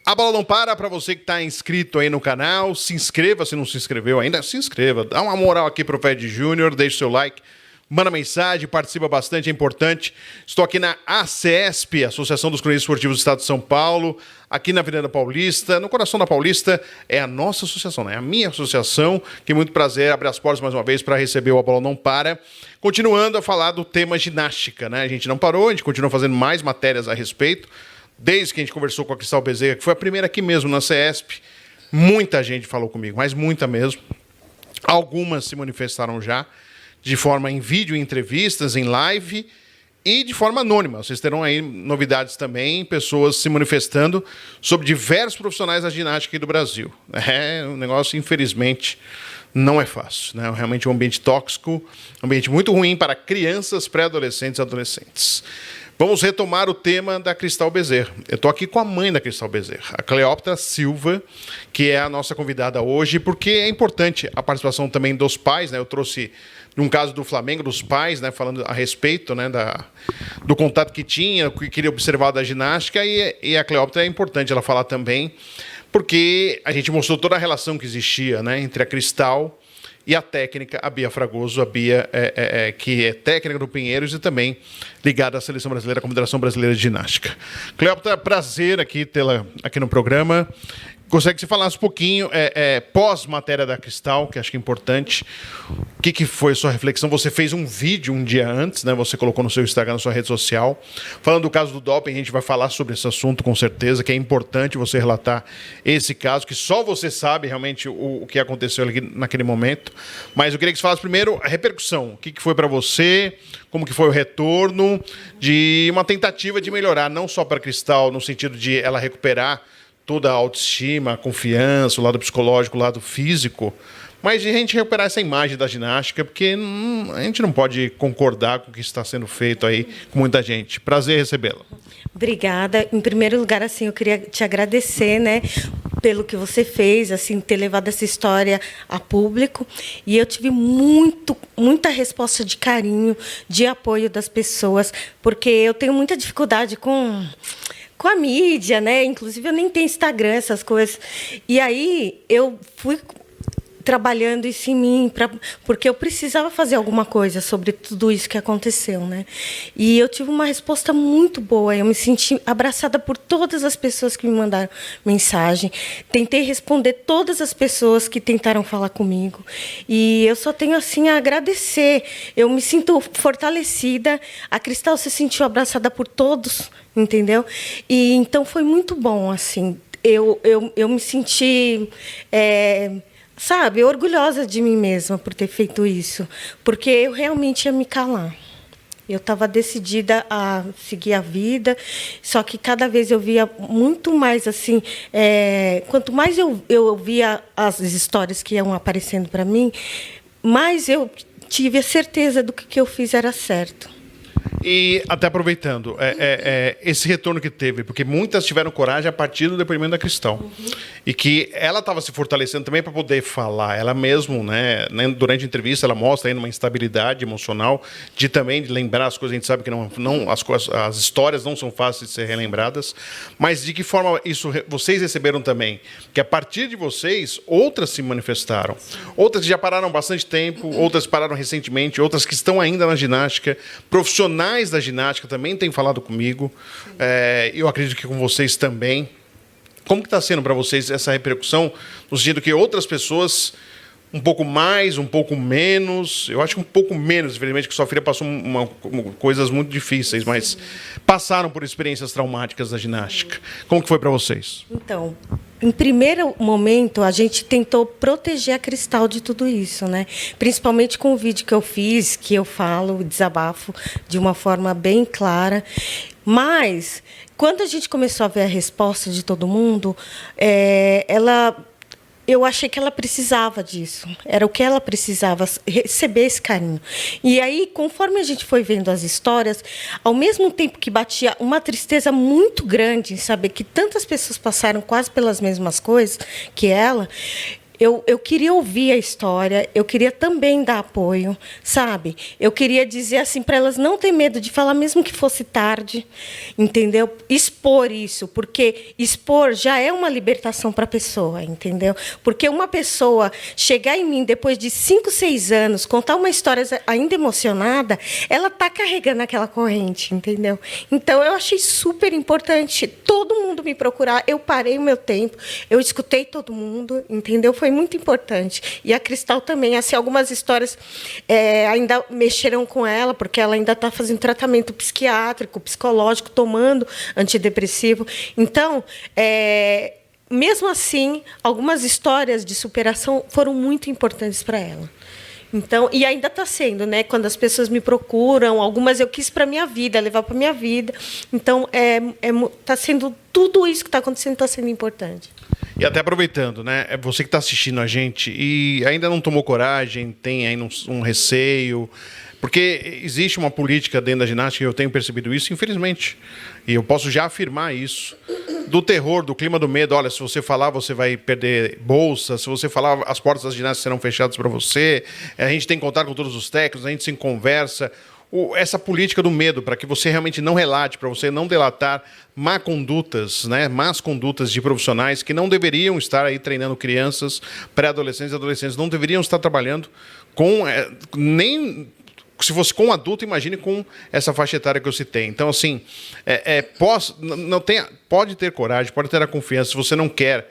A bola não para você que está inscrito aí no canal. Se inscreva se não se inscreveu ainda. Se inscreva. Dá uma moral aqui pro Fred Júnior. Deixe seu like. Manda mensagem. Participa bastante. É importante. Estou aqui na ACESP, Associação dos Cronistas Esportivos do Estado de São Paulo. Aqui na Avenida Paulista. No coração da Paulista. É a nossa associação, né? É a minha associação. Que muito prazer. Abre as portas mais uma vez para receber o A Bola Não Para. Continuando a falar do tema ginástica, né? A gente não parou. A gente continua fazendo mais matérias a respeito. Desde que a gente conversou com a Cristal Bezerra, que foi a primeira aqui mesmo na CESP, muita gente falou comigo, mas muita mesmo. Algumas se manifestaram já, de forma em vídeo, em entrevistas, em live e de forma anônima. Vocês terão aí novidades também, pessoas se manifestando sobre diversos profissionais da ginástica aqui do Brasil. É um negócio, infelizmente, não é fácil, né? Realmente um ambiente tóxico, um ambiente muito ruim para crianças, pré-adolescentes e adolescentes. Vamos retomar o tema da Cristal Bezerra. Eu estou aqui com a mãe da Cristal Bezerra, a Cleópatra Silva, que é a nossa convidada hoje, porque é importante a participação também dos pais, né? Eu trouxe, num caso do Flamengo, dos pais, né? Falando a respeito, né? Do contato que tinha, o que queria observar da ginástica, e a Cleópatra é importante ela falar também, porque a gente mostrou toda a relação que existia, né? Entre a Cristal e a técnica, a Bia Fragoso, a Bia, que é técnica do Pinheiros e também ligada à Seleção Brasileira, à Confederação Brasileira de Ginástica. Cleópatra, prazer aqui tê-la aqui no programa. Gostaria que você falasse um pouquinho, pós-matéria da Cristal, que acho que é importante. O que foi a sua reflexão? Você fez um vídeo um dia antes, né? Você colocou no seu Instagram, na sua rede social. Falando do caso do doping, a gente vai falar sobre esse assunto com certeza, que é importante você relatar esse caso, que só você sabe realmente o que aconteceu ali naquele momento. Mas eu queria que você falasse primeiro a repercussão. O que foi para você? Como que foi o retorno de uma tentativa de melhorar, não só para a Cristal, no sentido de ela recuperar toda a autoestima, a confiança, o lado psicológico, o lado físico, mas de a gente recuperar essa imagem da ginástica, porque a gente não pode concordar com o que está sendo feito aí com muita gente. Prazer recebê-la. Obrigada. Em primeiro lugar, assim, eu queria te agradecer, né, pelo que você fez, assim, ter levado essa história a público. E eu tive muita resposta de carinho, de apoio das pessoas, porque eu tenho muita dificuldade com a mídia, né? Inclusive, eu nem tenho Instagram, essas coisas. E aí, eu fui trabalhando isso em mim, porque eu precisava fazer alguma coisa sobre tudo isso que aconteceu, né? E eu tive uma resposta muito boa. Eu me senti abraçada por todas as pessoas que me mandaram mensagem. Tentei responder todas as pessoas que tentaram falar comigo. E eu só tenho, assim, a agradecer. Eu me sinto fortalecida. A Cristal se sentiu abraçada por todos, entendeu? E então foi muito bom, assim. Eu me senti sabe, orgulhosa de mim mesma por ter feito isso, porque eu realmente ia me calar. Eu estava decidida a seguir a vida, só que cada vez eu via muito mais assim. Quanto mais eu via as histórias que iam aparecendo para mim, mais eu tive a certeza do que eu fiz era certo. E até aproveitando, esse retorno que teve, porque muitas tiveram coragem a partir do depoimento da Cristal. Uhum. E que ela estava se fortalecendo também para poder falar. Ela mesmo, né, durante a entrevista, ela mostra aí uma instabilidade emocional, de lembrar as coisas. A gente sabe que as histórias não são fáceis de ser relembradas. Mas de que forma isso vocês receberam também? Que a partir de vocês, outras se manifestaram. Outras que já pararam há bastante tempo, outras pararam recentemente, outras que estão ainda na ginástica, profissionais da ginástica também têm falado comigo. Eu acredito que com vocês também. Como que está sendo para vocês essa repercussão, no sentido que outras pessoas, um pouco mais, um pouco menos, eu acho que um pouco menos, infelizmente, que sua filha passou coisas muito difíceis, mas passaram por experiências traumáticas da ginástica. Como que foi para vocês? Então, em primeiro momento, a gente tentou proteger a Cristal de tudo isso, né? Principalmente com o vídeo que eu fiz, que eu falo, desabafo de uma forma bem clara. Mas, quando a gente começou a ver a resposta de todo mundo, eu achei que ela precisava disso. Era o que ela precisava, receber esse carinho. E aí, conforme a gente foi vendo as histórias, ao mesmo tempo que batia uma tristeza muito grande em saber que tantas pessoas passaram quase pelas mesmas coisas que ela, eu queria ouvir a história, eu queria também dar apoio, sabe? Eu queria dizer assim para elas não ter medo de falar, mesmo que fosse tarde, entendeu? Expor isso, porque expor já é uma libertação para a pessoa, entendeu? Porque uma pessoa chegar em mim depois de 5, 6 anos, contar uma história ainda emocionada, ela está carregando aquela corrente, entendeu? Então, eu achei super importante todo mundo me procurar. Eu parei o meu tempo, eu escutei todo mundo, entendeu? Foi muito importante. E a Cristal também, assim, algumas histórias ainda mexeram com ela, porque ela ainda está fazendo tratamento psiquiátrico, psicológico, tomando antidepressivo. Então, mesmo assim, algumas histórias de superação foram muito importantes para ela. Então, e ainda está sendo, né? Quando as pessoas me procuram, algumas eu quis para minha vida, levar para minha vida. Então, está sendo tudo isso que está acontecendo está sendo importante. E até aproveitando, né? É você que está assistindo a gente e ainda não tomou coragem, tem ainda um receio, porque existe uma política dentro da ginástica, e eu tenho percebido isso, infelizmente. E eu posso já afirmar isso. Do terror, do clima do medo. Olha, se você falar, você vai perder bolsa. Se você falar, as portas das ginásticas serão fechadas para você. A gente tem contato com todos os técnicos, a gente se conversa. Essa política do medo, para que você realmente não relate, para você não delatar más condutas de profissionais que não deveriam estar aí treinando crianças, pré-adolescentes e adolescentes, não deveriam estar trabalhando com nem... Se fosse com um adulto, imagine com essa faixa etária que eu citei. Então, assim, pode ter coragem, pode ter a confiança. Se você não quer,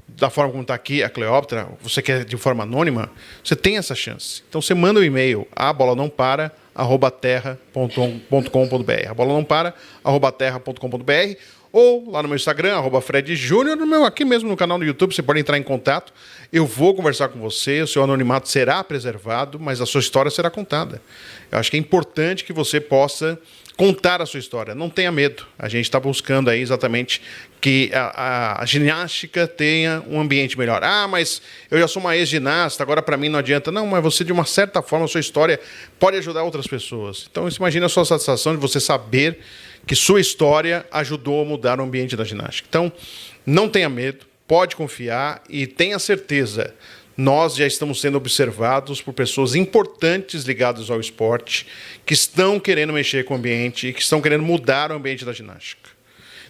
da forma como está aqui a Cleópatra, você quer de forma anônima, você tem essa chance. Então, você manda um e-mail, @bolanãopara@terra.com.br. @bolanãopara@terra.com.br, ou lá no meu Instagram, @FredJúnior, aqui mesmo no canal do YouTube, você pode entrar em contato. Eu vou conversar com você, o seu anonimato será preservado, mas a sua história será contada. Eu acho que é importante que você possa contar a sua história. Não tenha medo. A gente está buscando aí exatamente que a ginástica tenha um ambiente melhor. Ah, mas eu já sou uma ex-ginasta, agora para mim não adianta. Não, mas você, de uma certa forma, a sua história pode ajudar outras pessoas. Então, imagine a sua satisfação de você saber que sua história ajudou a mudar o ambiente da ginástica. Então, não tenha medo, pode confiar e tenha certeza. Nós já estamos sendo observados por pessoas importantes ligadas ao esporte, que estão querendo mexer com o ambiente e que estão querendo mudar o ambiente da ginástica.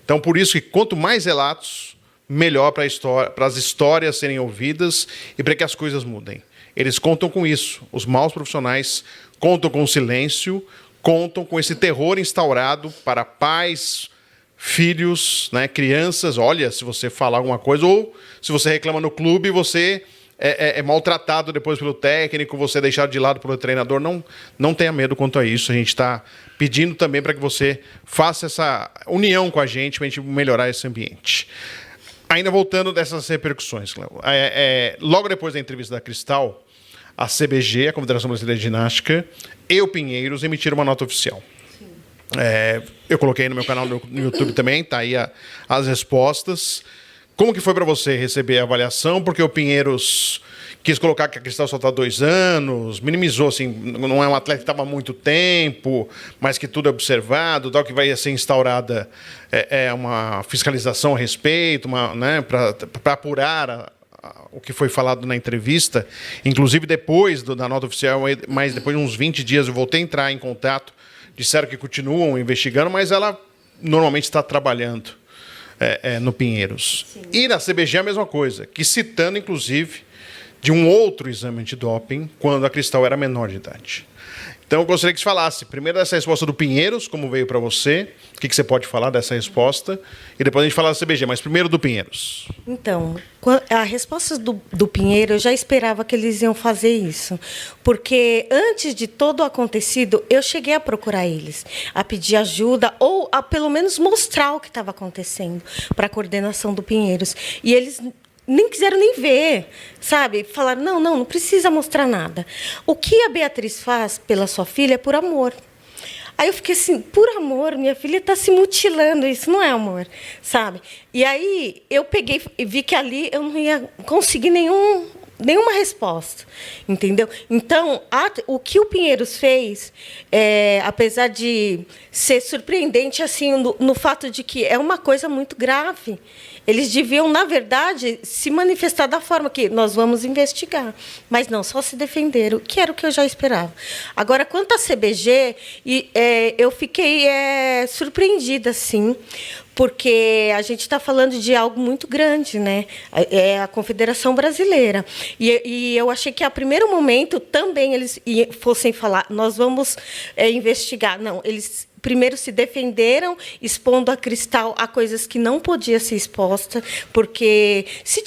Então, por isso que quanto mais relatos, melhor para as histórias serem ouvidas e para que as coisas mudem. Eles contam com isso. Os maus profissionais contam com o silêncio, contam com esse terror instaurado para pais, filhos, né, crianças. Olha, se você falar alguma coisa, ou se você reclama no clube, você é maltratado depois pelo técnico, você é deixado de lado pelo treinador. Não tenha medo quanto a isso. A gente está pedindo também para que você faça essa união com a gente para a gente melhorar esse ambiente. Ainda voltando dessas repercussões, Cléo. Logo depois da entrevista da Cristal, a CBG, a Confederação Brasileira de Ginástica, e o Pinheiros emitiram uma nota oficial. Eu coloquei no meu canal no YouTube também, está aí as respostas. Como que foi para você receber a avaliação? Porque o Pinheiros quis colocar que a Cristal só está 2 anos, minimizou, assim, não é um atleta que estava há muito tempo, mas que tudo é observado, tal, que vai ser instaurada uma fiscalização a respeito, né, para apurar o que foi falado na entrevista. Inclusive, depois da nota oficial, mas depois de uns 20 dias, eu voltei a entrar em contato, disseram que continuam investigando, mas ela normalmente está trabalhando no Pinheiros. Sim. E na CBG a mesma coisa, que citando, inclusive, de um outro exame antidoping, quando a Cristal era menor de idade. Então, eu gostaria que você falasse, primeiro, dessa resposta do Pinheiros, como veio para você, o que você pode falar dessa resposta, e depois a gente fala da CBG, mas primeiro do Pinheiros. Então, a resposta do Pinheiro, eu já esperava que eles iam fazer isso, porque antes de todo o acontecido, eu cheguei a procurar eles, a pedir ajuda, ou a pelo menos mostrar o que estava acontecendo para a coordenação do Pinheiros. E eles nem quiseram nem ver, sabe? Falaram, não precisa mostrar nada. O que a Beatriz faz pela sua filha é por amor. Aí eu fiquei assim, por amor, minha filha está se mutilando, isso não é amor, sabe? E aí eu peguei e vi que ali eu não ia conseguir nenhum nenhuma resposta, entendeu? Então, o que o Pinheiros fez, apesar de ser surpreendente assim no fato de que é uma coisa muito grave, eles deviam, na verdade, se manifestar da forma que nós vamos investigar. Mas não, só se defenderam, que era o que eu já esperava. Agora, quanto à CBG, eu fiquei surpreendida, sim, porque a gente está falando de algo muito grande, né? É a Confederação Brasileira. E eu achei que, a primeiro momento, também eles fossem falar, nós vamos investigar. Não, eles primeiro se defenderam, expondo a Cristal a coisas que não podia ser exposta, porque se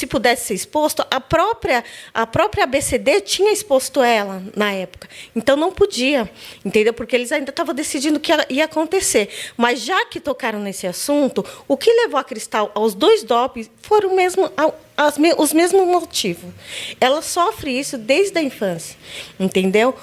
pudesse ser exposto, a própria ABCD tinha exposto ela na época. Então não podia, entendeu? Porque eles ainda estavam decidindo o que ia acontecer. Mas já que tocaram nesse assunto, o que levou a Cristal aos 2 dopes foram os mesmos motivos. Ela sofre isso desde a infância, entendeu?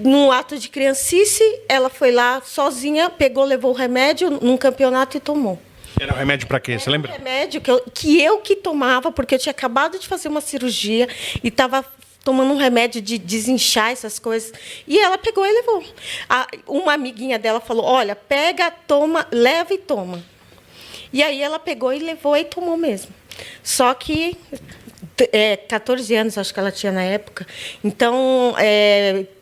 Num ato de criancice, ela foi lá sozinha, pegou, levou o remédio num campeonato e tomou. Era um remédio para quê? Você lembra? Era um remédio que eu tomava, porque eu tinha acabado de fazer uma cirurgia e estava tomando um remédio de desinchar essas coisas. E ela pegou e levou. Uma amiguinha dela falou, olha, pega, toma, leva e toma. E aí ela pegou e levou e tomou mesmo. Só que 14 anos, acho que ela tinha na época. Então,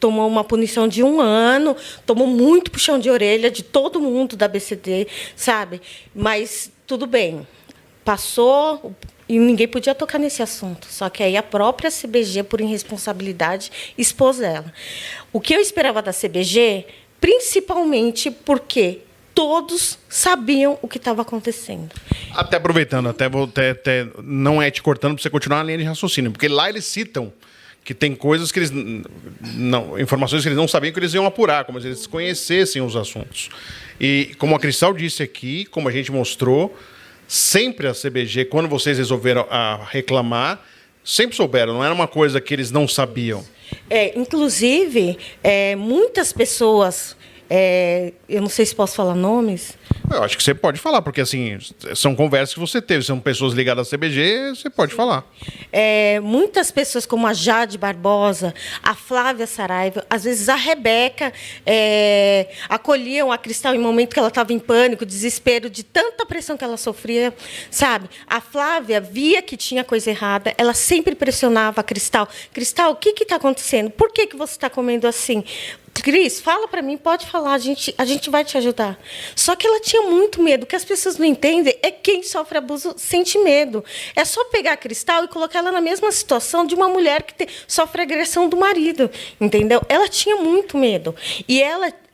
tomou uma punição de 1 ano, tomou muito puxão de orelha de todo mundo da BCD, sabe? Mas tudo bem, passou e ninguém podia tocar nesse assunto. Só que aí a própria CBG, por irresponsabilidade, expôs ela. O que eu esperava da CBG, principalmente porque todos sabiam o que estava acontecendo. Até aproveitando, até não te cortando para você continuar na linha de raciocínio, porque lá eles citam que tem coisas que eles informações que eles não sabiam que eles iam apurar, como se eles conhecessem os assuntos. E como a Cristal disse aqui, como a gente mostrou, sempre a CBG, quando vocês resolveram reclamar, sempre souberam, não era uma coisa que eles não sabiam. Inclusive, muitas pessoas, eu não sei se posso falar nomes. Eu acho que você pode falar, porque assim, são conversas que você teve, são pessoas ligadas à CBG, você pode falar. Muitas pessoas, como a Jade Barbosa, a Flávia Saraiva, às vezes a Rebeca, acolhiam a Cristal em momento que ela estava em pânico, desespero, de tanta pressão que ela sofria, sabe? A Flávia via que tinha coisa errada, ela sempre pressionava a Cristal. Cristal, o que está acontecendo? Por que você está comendo assim? Cris, fala para mim, pode falar, a gente vai te ajudar. Só que ela tinha muito medo. O que as pessoas não entendem é que quem sofre abuso sente medo. É só pegar a Cristal e colocar ela na mesma situação de uma mulher que sofre agressão do marido, entendeu? Ela tinha muito medo. E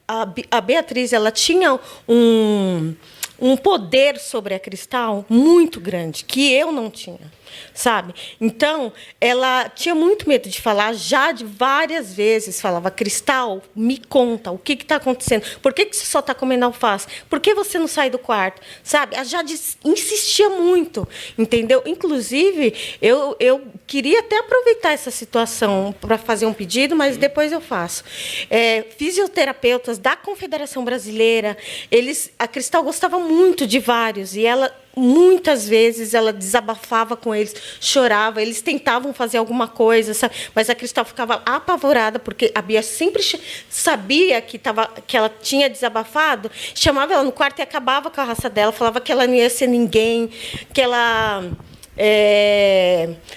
a Beatriz, ela tinha um poder sobre a Cristal muito grande, que eu não tinha, sabe? Então, ela tinha muito medo de falar. Jade várias vezes falava, Cristal, me conta, o que está acontecendo? Por que você só está comendo alface? Por que você não sai do quarto? Sabe? A Jade insistia muito, entendeu? Inclusive, eu queria até aproveitar essa situação para fazer um pedido, mas depois eu faço. Fisioterapeutas da Confederação Brasileira, a Cristal gostava muito de vários, e ela muitas vezes ela desabafava com eles, chorava, eles tentavam fazer alguma coisa, sabe? Mas a Cristal ficava apavorada, porque a Bia sempre sabia que ela tinha desabafado, chamava ela no quarto e acabava com a raça dela, falava que ela não ia ser ninguém, que ela...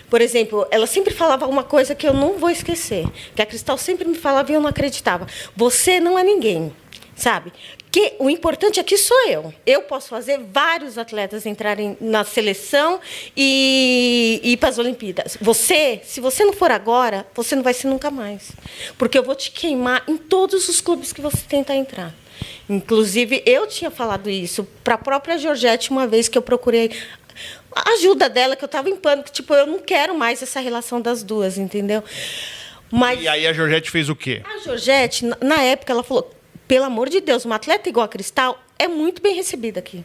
por exemplo, ela sempre falava uma coisa que eu não vou esquecer, que a Cristal sempre me falava e eu não acreditava. Você não é ninguém, sabe? Que o importante aqui sou eu. Eu posso fazer vários atletas entrarem na seleção e ir para as Olimpíadas. Se você não for agora, você não vai ser nunca mais. Porque eu vou te queimar em todos os clubes que você tentar entrar. Inclusive, eu tinha falado isso para a própria Georgette uma vez que eu procurei a ajuda dela, que eu estava em pânico. Tipo, eu não quero mais essa relação das duas, entendeu? Mas, e aí a Georgette fez o quê? A Georgette, na época, ela falou... Pelo amor de Deus, uma atleta igual a Cristal é muito bem recebida aqui.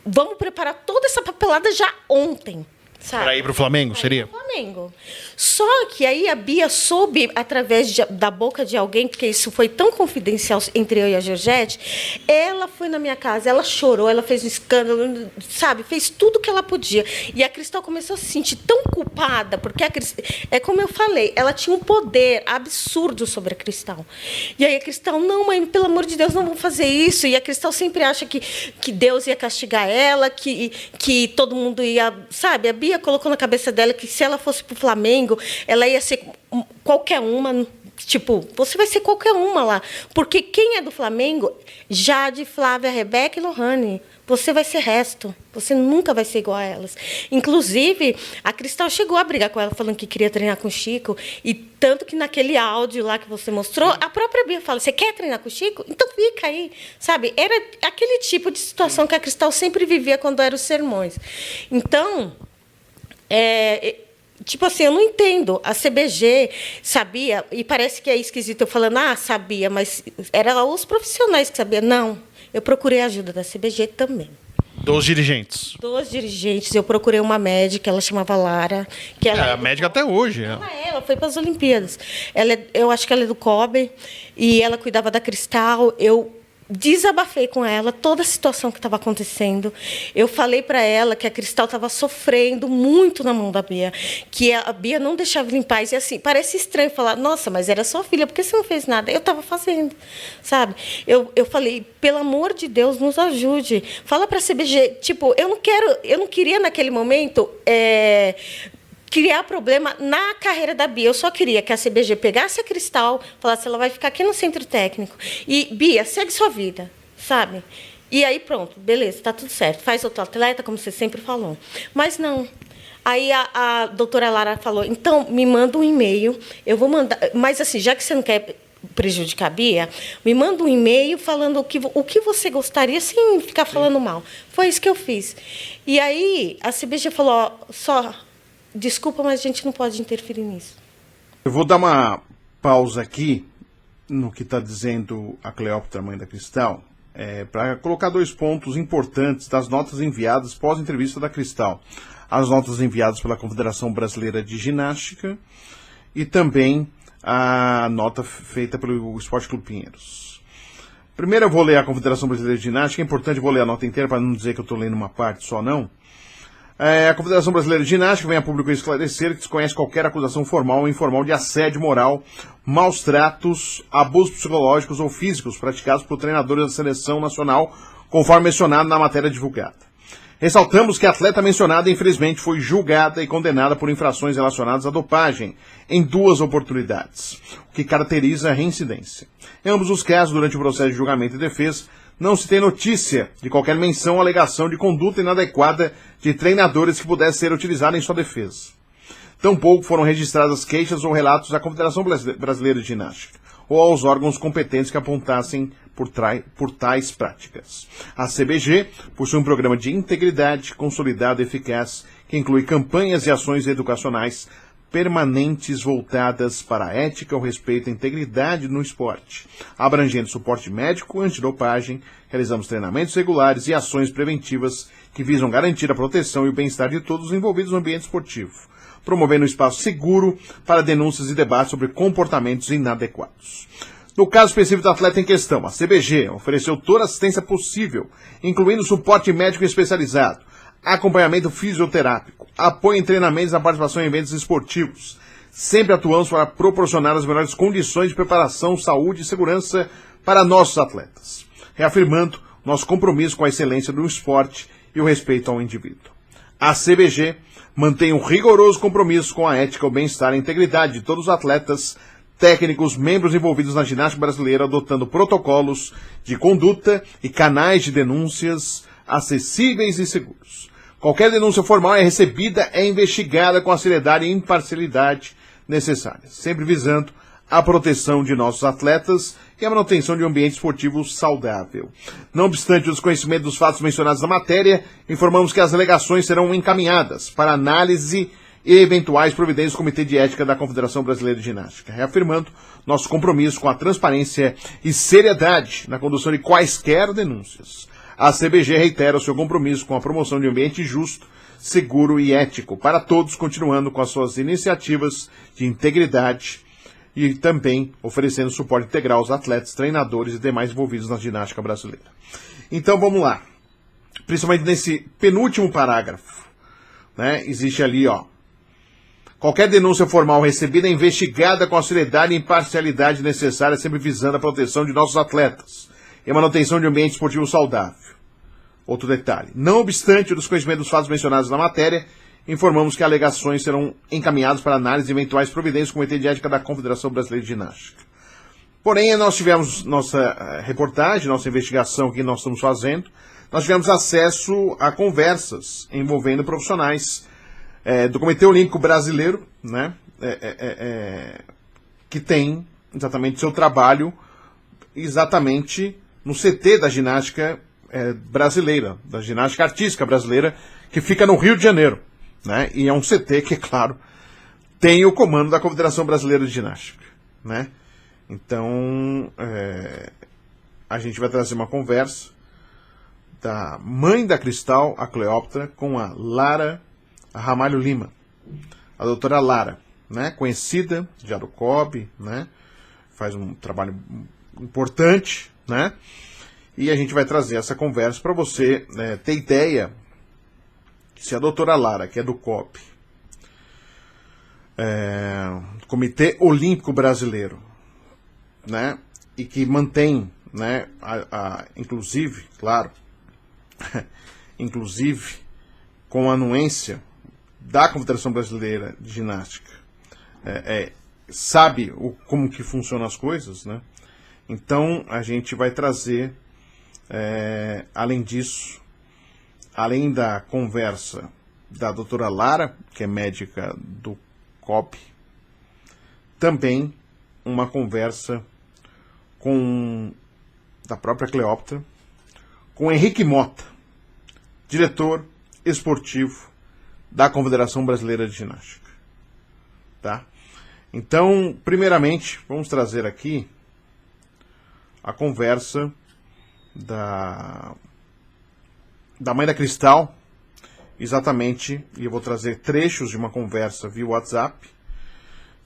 Vamos preparar toda essa papelada já ontem, sabe? Para ir para o Flamengo, seria? Flamengo. Flamengo. Só que aí a Bia soube, através da boca de alguém, porque isso foi tão confidencial entre eu e a Georgette, ela foi na minha casa, ela chorou, ela fez um escândalo, sabe? Fez tudo que ela podia. E a Cristal começou a se sentir tão culpada, porque é como eu falei, ela tinha um poder absurdo sobre a Cristal. E aí a Cristal, não, mãe, pelo amor de Deus, não vou fazer isso. E a Cristal sempre acha que Deus ia castigar ela, que todo mundo ia... Sabe, a Bia colocou na cabeça dela que se ela fosse para o Flamengo, ela ia ser qualquer uma... Tipo, você vai ser qualquer uma lá. Porque quem é do Flamengo, Jade, Flávia, Rebeca e Lohane, você vai ser resto. Você nunca vai ser igual a elas. Inclusive, a Cristal chegou a brigar com ela, falando que queria treinar com o Chico. E tanto que naquele áudio lá que você mostrou, a própria Bia fala, você quer treinar com o Chico? Então fica aí. Sabe? Era aquele tipo de situação que a Cristal sempre vivia quando eram os sermões. Então... Tipo assim, eu não entendo. A CBG sabia, e parece que é esquisito eu falando, sabia, mas eram os profissionais que sabiam. Não, eu procurei a ajuda da CBG também. Dos dirigentes. Dos dirigentes. Eu procurei uma médica, ela chamava Lara. Que ela É médica até hoje. Ela foi para as Olimpíadas. Eu acho que ela é do COBE, e ela cuidava da Cristal. Eu desabafei com ela toda a situação que estava acontecendo. Eu falei para ela que a Cristal estava sofrendo muito na mão da Bia, que a Bia não deixava limpar. E assim, parece estranho falar, nossa, mas era sua filha, por que você não fez nada? Eu estava fazendo, sabe? Eu falei, pelo amor de Deus, nos ajude. Fala para a CBG, tipo, eu não queria naquele momento... criar problema na carreira da Bia. Eu só queria que a CBG pegasse a Cristal, falasse, ela vai ficar aqui no centro técnico. E, Bia, segue sua vida, sabe? E aí, pronto, beleza, está tudo certo. Faz outro atleta, como você sempre falou. Mas não. Aí a doutora Lara falou, então, me manda um e-mail, eu vou mandar... Mas, assim, já que você não quer prejudicar a Bia, me manda um e-mail falando o que você gostaria, sem ficar falando mal. Foi isso que eu fiz. E aí, a CBG falou, desculpa, mas a gente não pode interferir nisso. Eu vou dar uma pausa aqui no que está dizendo a Cleópatra, mãe da Cristal, para colocar 2 pontos importantes das notas enviadas pós-entrevista da Cristal. As notas enviadas pela Confederação Brasileira de Ginástica e também a nota feita pelo Esporte Clube Pinheiros. Primeiro eu vou ler a Confederação Brasileira de Ginástica, é importante, eu vou ler a nota inteira para não dizer que eu estou lendo uma parte só, não. A Confederação Brasileira de Ginástica vem a público esclarecer que desconhece qualquer acusação formal ou informal de assédio moral, maus tratos, abusos psicológicos ou físicos praticados por treinadores da seleção nacional, conforme mencionado na matéria divulgada. Ressaltamos que a atleta mencionada, infelizmente, foi julgada e condenada por infrações relacionadas à dopagem em 2 oportunidades, o que caracteriza a reincidência. Em ambos os casos, durante o processo de julgamento e defesa, não se tem notícia de qualquer menção ou alegação de conduta inadequada de treinadores que pudesse ser utilizada em sua defesa. Tampouco foram registradas queixas ou relatos à Confederação Brasileira de Ginástica ou aos órgãos competentes que apontassem por tais práticas. A CBG possui um programa de integridade consolidado e eficaz que inclui campanhas e ações educacionais permanentes voltadas para a ética, o respeito e a integridade no esporte, abrangendo suporte médico, antidopagem, realizamos treinamentos regulares e ações preventivas que visam garantir a proteção e o bem-estar de todos os envolvidos no ambiente esportivo, promovendo um espaço seguro para denúncias e debates sobre comportamentos inadequados. No caso específico do atleta em questão, a CBG ofereceu toda a assistência possível, incluindo suporte médico especializado, acompanhamento fisioterápico, apoio em treinamentos e participação em eventos esportivos. Sempre atuamos para proporcionar as melhores condições de preparação, saúde e segurança para nossos atletas, reafirmando nosso compromisso com a excelência do esporte e o respeito ao indivíduo. A CBG mantém um rigoroso compromisso com a ética, o bem-estar e a integridade de todos os atletas, técnicos, membros envolvidos na ginástica brasileira, adotando protocolos de conduta e canais de denúncias acessíveis e seguros. Qualquer denúncia formal é recebida e investigada com a seriedade e imparcialidade necessárias, sempre visando a proteção de nossos atletas e a manutenção de um ambiente esportivo saudável. Não obstante o desconhecimento dos fatos mencionados na matéria, informamos que as alegações serão encaminhadas para análise e eventuais providências do Comitê de Ética da Confederação Brasileira de Ginástica, reafirmando nosso compromisso com a transparência e seriedade na condução de quaisquer denúncias. A CBG reitera o seu compromisso com a promoção de um ambiente justo, seguro e ético para todos, continuando com as suas iniciativas de integridade e também oferecendo suporte integral aos atletas, treinadores e demais envolvidos na ginástica brasileira. Então vamos lá. Principalmente nesse penúltimo parágrafo, né, existe ali, ó: qualquer denúncia formal recebida é investigada com a seriedade e imparcialidade necessária, sempre visando a proteção de nossos atletas e a manutenção de um ambiente esportivo saudável. Outro detalhe: não obstante o desconhecimento dos fatos mencionados na matéria, informamos que alegações serão encaminhadas para análise de eventuais providências do Comitê de Ética da Confederação Brasileira de Ginástica. Porém, nós tivemos nossa reportagem, nossa investigação que nós estamos fazendo, nós tivemos acesso a conversas envolvendo profissionais do Comitê Olímpico Brasileiro, né, que tem exatamente seu trabalho exatamente no CT da ginástica brasileira, da ginástica artística brasileira, que fica no Rio de Janeiro, né? E é um CT que, claro, tem o comando da Confederação Brasileira de Ginástica, né? Então, a gente vai trazer uma conversa da mãe da Cristal, a Cleópatra, com a Lara Ramalho Lima, a doutora Lara, né? Conhecida já do COB, né? Faz um trabalho importante, né? E a gente vai trazer essa conversa para você ter ideia se a doutora Lara, que é do COB, Comitê Olímpico Brasileiro, né, e que mantém, né, inclusive, claro, inclusive com a anuência da Confederação Brasileira de Ginástica, sabe como que funcionam as coisas, né? Então a gente vai trazer, além disso, além da conversa da doutora Lara, que é médica do COB, também uma conversa da própria Cleópatra, com Henrique Mota, diretor esportivo da Confederação Brasileira de Ginástica. Tá? Então, primeiramente, vamos trazer aqui a conversa da mãe da Cristal, exatamente, e eu vou trazer trechos de uma conversa via WhatsApp,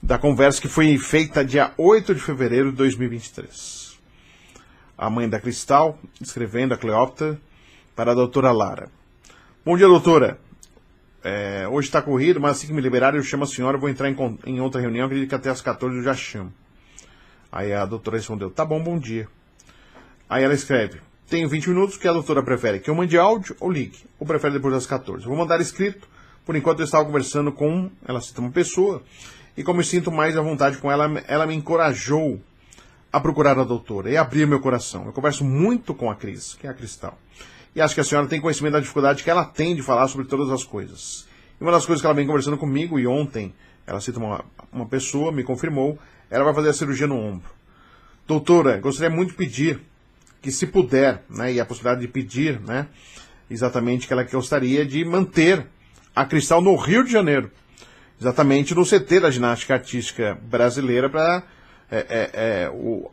da conversa que foi feita dia 8 de fevereiro de 2023. A mãe da Cristal, escrevendo a Cleópatra, para a doutora Lara. Bom dia, doutora. Hoje está corrido, mas assim que me liberarem eu chamo a senhora, eu vou entrar em outra reunião, acredito que até às 14 eu já chamo. Aí a doutora respondeu: tá bom, bom dia. Aí ela escreve: tenho 20 minutos, que a doutora prefere que eu mande áudio ou ligue, ou prefere depois das 14. Eu vou mandar escrito, por enquanto eu estava conversando com, ela cita uma pessoa, e como eu sinto mais à vontade com ela, ela me encorajou a procurar a doutora e abrir meu coração. Eu converso muito com a Cris, que é a Cristal, e acho que a senhora tem conhecimento da dificuldade que ela tem de falar sobre todas as coisas. E uma das coisas que ela vem conversando comigo, e ontem ela cita uma pessoa, me confirmou, ela vai fazer a cirurgia no ombro. Doutora, gostaria muito de pedir que, se puder, né, e a possibilidade de pedir, né, exatamente que ela gostaria de manter a Cristal no Rio de Janeiro, exatamente no CT da ginástica artística brasileira, para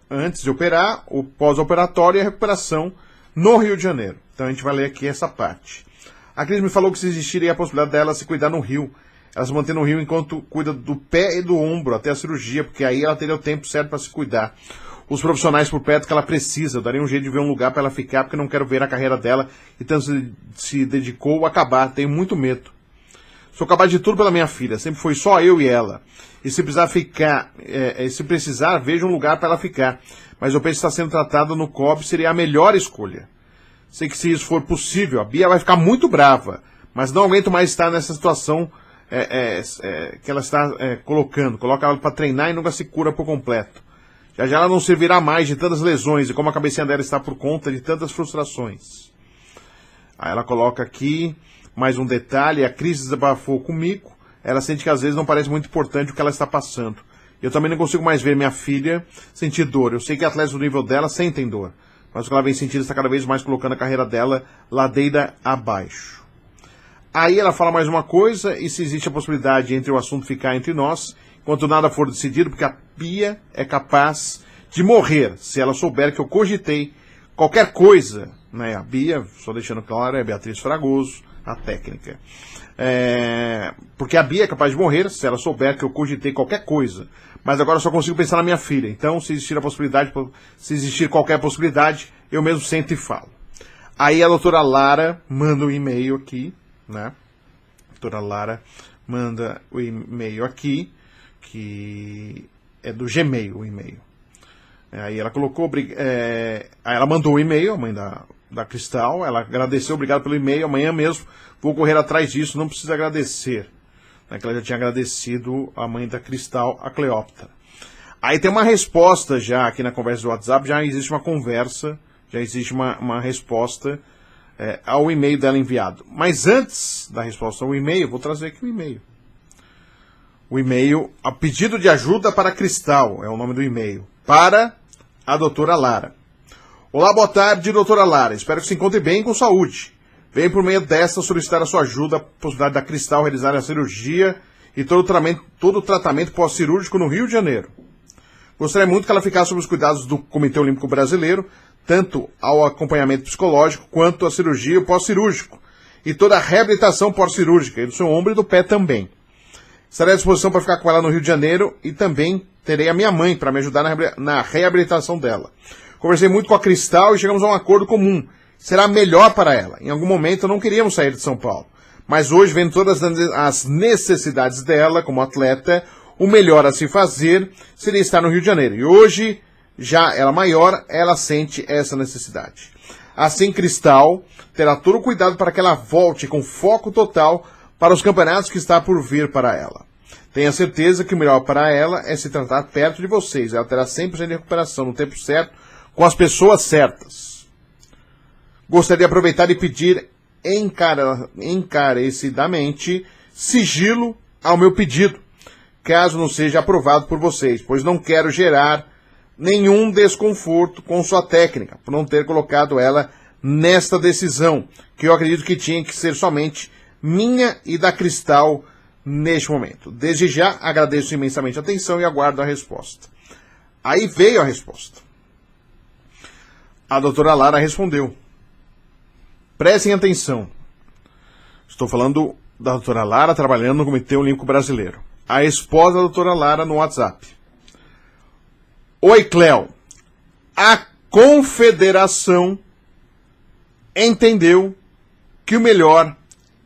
antes de operar, o pós-operatório e a recuperação no Rio de Janeiro. Então a gente vai ler aqui essa parte. A Cris me falou que se existiria a possibilidade dela se cuidar no Rio, ela se manter no Rio enquanto cuida do pé e do ombro até a cirurgia, porque aí ela teria o tempo certo para se cuidar. Os profissionais por perto que ela precisa, eu daria um jeito de ver um lugar para ela ficar, porque não quero ver a carreira dela e tanto se dedicou a acabar, tenho muito medo. Sou capaz de tudo pela minha filha, sempre foi só eu e ela. E se precisar ficar, se precisar, veja um lugar para ela ficar. Mas eu penso que está sendo tratada no COB seria a melhor escolha. Sei que se isso for possível, a Bia vai ficar muito brava, mas não aguento mais estar nessa situação que ela está colocando. Coloca ela para treinar e nunca se cura por completo. Já já ela não servirá mais de tantas lesões e como a cabecinha dela está por conta de tantas frustrações. Aí ela coloca aqui mais um detalhe: a Cris desabafou comigo, ela sente que às vezes não parece muito importante o que ela está passando. Eu também não consigo mais ver minha filha sentir dor. Eu sei que atletas do nível dela sentem dor, mas o que ela vem sentindo está cada vez mais colocando a carreira dela ladeira abaixo. Aí ela fala mais uma coisa, e se existe a possibilidade entre o assunto ficar entre nós, enquanto nada for decidido, porque a Bia é capaz de morrer se ela souber que eu cogitei qualquer coisa, né? A Bia, só deixando claro, é Beatriz Fragoso, a técnica. Porque a Bia é capaz de morrer se ela souber que eu cogitei qualquer coisa. Mas agora eu só consigo pensar na minha filha. Então, se existir qualquer possibilidade, eu mesmo sento e falo. Aí a doutora Lara manda um e-mail aqui, né? A doutora Lara manda o e-mail aqui, que é do Gmail, o e-mail. Aí ela colocou, aí ela mandou o e-mail, a mãe da Cristal, ela agradeceu, obrigado pelo e-mail, amanhã mesmo vou correr atrás disso, não precisa agradecer. Que ela já tinha agradecido a mãe da Cristal, a Cleópatra. Aí tem uma resposta já aqui na conversa do WhatsApp, já existe uma conversa, já existe uma resposta ao e-mail dela enviado. Mas antes da resposta ao e-mail, vou trazer aqui o e-mail. O e-mail, a pedido de ajuda para Cristal, é o nome do e-mail, para a doutora Lara. Olá, boa tarde, doutora Lara. Espero que se encontre bem com saúde. Venho por meio desta solicitar a sua ajuda, a possibilidade da Cristal realizar a cirurgia e todo o tratamento pós-cirúrgico no Rio de Janeiro. Gostaria muito que ela ficasse sob os cuidados do Comitê Olímpico Brasileiro, tanto ao acompanhamento psicológico quanto à cirurgia pós-cirúrgico e toda a reabilitação pós-cirúrgica, e do seu ombro e do pé também. Estarei à disposição para ficar com ela no Rio de Janeiro e também terei a minha mãe para me ajudar na reabilitação dela. Conversei muito com a Cristal e chegamos a um acordo comum. Será melhor para ela. Em algum momento não queríamos sair de São Paulo. Mas hoje, vendo todas as necessidades dela como atleta, o melhor a se fazer seria estar no Rio de Janeiro. E hoje, já ela maior, ela sente essa necessidade. Assim, Cristal terá todo o cuidado para que ela volte com foco total para os campeonatos que está por vir para ela. Tenha certeza que o melhor para ela é se tratar perto de vocês. Ela terá 100% de recuperação no tempo certo, com as pessoas certas. Gostaria de aproveitar e pedir encarecidamente sigilo ao meu pedido, caso não seja aprovado por vocês, pois não quero gerar nenhum desconforto com sua técnica, por não ter colocado ela nesta decisão, que eu acredito que tinha que ser somente minha e da Cristal neste momento. Desde já agradeço imensamente a atenção e aguardo a resposta. Aí veio a resposta. A doutora Lara respondeu. Prestem atenção. Estou falando da doutora Lara trabalhando no Comitê Olímpico Brasileiro. A esposa da doutora Lara no WhatsApp. Oi, Cléo. A confederação entendeu que o melhor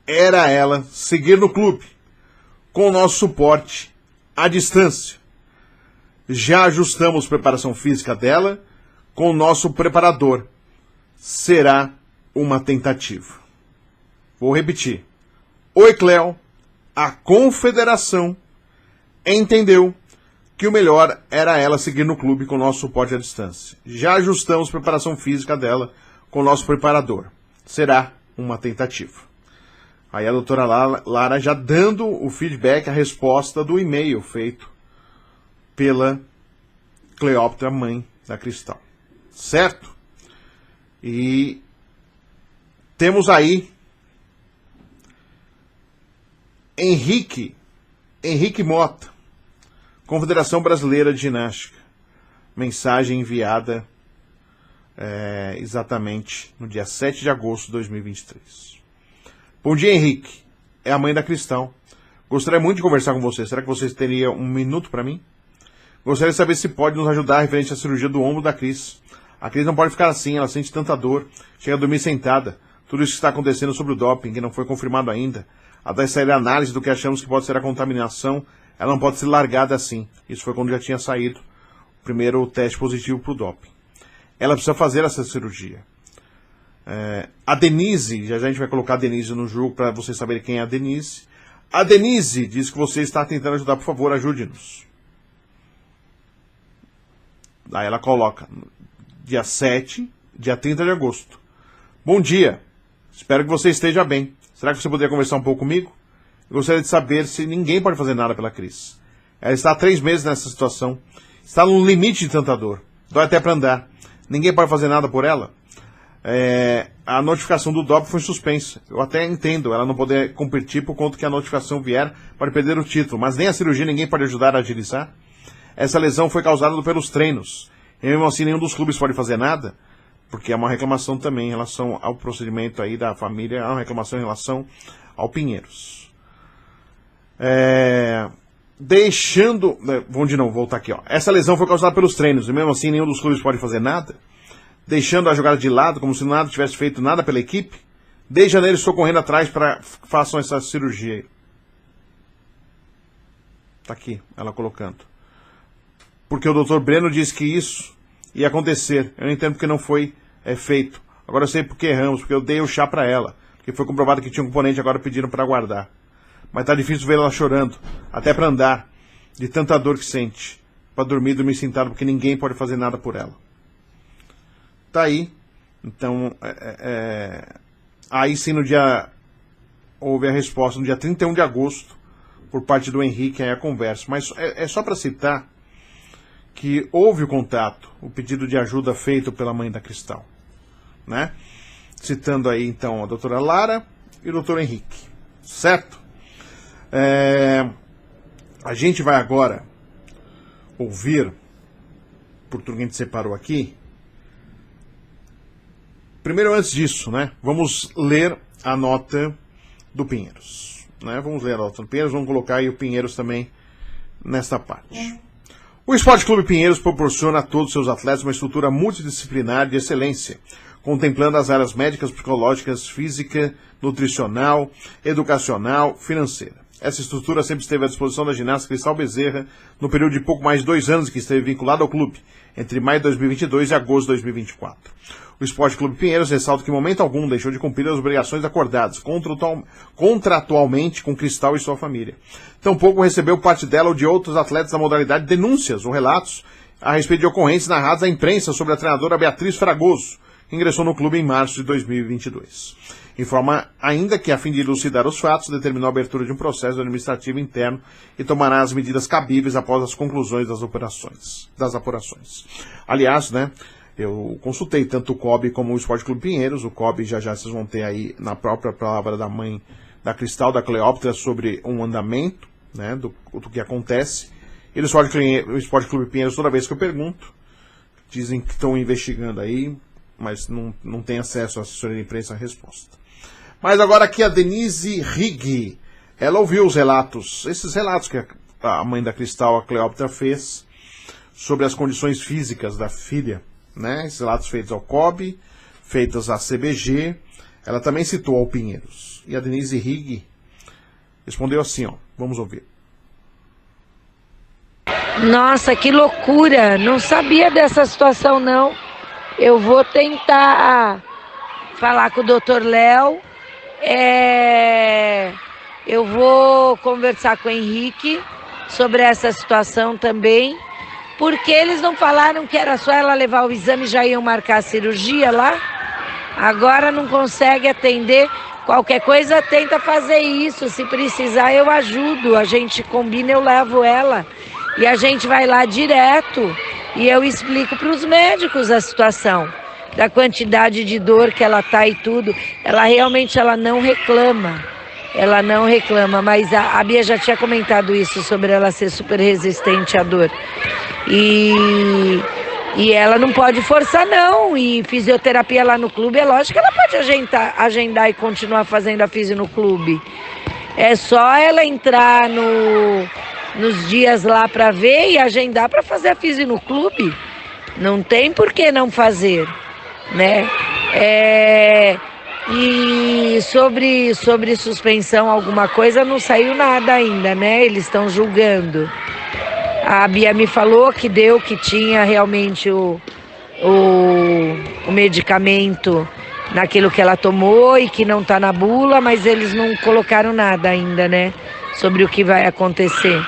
era ela seguir no clube, com o nosso suporte à distância. Já ajustamos a preparação física dela com o nosso preparador. Será uma tentativa. Vou repetir. Oi, Cléo. A confederação entendeu que o melhor era ela seguir no clube com o nosso suporte à distância. Já ajustamos a preparação física dela com o nosso preparador. Será uma tentativa. Aí a doutora Lara já dando o feedback, a resposta do e-mail feito pela Cleópatra, mãe da Cristal. Certo? E temos aí Henrique Mota, Confederação Brasileira de Ginástica. Mensagem enviada exatamente no dia 7 de agosto de 2023. Bom dia, Henrique. É a mãe da Cristal. Gostaria muito de conversar com você. Será que você teria um minuto para mim? Gostaria de saber se pode nos ajudar referente à cirurgia do ombro da Cris. A Cris não pode ficar assim, ela sente tanta dor, chega a dormir sentada. Tudo isso que está acontecendo sobre o doping, que não foi confirmado ainda. Até sair a análise do que achamos que pode ser a contaminação, ela não pode ser largada assim. Isso foi quando já tinha saído o primeiro teste positivo para o doping. Ela precisa fazer essa cirurgia. A Denise, já a gente vai colocar a Denise no jogo para vocês saberem quem é a Denise. A Denise diz que você está tentando ajudar, por favor, ajude-nos. Aí ela coloca dia 7, dia 30 de agosto. Bom dia, espero que você esteja bem. Será que você poderia conversar um pouco comigo? Eu gostaria de saber se ninguém pode fazer nada pela Cris. Ela está há 3 meses nessa situação. Está no limite de tanta dor. Dói até para andar. Ninguém pode fazer nada por ela? A notificação do doping foi suspensa. Eu até entendo ela não poder competir por conta que a notificação vier para perder o título. Mas nem a cirurgia ninguém pode ajudar a agilizar. Essa lesão foi causada pelos treinos. E mesmo assim nenhum dos clubes pode fazer nada. porque é uma reclamação também em relação ao procedimento aí da família, é uma reclamação em relação ao Pinheiros. Vamos de novo, voltar aqui, ó. Essa lesão foi causada pelos treinos, e mesmo assim nenhum dos clubes pode fazer nada, deixando a jogada de lado, como se nada tivesse feito nada pela equipe. Desde janeiro estou correndo atrás para que façam essa cirurgia aí. Tá aqui, ela colocando. Porque o Dr. Breno disse que isso ia acontecer. Eu não entendo porque não foi feito. Agora eu sei porque erramos, porque eu dei o chá para ela. Porque foi comprovado que tinha um componente, agora pediram para guardar. Mas tá difícil ver ela chorando, até para andar, de tanta dor que sente. Para dormir sentado, porque ninguém pode fazer nada por ela. Tá aí. Então, aí sim houve a resposta no dia 31 de agosto, por parte do Henrique, aí a conversa. Mas é só para citar que houve o contato, o pedido de ajuda feito pela mãe da Cristal, né? Citando aí, então, a doutora Lara e o doutor Henrique, certo? A gente vai agora ouvir, por tudo que a gente separou aqui. Primeiro, antes disso, né? Vamos ler a nota do Pinheiros, né? Vamos ler a nota do Pinheiros, vamos colocar aí o Pinheiros também nesta parte. O Esporte Clube Pinheiros proporciona a todos os seus atletas uma estrutura multidisciplinar de excelência, contemplando as áreas médicas, psicológicas, física, nutricional, educacional, financeira. Essa estrutura sempre esteve à disposição da ginasta Cristal Bezerra no período de pouco mais de 2 anos que esteve vinculada ao clube, entre maio de 2022 e agosto de 2024. O Esporte Clube Pinheiros ressalta que em momento algum deixou de cumprir as obrigações acordadas contratualmente com Cristal e sua família. Tampouco recebeu parte dela ou de outros atletas da modalidade denúncias ou relatos a respeito de ocorrências narradas à imprensa sobre a treinadora Beatriz Fragoso, que ingressou no clube em março de 2022. Informa ainda que, a fim de elucidar os fatos, determinou a abertura de um processo administrativo interno e tomará as medidas cabíveis após as conclusões das apurações. Aliás, né, eu consultei tanto o COB como o Esporte Clube Pinheiros. O COB já vocês vão ter aí na própria palavra da mãe da Cristal, da Cleópatra, sobre um andamento, né, do que acontece. E o Esporte Clube Pinheiros, toda vez que eu pergunto, dizem que estão investigando aí, mas não tem acesso à assessoria de imprensa a resposta. Mas agora aqui a Denise Rigg, ela ouviu os relatos, esses relatos que a mãe da Cristal, a Cleópatra, fez sobre as condições físicas da filha, né? Esses relatos feitos ao COB, feitos à CBG, ela também citou ao Pinheiros. E a Denise Rigg respondeu assim, ó, vamos ouvir. Nossa, que loucura, não sabia dessa situação não. Eu vou tentar falar com o Dr. Léo, eu vou conversar com o Henrique sobre essa situação também, porque eles não falaram que era só ela levar o exame e já iam marcar a cirurgia lá? Agora não consegue atender, qualquer coisa tenta fazer isso, se precisar eu ajudo, a gente combina, eu levo ela e a gente vai lá direto e eu explico para os médicos a situação, da quantidade de dor que ela tá e tudo. Ela realmente não reclama, mas a Bia já tinha comentado isso sobre ela ser super resistente à dor. E ela não pode forçar não, e fisioterapia lá no clube, é lógico que ela pode agendar e continuar fazendo a fisio no clube. É só ela entrar nos dias lá para ver e agendar para fazer a fisio no clube. Não tem por que não fazer, né? E sobre suspensão, alguma coisa, não saiu nada ainda, né? Eles estão julgando. A Bia me falou que tinha realmente o medicamento naquilo que ela tomou e que não está na bula, mas eles não colocaram nada ainda, né? Sobre o que vai acontecer.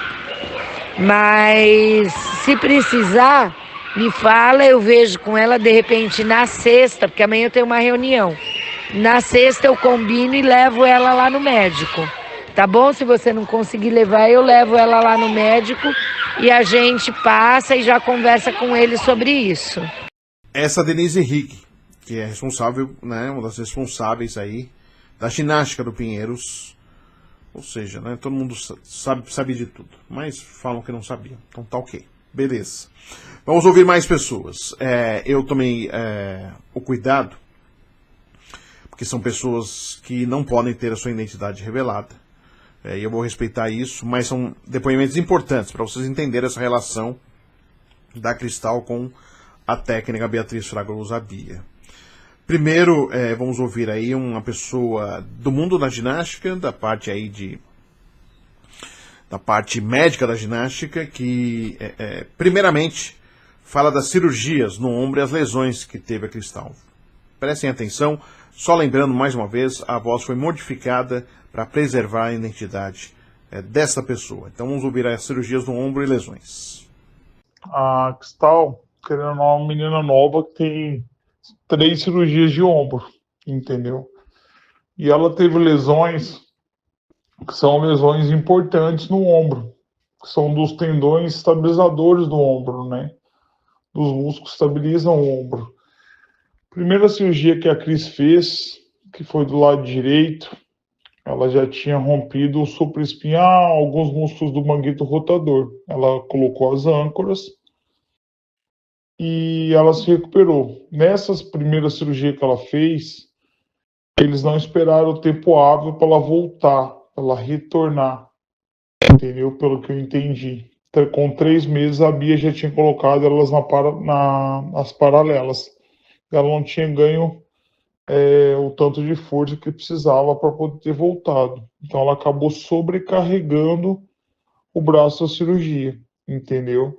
Mas se precisar, me fala, eu vejo com ela de repente na sexta, porque amanhã eu tenho uma reunião. Na sexta eu combino e levo ela lá no médico. Tá bom? Se você não conseguir levar, eu levo ela lá no médico e a gente passa e já conversa com ele sobre isso. Essa Denise Rigg, que é responsável, né, uma das responsáveis aí da ginástica do Pinheiros. Ou seja, né, todo mundo sabe de tudo, mas falam que não sabiam. Então tá ok. Beleza. Vamos ouvir mais pessoas. Eu tomei o cuidado, porque são pessoas que não podem ter a sua identidade revelada. E eu vou respeitar isso, mas são depoimentos importantes para vocês entenderem essa relação da Cristal com a técnica Beatriz Fragoso Abia. Primeiro, vamos ouvir aí uma pessoa do mundo da ginástica, da parte aí da parte médica da ginástica, que primeiramente fala das cirurgias no ombro e as lesões que teve a Cristal. Prestem atenção, só lembrando mais uma vez, a voz foi modificada para preservar a identidade dessa pessoa. Então vamos ouvir as cirurgias no ombro e lesões. A Cristal, querendo ou não, é uma menina nova que tem 3 cirurgias de ombro, entendeu? E ela teve lesões que são lesões importantes no ombro, que são dos tendões estabilizadores do ombro, né? Dos músculos que estabilizam o ombro. Primeira cirurgia que a Cris fez, que foi do lado direito, ela já tinha rompido o supraespinhal, alguns músculos do manguito rotador. Ela colocou as âncoras e ela se recuperou. Nessas primeiras cirurgias que ela fez, eles não esperaram o tempo hábil para ela voltar, para ela retornar, entendeu? Pelo que eu entendi. Então, com 3 meses, a Bia já tinha colocado elas nas paralelas. Ela não tinha ganho o tanto de força que precisava para poder ter voltado. Então, ela acabou sobrecarregando o braço da cirurgia, entendeu?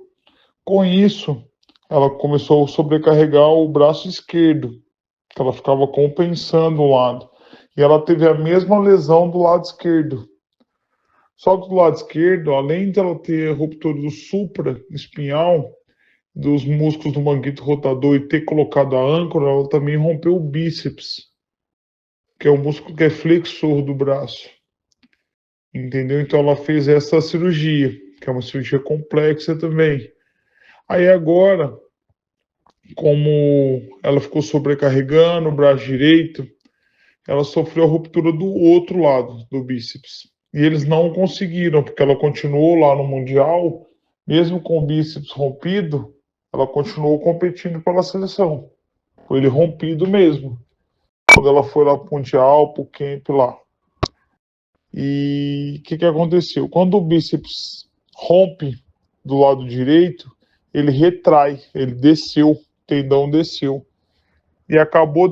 Com isso, ela começou a sobrecarregar o braço esquerdo, que ela ficava compensando o lado. E ela teve a mesma lesão do lado esquerdo. Só que do lado esquerdo, além de ela ter a ruptura do supraespinhal, dos músculos do manguito rotador e ter colocado a âncora, ela também rompeu o bíceps, que é um músculo que é flexor do braço. Entendeu? Então ela fez essa cirurgia, que é uma cirurgia complexa também. Aí agora, como ela ficou sobrecarregando o braço direito, ela sofreu a ruptura do outro lado do bíceps. E eles não conseguiram, porque ela continuou lá no Mundial, mesmo com o bíceps rompido, ela continuou competindo pela seleção. Foi ele rompido mesmo. Quando ela foi lá pro Mundial, pro camp lá. E o que aconteceu? Quando o bíceps rompe do lado direito, ele retrai, ele desceu, o tendão desceu. E acabou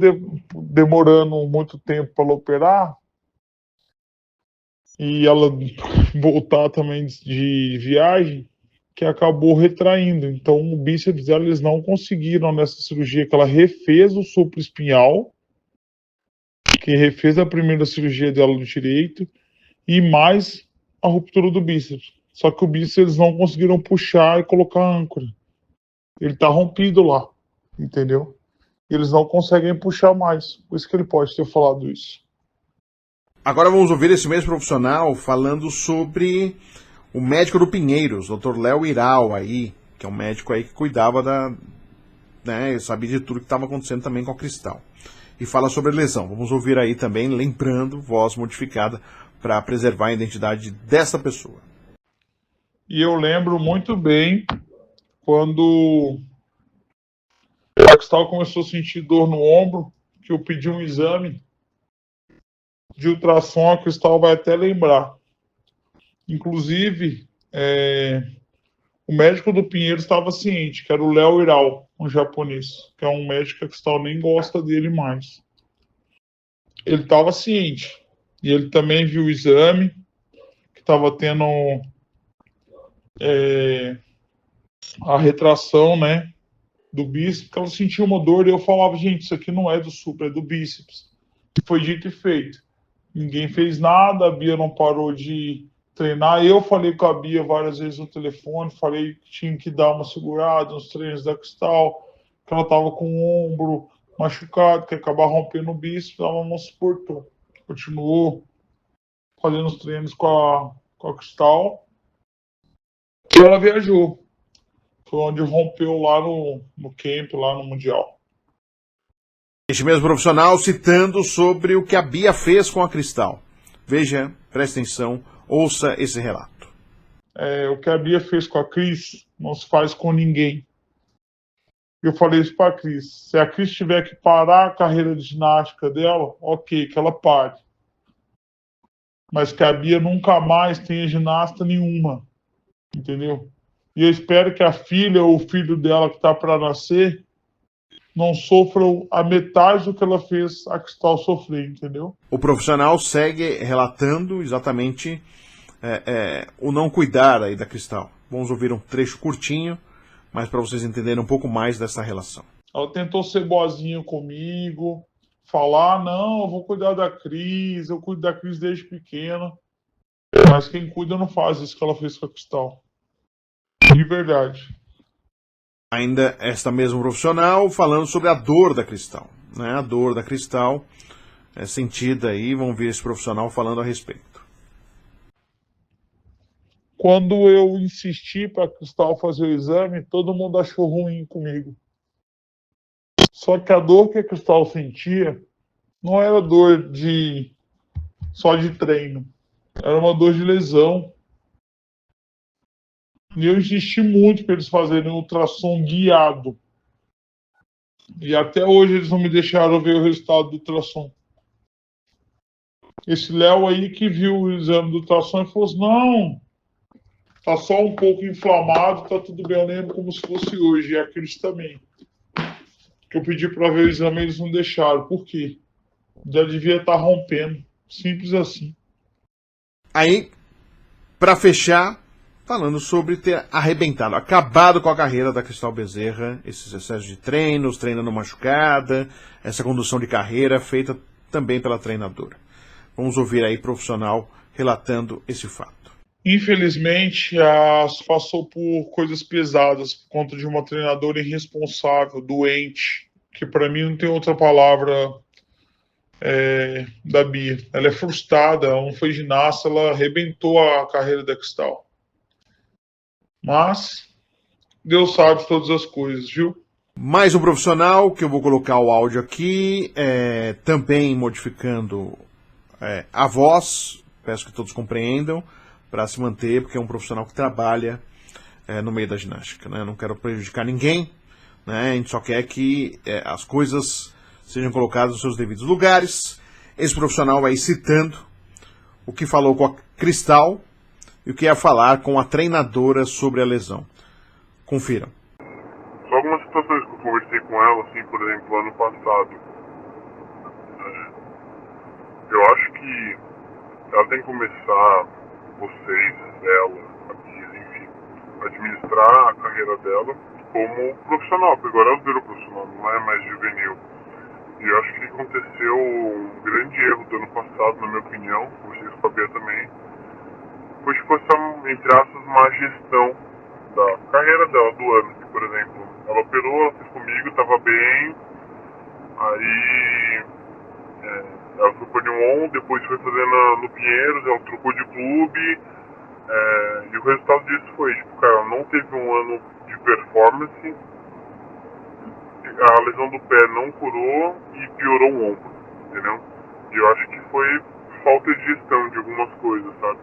demorando muito tempo para ela operar, e ela voltar também de viagem, que acabou retraindo. Então o bíceps dela eles não conseguiram nessa cirurgia, que ela refez o supraespinhal, que refez a primeira cirurgia dela do direito, e mais a ruptura do bíceps. Só que o bíceps eles não conseguiram puxar e colocar a âncora. Ele tá rompido lá, entendeu? Eles não conseguem puxar mais. Por isso que ele pode ter falado isso. Agora vamos ouvir esse mesmo profissional falando sobre o médico do Pinheiros, o Dr. Léo Iral aí, que é um médico aí que cuidava sabia de tudo que estava acontecendo também com a Cristal. E fala sobre a lesão. Vamos ouvir aí também, lembrando, voz modificada, para preservar a identidade dessa pessoa. E eu lembro muito bem quando a Cristal começou a sentir dor no ombro, que eu pedi um exame de ultrassom, a Cristal vai até lembrar. Inclusive, o médico do Pinheiro estava ciente, que era o Léo Iral, um japonês, que é um médico que a Cristal nem gosta dele mais. Ele estava ciente. E ele também viu o exame, que estava tendo a retração, né, do bíceps, que ela sentia uma dor, e eu falava, gente, isso aqui não é do supra, é do bíceps. Foi dito e feito. Ninguém fez nada, a Bia não parou de treinar. Eu falei com a Bia várias vezes no telefone, falei que tinha que dar uma segurada nos treinos da Cristal, que ela estava com o ombro machucado, que ia acabar rompendo o bíceps, ela não suportou. Continuou fazendo os treinos com a Cristal, e ela viajou. Foi onde rompeu lá no camp, lá no Mundial. Este mesmo profissional citando sobre o que a Bia fez com a Cristal. Veja, preste atenção, ouça esse relato. o que a Bia fez com a Cris não se faz com ninguém. Eu falei isso para a Cris. Se a Cris tiver que parar a carreira de ginástica dela, ok, que ela pare. Mas que a Bia nunca mais tenha ginasta nenhuma. Entendeu? E eu espero que a filha ou o filho dela que está para nascer não sofram a metade do que ela fez a Cristal sofrer, entendeu? O profissional segue relatando exatamente o não cuidar aí da Cristal. Vamos ouvir um trecho curtinho, mas para vocês entenderem um pouco mais dessa relação. Ela tentou ser boazinha comigo, falar, não, eu vou cuidar da Cris, eu cuido da Cris desde pequena. Mas quem cuida não faz isso que ela fez com a Cristal. De verdade. Ainda esta mesma profissional falando sobre a dor da Cristal. Né? A dor da Cristal é sentida aí, vamos ver esse profissional falando a respeito. Quando eu insisti para a Cristal fazer o exame, todo mundo achou ruim comigo. Só que a dor que a Cristal sentia não era dor só de treino. Era uma dor de lesão. E eu insisti muito para eles fazerem um ultrassom guiado. E até hoje eles não me deixaram ver o resultado do ultrassom. Esse Léo aí que viu o exame do ultrassom e falou assim, não, tá só um pouco inflamado, tá tudo bem, eu lembro como se fosse hoje. E a Cris também. Que eu pedi para ver o exame, eles não deixaram. Por quê? Já devia estar rompendo. Simples assim. Aí, para fechar, falando sobre ter arrebentado, acabado com a carreira da Cristal Bezerra, esses excessos de treinos, treinando machucada, essa condução de carreira feita também pela treinadora. Vamos ouvir aí profissional relatando esse fato. Infelizmente, passou por coisas pesadas por conta de uma treinadora irresponsável, doente, que para mim não tem outra palavra da Bia. Ela é frustrada, ela não foi ginasta, ela arrebentou a carreira da Cristal. Mas Deus sabe todas as coisas, viu? Mais um profissional, que eu vou colocar o áudio aqui, também modificando a voz, peço que todos compreendam, para se manter, porque é um profissional que trabalha no meio da ginástica. Né? Não quero prejudicar ninguém, né? A gente só quer que as coisas sejam colocadas nos seus devidos lugares. Esse profissional vai citando o que falou com a Cristal e o que ia falar com a treinadora sobre a lesão. Confiram. Só algumas situações que eu conversei com ela, assim, por exemplo, ano passado. Eu acho que ela tem que começar, vocês, ela, a Bia, enfim, administrar a carreira dela como profissional, porque agora ela virou profissional, não é mais juvenil. E eu acho que aconteceu um grande erro do ano passado, na minha opinião, vocês com a Bia também, foi tipo essa, entre aspas, má gestão da carreira dela, do ano. Que, por exemplo, ela operou, ela fez comigo, tava bem, aí ela foi para Nyon, depois foi fazer no Pinheiros, ela trocou de clube, e o resultado disso foi, tipo, cara, ela não teve um ano de performance, a lesão do pé não curou e piorou o ombro, entendeu? E eu acho que foi falta de gestão de algumas coisas, sabe?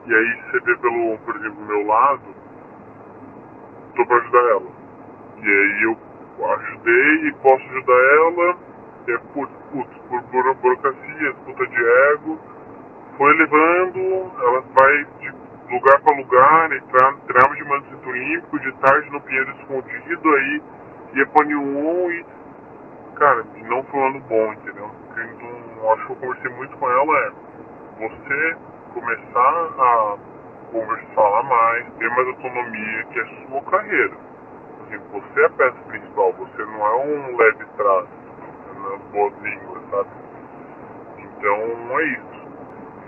E aí você vê por exemplo, meu lado, tô pra ajudar ela. E aí eu ajudei e posso ajudar ela, por burocracia, disputa de ego, foi levando, ela vai de lugar para lugar, treinava de manhã no centro olímpico, de tarde no Pinheiro escondido, aí ia pra Nyon e, cara, não foi um ano bom, entendeu? Então, acho que eu conversei muito com ela, você começar a conversar mais, ter mais autonomia, que é sua carreira. Assim, você é a peça principal, você não é um leve trás, nas boas línguas, sabe? Então é isso.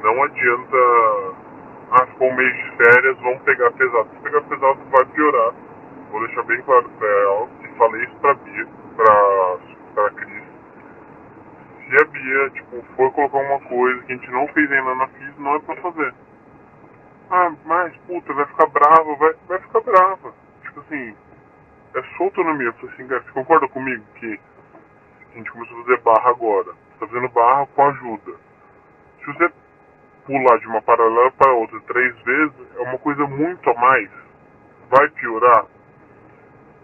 Não adianta, ficou um mês de férias, vamos pegar pesado. Se pegar pesado vai piorar. Vou deixar bem claro pra ela, e falei isso pra Bia, pra Cris. Se a Bia, for colocar uma coisa que a gente não fez ainda na FIS, não é pra fazer. Mas, puta, vai ficar brava, vai ficar brava. Tipo assim, é sua autonomia. Assim, você concorda comigo que a gente começou a fazer barra agora? Você tá fazendo barra com ajuda. Se você pular de uma paralela para outra 3 vezes é uma coisa muito a mais. Vai piorar.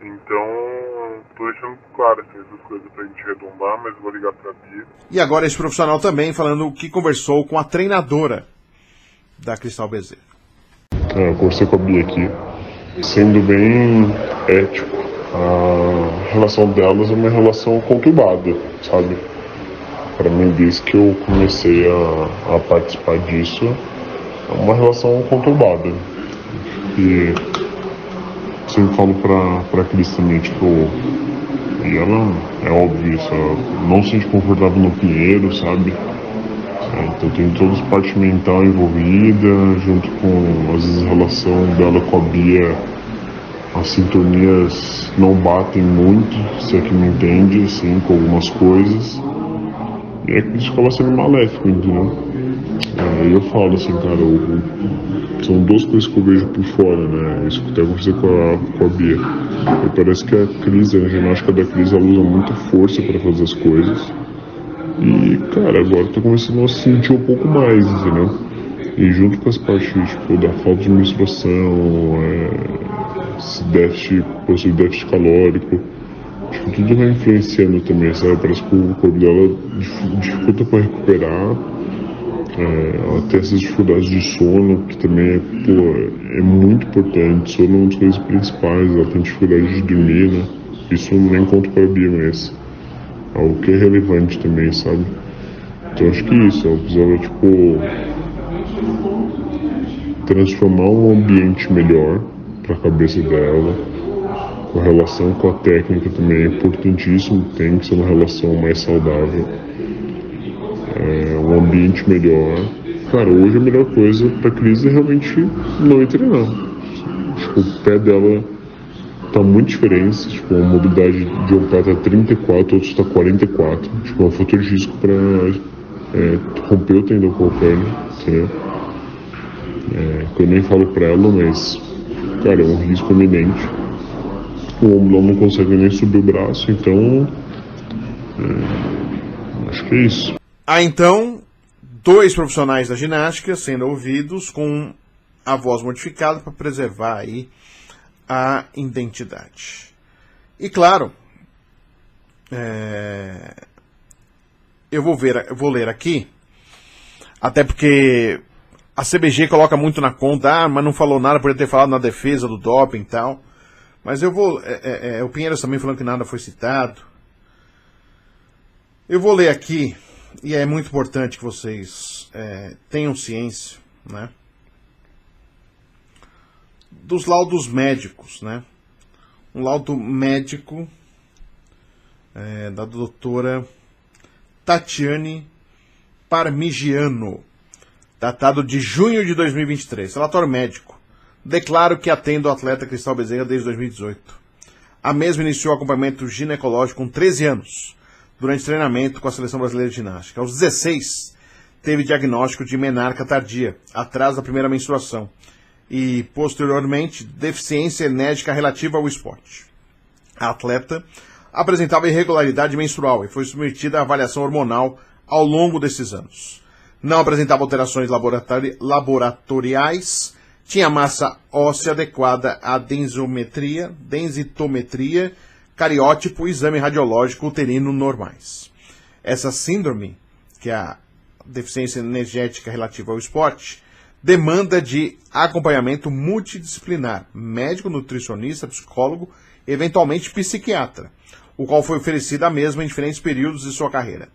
Então, tô deixando claro assim, essas coisas pra gente retombar, mas vou ligar pra Bia. E agora esse profissional também falando que conversou com a treinadora da Cristal Bezerra. Eu conversei com a Bia aqui, sendo bem ético. A relação delas é uma relação conturbada, sabe? Para mim, desde que eu comecei a participar disso, é uma relação conturbada. E sempre falo pra Cris também, tipo, e ela, é óbvio isso, ela não se sente confortável no Pinheiro, sabe? Então tem toda a parte mental envolvida, junto com, às vezes, a relação dela com a Bia, as sintonias não batem muito, se é que me entende, assim, com algumas coisas. E é que isso acaba sendo maléfico, entendeu? Aí eu falo assim, cara, são 2 coisas que eu vejo por fora, né? Isso que até conversei com a Bia. E parece que a Cris, a ginástica da Cris, ela usa muita força para fazer as coisas. E, cara, agora eu tô começando a sentir um pouco mais, entendeu? E junto com as partes, tipo, da falta de menstruação, esse déficit, possui déficit calórico, acho que tudo vai influenciando também, sabe? Parece que o corpo dela dificulta para recuperar. Ela tem essas dificuldades de sono, que também é muito importante. Sono é uma das coisas principais. Ela tem dificuldade de dormir, né? Isso nem conto para a Bia, mas é algo que é relevante também, sabe? Então acho que isso, ela precisava, tipo, transformar um ambiente melhor para a cabeça dela. Com a relação com a técnica também é importantíssimo, tem que ser uma relação mais saudável. Um ambiente melhor. Cara, hoje a melhor coisa pra Cris é realmente não ir treinar. Tipo, o pé dela tá muito diferente. Tipo, a mobilidade de um pé tá 34, outro tá 44. Tipo, é um fator de risco pra romper o tendão calcâneo, entendeu? Que eu nem falo pra ela, mas, cara, é um risco iminente. O ombro não consegue nem subir o braço, então acho que é isso. Então, 2 profissionais da ginástica sendo ouvidos com a voz modificada para preservar aí a identidade. E claro, eu vou ler aqui, até porque a CBG coloca muito na conta, mas não falou nada, poderia ter falado na defesa do doping e tal. Mas eu vou, o Pinheiros também falando que nada foi citado. Eu vou ler aqui. E é muito importante que vocês tenham ciência, né, dos laudos médicos, né? Um laudo médico da doutora Tatiane Parmigiano, datado de junho de 2023. Relatório médico. Declaro que atendo o atleta Cristal Bezerra desde 2018. A mesma iniciou acompanhamento ginecológico com 13 anos. Durante treinamento com a Seleção Brasileira de Ginástica. Aos 16, teve diagnóstico de menarca tardia, atraso da primeira menstruação, e, posteriormente, deficiência enética relativa ao esporte. A atleta apresentava irregularidade menstrual e foi submetida à avaliação hormonal ao longo desses anos. Não apresentava alterações laboratoriais, tinha massa óssea adequada à densitometria, cariótipo e exame radiológico uterino normais. Essa síndrome, que é a deficiência energética relativa ao esporte, demanda de acompanhamento multidisciplinar, médico, nutricionista, psicólogo, eventualmente psiquiatra, o qual foi oferecido à mesma em diferentes períodos de sua carreira.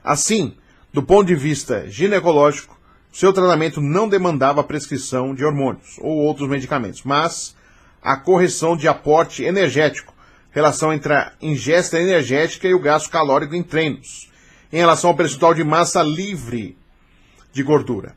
Assim, do ponto de vista ginecológico, seu tratamento não demandava a prescrição de hormônios ou outros medicamentos, mas a correção de aporte energético, relação entre a ingesta energética e o gasto calórico em treinos, em relação ao percentual de massa livre de gordura.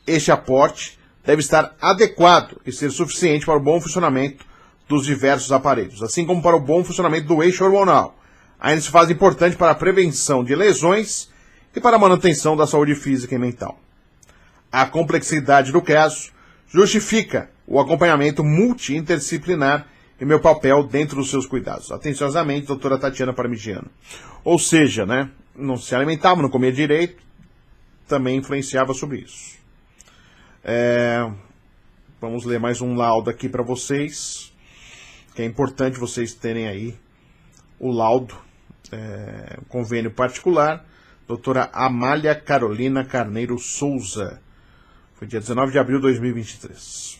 Este aporte deve estar adequado e ser suficiente para o bom funcionamento dos diversos aparelhos, assim como para o bom funcionamento do eixo hormonal, ainda se faz importante para a prevenção de lesões e para a manutenção da saúde física e mental. A complexidade do caso justifica o acompanhamento multi-interdisciplinar e meu papel dentro dos seus cuidados. Atenciosamente, doutora Tatiana Parmigiano. Ou seja, né, não se alimentava, não comia direito, também influenciava sobre isso. Vamos ler mais um laudo aqui para vocês, que é importante vocês terem aí o laudo, convênio particular, doutora Amália Carolina Carneiro Souza, foi dia 19 de abril de 2023.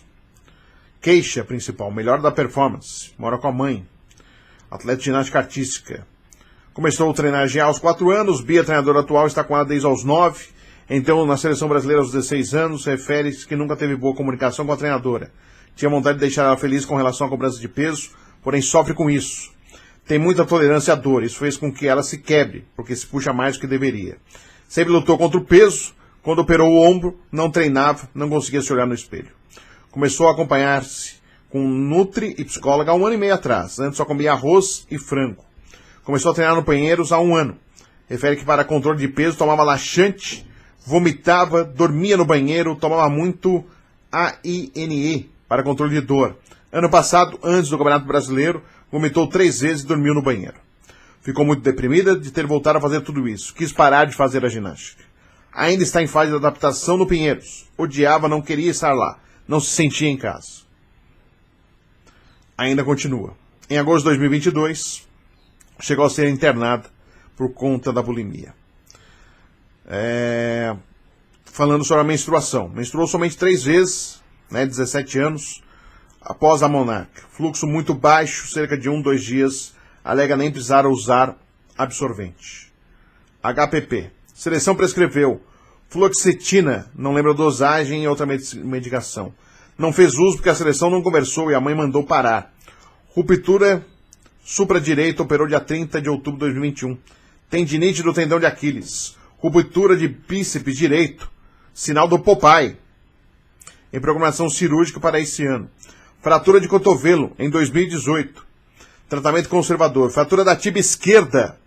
Queixa principal, melhor da performance, mora com a mãe, atleta de ginástica artística. Começou a treinar já aos 4 anos, Bia, treinadora atual, está com ela desde aos 9, então na seleção brasileira aos 16 anos, refere-se que nunca teve boa comunicação com a treinadora. Tinha vontade de deixar ela feliz com relação à cobrança de peso, porém sofre com isso. Tem muita tolerância à dor, isso fez com que ela se quebre, porque se puxa mais do que deveria. Sempre lutou contra o peso, quando operou o ombro, não treinava, não conseguia se olhar no espelho. Começou a acompanhar-se com nutri e psicóloga há 1 ano e meio atrás, antes só comia arroz e frango. Começou a treinar no Pinheiros há 1 ano. Refere que para controle de peso tomava laxante, vomitava, dormia no banheiro, tomava muito AINE para controle de dor. Ano passado, antes do Campeonato Brasileiro, vomitou 3 vezes e dormiu no banheiro. Ficou muito deprimida de ter voltado a fazer tudo isso. Quis parar de fazer a ginástica. Ainda está em fase de adaptação no Pinheiros. Odiava, não queria estar lá. Não se sentia em casa. Ainda continua. Em agosto de 2022... chegou a ser internada por conta da bulimia. Falando sobre a menstruação. Menstruou somente 3 vezes, 17 anos, após a Monarca. Fluxo muito baixo, cerca de 1-2 dias. Alega nem precisar usar absorvente. HPP. Seleção prescreveu fluoxetina, não lembra dosagem e outra medicação. Não fez uso porque a seleção não conversou e a mãe mandou parar. Ruptura supra-direito, operou dia 30 de outubro de 2021. Tendinite do tendão de Aquiles. Ruptura de bíceps direito. Sinal do Popeye. Em programação cirúrgica para esse ano. Fratura de cotovelo em 2018. Tratamento conservador. Fratura da tíbia esquerda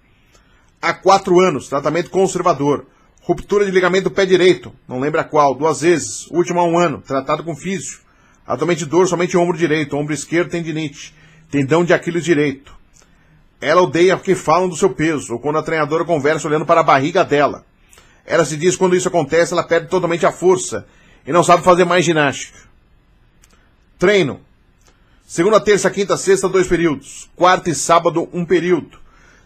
há 4 anos. Tratamento conservador. Ruptura de ligamento do pé direito. Não lembra qual. 2 vezes. Último há 1 ano. Tratado com físio. Atualmente de dor somente ombro direito. Ombro esquerdo tendinite. Tendão de Aquiles direito. Ela odeia porque falam do seu peso, ou quando a treinadora conversa olhando para a barriga dela. Ela se diz que quando isso acontece, ela perde totalmente a força e não sabe fazer mais ginástica. Treino. Segunda, terça, quinta, sexta, 2 períodos. Quarta e sábado, 1 período.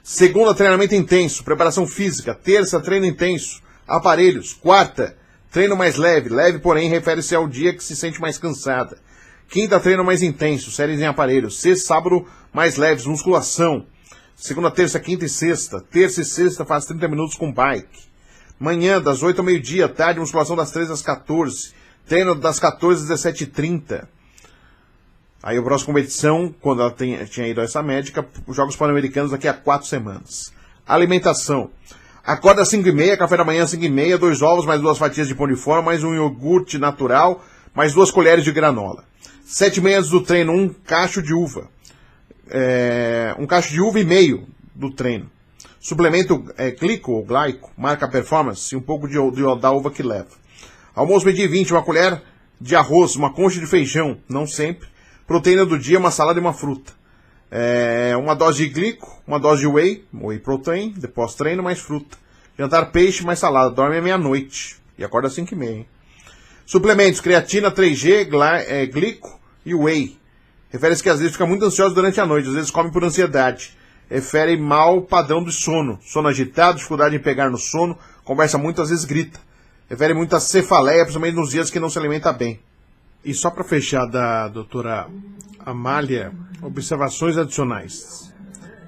Segunda, treinamento intenso, preparação física. Terça, treino intenso, aparelhos. Quarta, treino mais leve. Leve, porém, refere-se ao dia que se sente mais cansada. Quinta, treino mais intenso, séries em aparelhos. Sexta, sábado, mais leves, musculação. Segunda, terça, quinta e sexta. Terça e sexta faz 30 minutos com bike. Manhã, das 8 ao meio-dia. Tarde, musculação das 13 às 14. Treino das 14 às 17h30. Aí a próxima competição, quando ela tinha ido a essa médica, os Jogos Pan-Americanos daqui a 4 semanas. Alimentação. Acorda às 5h30, café da manhã às 5h30, 2 ovos, mais 2 fatias de pão de forma, mais um iogurte natural, mais 2 colheres de granola. 7h30 antes do treino, 1 cacho de uva. 1 cacho de uva e meio do treino. Suplemento glico ou glaico, marca performance, e um pouco da uva que leva. Almoço meio-dia 20, 1 colher de arroz, 1 concha de feijão, não sempre. Proteína do dia, 1 salada e 1 fruta. 1 dose de glico, 1 dose de whey protein, depois treino, mais fruta. Jantar peixe, mais salada. Dorme à meia-noite. E acorda às 5h30, hein? Suplementos, creatina, 3G, glico e whey. Refere-se que às vezes fica muito ansioso durante a noite, às vezes come por ansiedade. Refere mal padrão do sono. Sono agitado, dificuldade em pegar no sono, conversa muito, às vezes grita. Refere muito a cefaleia, principalmente nos dias que não se alimenta bem. E só para fechar da doutora Amália, observações adicionais.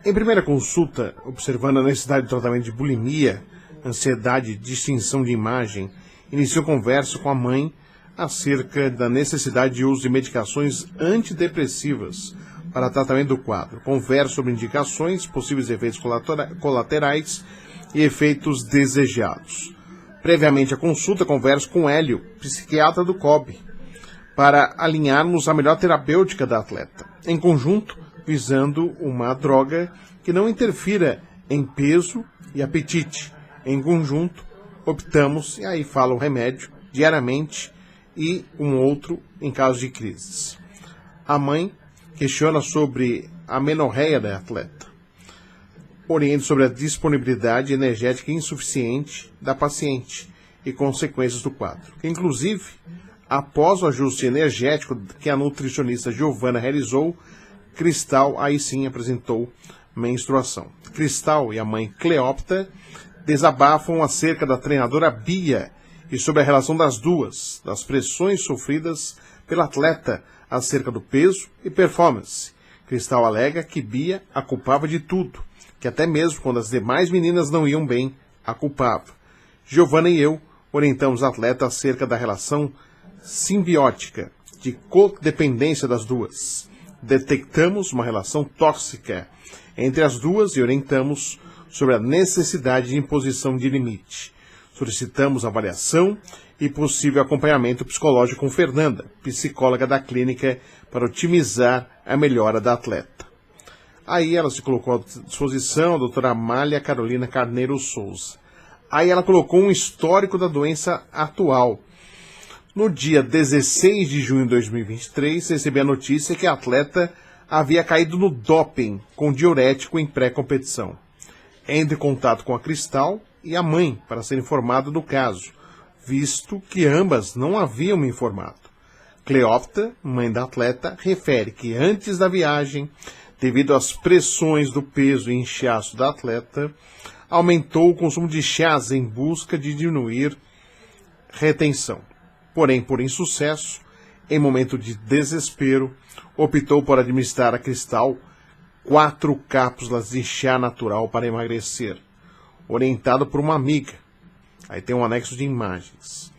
Em primeira consulta, observando a necessidade de tratamento de bulimia, ansiedade, distinção de imagem, iniciou conversa com a mãe acerca da necessidade de uso de medicações antidepressivas para tratamento do quadro. Conversa sobre indicações, possíveis efeitos colaterais e efeitos desejados. Previamente à consulta, converso com Hélio, psiquiatra do COB, para alinharmos a melhor terapêutica da atleta. Em conjunto, visando uma droga que não interfira em peso e apetite. Em conjunto, optamos, e aí fala o remédio, diariamente, e um outro em caso de crises. A mãe questiona sobre a menorreia da atleta. Orienta sobre a disponibilidade energética insuficiente da paciente e consequências do quadro. Inclusive, após o ajuste energético que a nutricionista Giovana realizou, Cristal aí sim apresentou menstruação. Cristal e a mãe Cleópatra desabafam acerca da treinadora Bia e sobre a relação das duas, das pressões sofridas pela atleta acerca do peso e performance. Cristal alega que Bia a culpava de tudo, que até mesmo quando as demais meninas não iam bem, a culpava. Giovana e eu orientamos a atleta acerca da relação simbiótica, de codependência das duas. Detectamos uma relação tóxica entre as duas e orientamos sobre a necessidade de imposição de limite. Solicitamos avaliação e possível acompanhamento psicológico com Fernanda, psicóloga da clínica, para otimizar a melhora da atleta. Aí ela se colocou à disposição, a doutora Amália Carolina Carneiro Souza. Aí ela colocou um histórico da doença atual. No dia 16 de junho de 2023, recebi a notícia que a atleta havia caído no doping com diurético em pré-competição. Entre em contato com a Cristal e a mãe para ser informado do caso, visto que ambas não haviam me informado. Cleópatra, mãe da atleta, refere que antes da viagem, devido às pressões do peso e inchaço da atleta, aumentou o consumo de chás em busca de diminuir retenção. Porém, por insucesso, em momento de desespero, optou por administrar a Cristal 4 cápsulas de chá natural para emagrecer, orientado por uma amiga. Aí tem um anexo de imagens.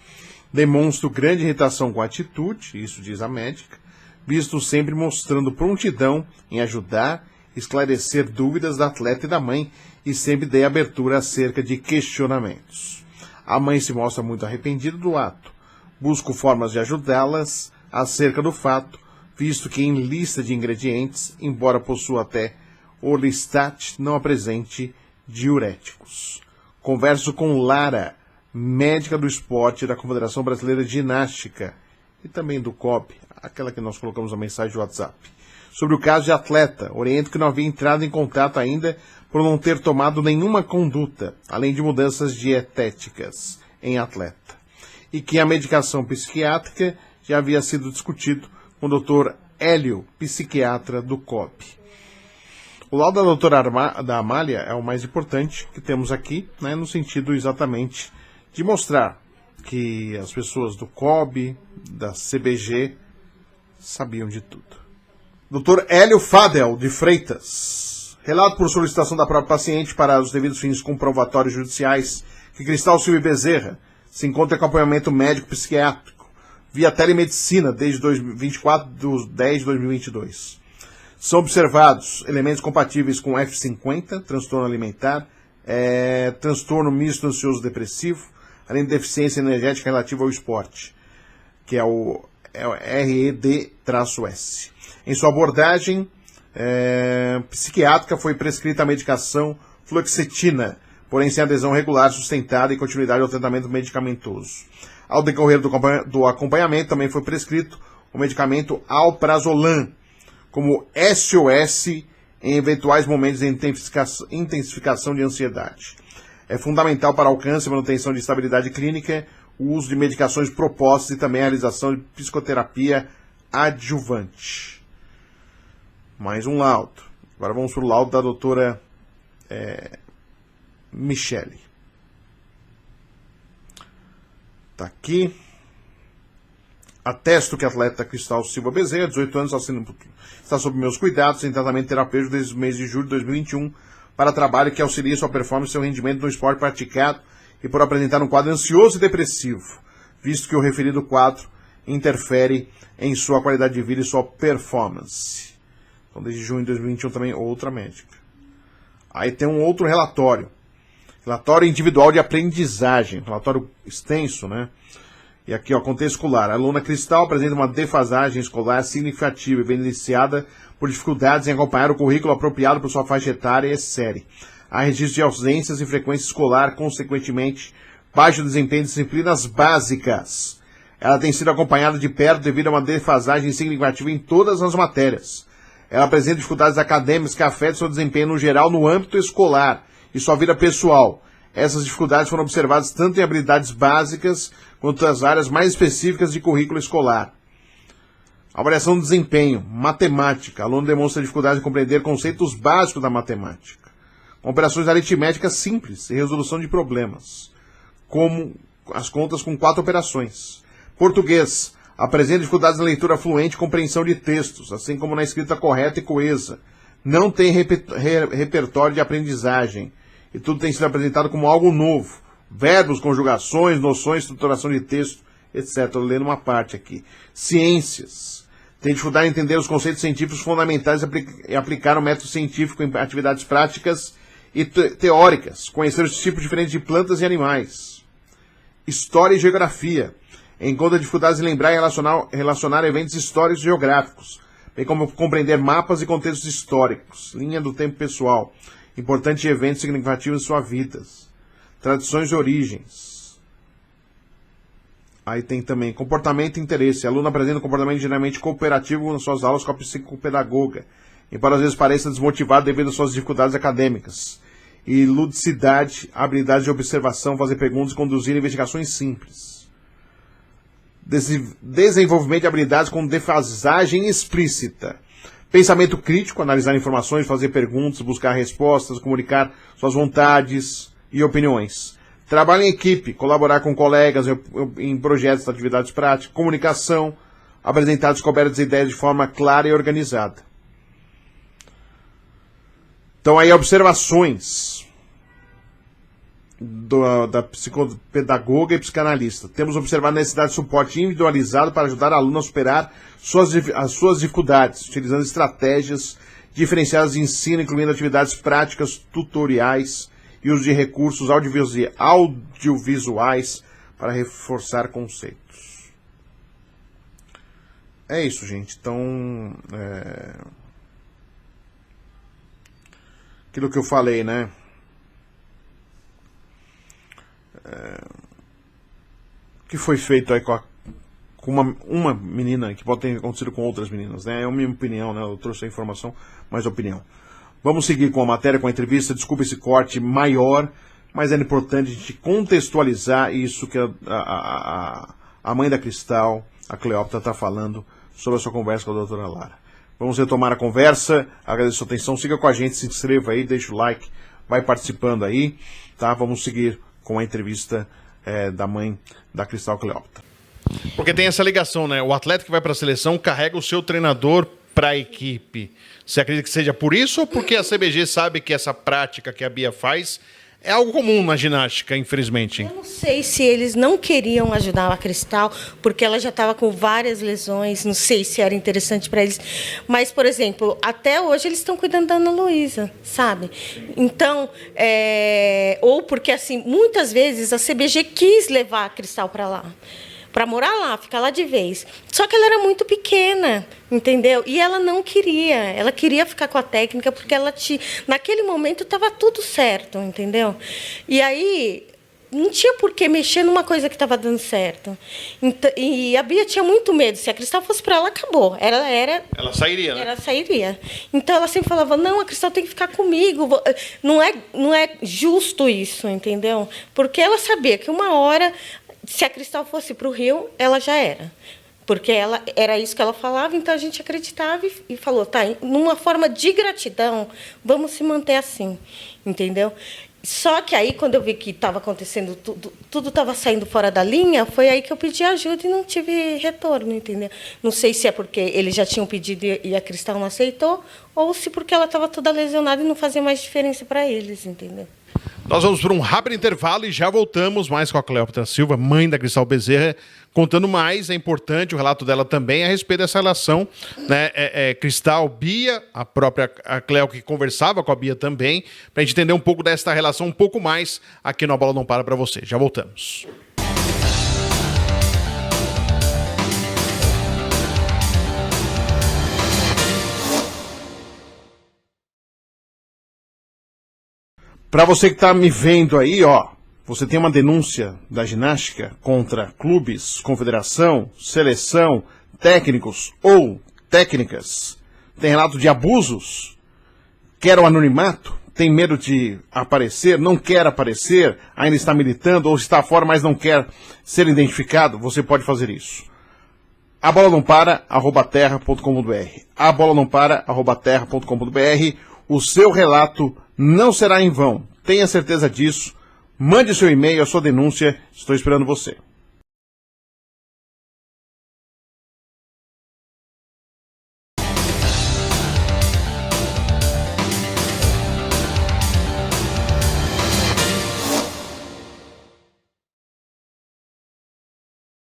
Demonstro grande irritação com a atitude, isso diz a médica, visto sempre mostrando prontidão em ajudar, esclarecer dúvidas da atleta e da mãe e sempre dei abertura acerca de questionamentos. A mãe se mostra muito arrependida do ato. Busco formas de ajudá-las acerca do fato, visto que em lista de ingredientes, embora possua até Orlistat, não apresente diuréticos. Converso com Lara, médica do esporte da Confederação Brasileira de Ginástica e também do COB, aquela que nós colocamos na mensagem do WhatsApp. Sobre o caso de atleta, oriento que não havia entrado em contato ainda por não ter tomado nenhuma conduta, além de mudanças dietéticas em atleta. E que a medicação psiquiátrica já havia sido discutido com o Dr. Hélio, psiquiatra do COB. O laudo da doutora da Amália é o mais importante que temos aqui, né, no sentido exatamente de mostrar que as pessoas do COB, da CBG, sabiam de tudo. Dr. Hélio Fadel, de Freitas. Relato por solicitação da própria paciente para os devidos fins comprovatórios judiciais que Cristal Silva Bezerra se encontra em acompanhamento médico-psiquiátrico via telemedicina desde 24/10/2022. São observados elementos compatíveis com F50, transtorno alimentar, transtorno misto ansioso depressivo, além de deficiência energética relativa ao esporte, que é o RED-S. Em sua abordagem psiquiátrica foi prescrita a medicação fluoxetina, porém sem adesão regular, sustentada e continuidade ao tratamento medicamentoso. Ao decorrer do acompanhamento também foi prescrito o medicamento Alprazolam, como SOS em eventuais momentos de intensificação de ansiedade. É fundamental para alcance e manutenção de estabilidade clínica o uso de medicações propostas e também a realização de psicoterapia adjuvante. Mais um laudo. Agora vamos para o laudo da doutora Michele. Está aqui. Atesto que a atleta Cristal Silva Bezerra, 18 anos, está sob meus cuidados em tratamento terapêutico desde o mês de julho de 2021 para trabalho que auxilia sua performance e seu rendimento no esporte praticado e por apresentar um quadro ansioso e depressivo, visto que o referido quadro interfere em sua qualidade de vida e sua performance. Então, desde junho de 2021 também outra médica. Aí tem um outro relatório. Relatório individual de aprendizagem. Relatório extenso, né? E aqui, ó, contexto escolar. A aluna Cristal apresenta uma defasagem escolar significativa e vem iniciada por dificuldades em acompanhar o currículo apropriado por sua faixa etária e série. Há registro de ausências e frequência escolar, consequentemente, baixo desempenho em disciplinas básicas. Ela tem sido acompanhada de perto devido a uma defasagem significativa em todas as matérias. Ela apresenta dificuldades acadêmicas que afetam seu desempenho no geral no âmbito escolar e sua vida pessoal. Essas dificuldades foram observadas tanto em habilidades básicas quanto às áreas mais específicas de currículo escolar. Avaliação do desempenho, matemática. Aluno demonstra dificuldade em compreender conceitos básicos da matemática. Operações aritméticas simples e resolução de problemas, como as contas com 4 operações. Português. Apresenta dificuldades na leitura fluente e compreensão de textos, assim como na escrita correta e coesa. Não tem repertório de aprendizagem. E tudo tem sido apresentado como algo novo. Verbos, conjugações, noções, estruturação de texto, etc. Estou lendo uma parte aqui. Ciências. Tem dificuldade em entender os conceitos científicos fundamentais e aplicar o método científico em atividades práticas e teóricas. Conhecer os tipos diferentes de plantas e animais. História e geografia. Encontra dificuldades em lembrar e relacionar eventos históricos e geográficos, bem como compreender mapas e contextos históricos. Linha do tempo pessoal. Importantes eventos significativos em sua vida. Tradições e origens. Aí tem também comportamento e interesse. Aluno apresenta um comportamento geralmente cooperativo nas suas aulas com a psicopedagoga, embora às vezes pareça desmotivado devido às suas dificuldades acadêmicas. E ludicidade, habilidade de observação, fazer perguntas e conduzir investigações simples. Desenvolvimento de habilidades com defasagem explícita. Pensamento crítico, analisar informações, fazer perguntas, buscar respostas, comunicar suas vontades e opiniões. Trabalho em equipe, colaborar com colegas em projetos de atividades práticas, comunicação, apresentar descobertas e ideias de forma clara e organizada. Então aí observações da psicopedagoga e psicanalista. Temos observado a necessidade de suporte individualizado para ajudar a aluna a superar as suas dificuldades, utilizando estratégias diferenciadas de ensino, incluindo atividades práticas, tutoriais e uso de recursos audiovisuais para reforçar conceitos. É isso, gente. Então, aquilo que eu falei, né? Que foi feito aí com uma menina, que pode ter acontecido com outras meninas, né? É a minha opinião, né? Eu trouxe a informação, mas opinião. Vamos seguir com a matéria, com a entrevista. Desculpa esse corte maior, mas é importante a gente contextualizar isso que a mãe da Cristal, a Cleópatra, está falando sobre a sua conversa com a doutora Lara. Vamos retomar a conversa. Agradeço a sua atenção. Siga com a gente, se inscreva aí, deixa o like, vai participando aí, tá? Vamos seguir com a entrevista da mãe da Cristal Cleópatra. Porque tem essa ligação, né? O atleta que vai para a seleção carrega o seu treinador para a equipe. Você acredita que seja por isso ou porque a CBG sabe que essa prática que a Bia faz é algo comum na ginástica, infelizmente? Eu não sei se eles não queriam ajudar a Cristal, porque ela já estava com várias lesões, não sei se era interessante para eles. Mas, por exemplo, até hoje eles estão cuidando da Ana Luísa, sabe? Então, ou porque, assim, muitas vezes a CBG quis levar a Cristal para lá, para morar lá, ficar lá de vez. Só que ela era muito pequena, entendeu? E ela não queria. Ela queria ficar com a técnica porque naquele momento estava tudo certo, entendeu? E aí não tinha por que mexer numa coisa que estava dando certo. Então, e a Bia tinha muito medo. Se a Cristal fosse para ela, acabou. Ela sairia, né? Ela sairia. Então ela sempre falava, não, a Cristal tem que ficar comigo. Não é justo isso, entendeu? Porque ela sabia que uma hora, se a Cristal fosse para o Rio, ela já era. Porque era isso que ela falava, então a gente acreditava e falou, tá, numa forma de gratidão, vamos se manter assim, entendeu? Só que aí, quando eu vi que estava acontecendo, tudo estava saindo fora da linha, foi aí que eu pedi ajuda e não tive retorno, entendeu? Não sei se é porque eles já tinham pedido e a Cristal não aceitou, ou se porque ela estava toda lesionada e não fazia mais diferença para eles, entendeu? Nós vamos para um rápido intervalo e já voltamos mais com a Cleópatra Silva, mãe da Cristal Bezerra, contando mais, é importante, o relato dela também a respeito dessa relação, né? Cristal, Bia, a própria Cleo que conversava com a Bia também, para a gente entender um pouco desta relação, um pouco mais aqui no A Bola Não Para você. Já voltamos. Para você que está me vendo aí, ó, você tem uma denúncia da ginástica contra clubes, confederação, seleção, técnicos ou técnicas? Tem relato de abusos? Quer o anonimato? tem medo de aparecer, não quer aparecer, ainda está militando ou está fora, mas não quer ser identificado, você pode fazer isso. A bola não para, @terra.com.br. A bola não para, @terra.com.br. O seu relato não será em vão. Tenha certeza disso. Mande seu e-mail, a sua denúncia. Estou esperando você.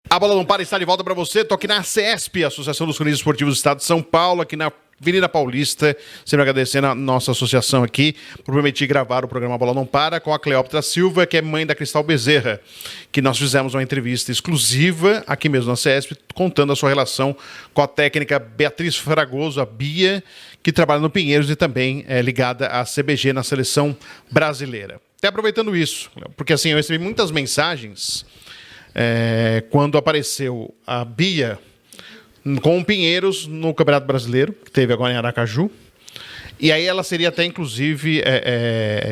A Bola Não Para está de volta para você. Estou aqui na ACESP, Associação dos Cronistas Esportivos do Estado de São Paulo, aqui na Avenida Paulista. Sempre agradecendo a nossa associação aqui por permitir gravar o programa Bola Não Para com a Cleópatra Silva, que é mãe da Cristal Bezerra, que nós fizemos uma entrevista exclusiva aqui mesmo na ACESP, contando a sua relação com a técnica Beatriz Fragoso, a Bia, que trabalha no Pinheiros e também é ligada à CBG na seleção brasileira. Até aproveitando isso, porque assim, eu recebi muitas mensagens quando apareceu a Bia com o Pinheiros no Campeonato Brasileiro, que teve agora em Aracaju. E aí ela seria até, inclusive,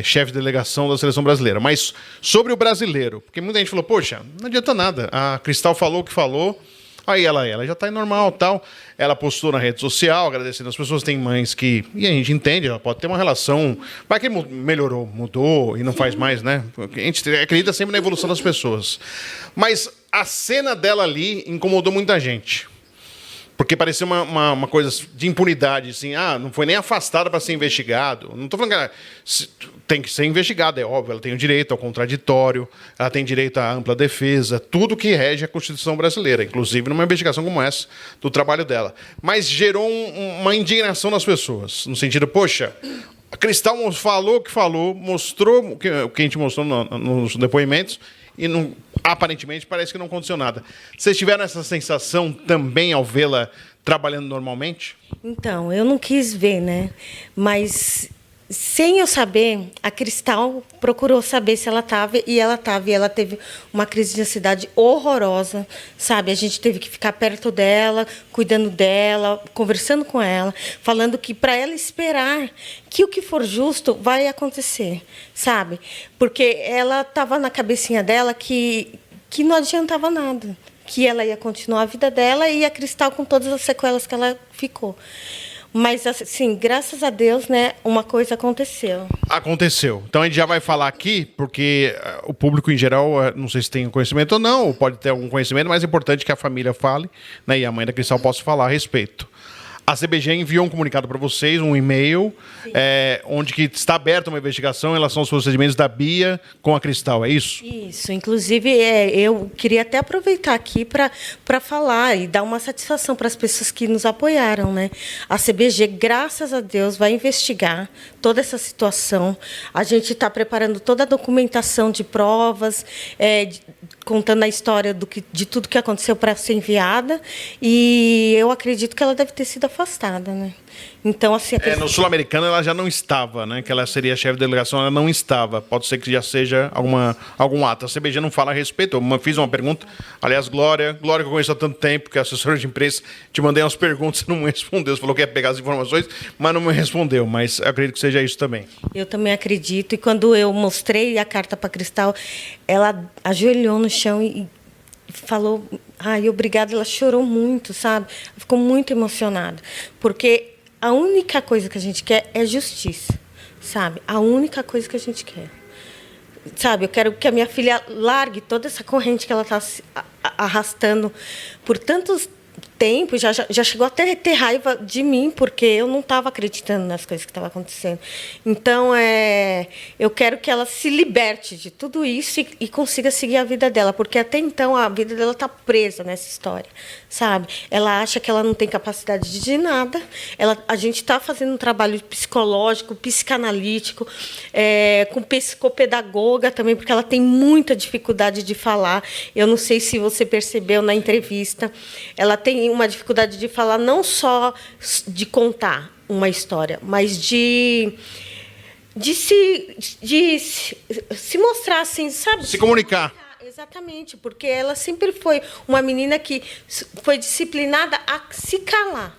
chefe de delegação da seleção brasileira. Mas sobre o brasileiro, porque muita gente falou, poxa, não adianta nada. A Cristal falou o que falou, aí ela já está normal e tal. Ela postou na rede social, agradecendo as pessoas. Tem mães que, e a gente entende, ela pode ter uma relação, vai que melhorou, mudou e não faz mais, né? A gente acredita sempre na evolução das pessoas. Mas a cena dela ali incomodou muita gente. Porque parecia uma coisa de impunidade, assim, não foi nem afastada para ser investigado. Não estou falando que ela tem que ser investigada, é óbvio, ela tem o direito ao contraditório, ela tem direito à ampla defesa, tudo que rege a Constituição brasileira, inclusive numa investigação como essa, do trabalho dela. Mas gerou uma indignação nas pessoas, no sentido, poxa, a Cristal falou o que falou, mostrou o que a gente mostrou nos depoimentos, e não, aparentemente parece que não aconteceu nada. Vocês tiveram essa sensação também ao vê-la trabalhando normalmente? Então, eu não quis ver, né? Mas, sem eu saber, a Cristal procurou saber se ela estava, e ela estava. E ela teve uma crise de ansiedade horrorosa, sabe? A gente teve que ficar perto dela, cuidando dela, conversando com ela, falando que para ela esperar que o que for justo vai acontecer, sabe? Porque ela estava na cabecinha dela que não adiantava nada, que ela ia continuar a vida dela e a Cristal com todas as sequelas que ela ficou. Mas, assim, graças a Deus, né, uma coisa aconteceu. Aconteceu. Então, a gente já vai falar aqui, porque o público, em geral, não sei se tem conhecimento ou não, ou pode ter algum conhecimento, mas é importante que a família fale, né, e a mãe da Cristal possa falar a respeito. A CBG enviou um comunicado para vocês, um e-mail, onde que está aberta uma investigação em relação aos procedimentos da Bia com a Cristal, é isso? Isso. Inclusive, eu queria até aproveitar aqui para falar e dar uma satisfação para as pessoas que nos apoiaram, né? A CBG, graças a Deus, vai investigar toda essa situação. A gente está preparando toda a documentação de provas, contando a história de tudo que aconteceu para ser enviada, e eu acredito que ela deve ter sido afastada, né? Então, assim, no Sul-Americano ela já não estava, né? Que ela seria chefe de delegação, ela não estava. Pode ser que já seja algum ato. A CBG não fala a respeito. Eu fiz uma pergunta. Aliás, Glória, que eu conheço há tanto tempo, que é assessora de imprensa, te mandei umas perguntas e não me respondeu. Você falou que ia pegar as informações, mas não me respondeu. Mas eu acredito que seja isso também. Eu também acredito. E quando eu mostrei a carta para a Cristal, ela ajoelhou no chão e falou, obrigada. Ela chorou muito, sabe? Ficou muito emocionada. Porque a única coisa que a gente quer é justiça, sabe? A única coisa que a gente quer. Sabe, eu quero que a minha filha largue toda essa corrente que ela está arrastando por tantos tempos, já chegou até a ter raiva de mim, porque eu não estava acreditando nas coisas que estavam acontecendo. Então, eu quero que ela se liberte de tudo isso e consiga seguir a vida dela, porque até então a vida dela está presa nessa história, sabe? Ela acha que ela não tem capacidade de nada. A gente está fazendo um trabalho psicológico, psicanalítico, com psicopedagoga também, porque ela tem muita dificuldade de falar. Eu não sei se você percebeu na entrevista, ela tem uma dificuldade de falar, não só de contar uma história, mas de se mostrar assim, sabe? Se comunicar. Exatamente, porque ela sempre foi uma menina que foi disciplinada a se calar.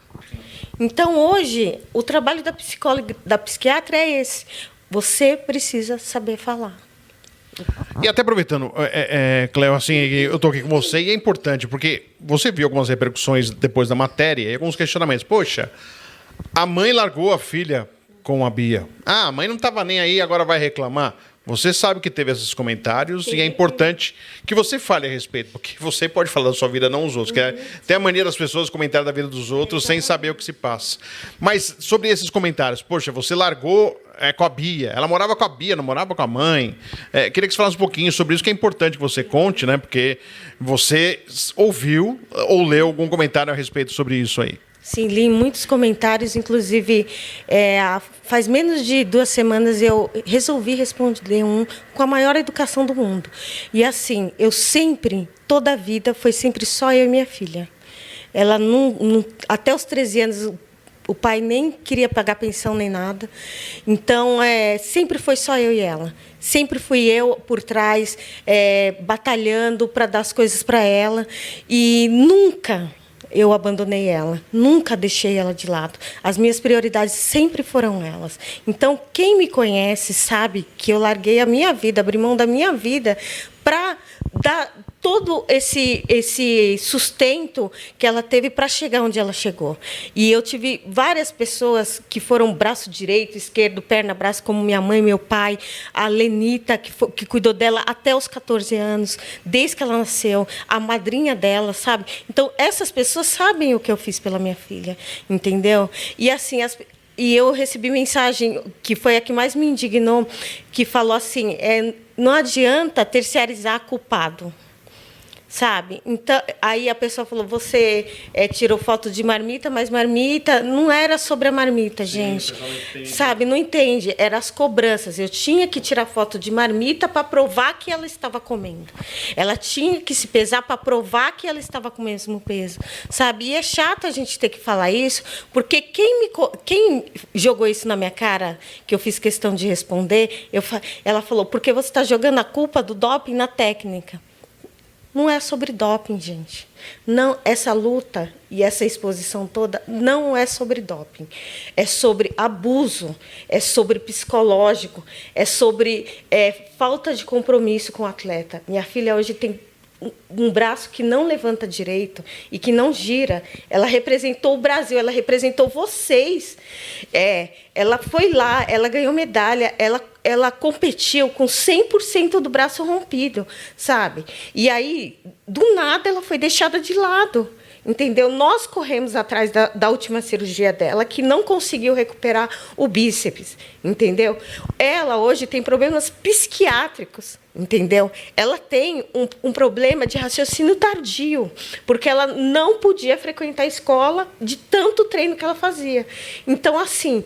Então, hoje, o trabalho da psicóloga, da psiquiatra é esse. Você precisa saber falar. E até aproveitando, Cleo, assim, eu tô aqui com você e é importante, porque você viu algumas repercussões depois da matéria e alguns questionamentos. Poxa, a mãe largou a filha com a Bia. Ah, a mãe não estava nem aí, agora vai reclamar. Você sabe que teve esses comentários e é importante que você fale a respeito, porque você pode falar da sua vida, não os outros. Que tem a mania das pessoas comentarem da vida dos outros sem saber o que se passa. Mas sobre esses comentários, poxa, você largou com a Bia, ela morava com a Bia, não morava com a mãe. Queria que você falasse um pouquinho sobre isso, que é importante que você conte, né? Porque você ouviu ou leu algum comentário a respeito sobre isso aí. Sim, li muitos comentários, inclusive faz menos de 2 semanas eu resolvi responder um com a maior educação do mundo. E assim, eu sempre, toda a vida, foi sempre só eu e minha filha. Ela até os 13 anos, o pai nem queria pagar pensão nem nada. Então, sempre foi só eu e ela. Sempre fui eu por trás, batalhando para dar as coisas para ela. E nunca eu abandonei ela, nunca deixei ela de lado. As minhas prioridades sempre foram elas. Então, quem me conhece sabe que eu larguei a minha vida, abri mão da minha vida para dar todo esse sustento que ela teve para chegar onde ela chegou. E eu tive várias pessoas que foram braço direito, esquerdo, perna, braço, como minha mãe, meu pai, a Lenita, que cuidou dela até os 14 anos, desde que ela nasceu, a madrinha dela, sabe? Então, essas pessoas sabem o que eu fiz pela minha filha, entendeu? E assim, e eu recebi mensagem, que foi a que mais me indignou, que falou assim, não adianta terciarizar culpado. Sabe? Então, aí a pessoa falou, você tirou foto de marmita, mas marmita não era sobre a marmita, gente. Não sabe? Não entende. Eram as cobranças. Eu tinha que tirar foto de marmita para provar que ela estava comendo. Ela tinha que se pesar para provar que ela estava com o mesmo peso. Sabe? E é chato a gente ter que falar isso, porque quem jogou isso na minha cara, que eu fiz questão de responder, ela falou, porque você está jogando a culpa do doping na técnica. Não é sobre doping, gente. Não, essa luta e essa exposição toda não é sobre doping. É sobre abuso, é sobre psicológico, é sobre falta de compromisso com o atleta. Minha filha hoje tem um braço que não levanta direito e que não gira. Ela representou o Brasil, ela representou vocês. Ela foi lá, ela ganhou medalha, ela competiu com 100% do braço rompido, sabe? E aí, do nada, ela foi deixada de lado, entendeu? Nós corremos atrás da última cirurgia dela, que não conseguiu recuperar o bíceps, entendeu? Ela hoje tem problemas psiquiátricos, entendeu? Ela tem um problema de raciocínio tardio, porque ela não podia frequentar a escola de tanto treino que ela fazia. Então, assim,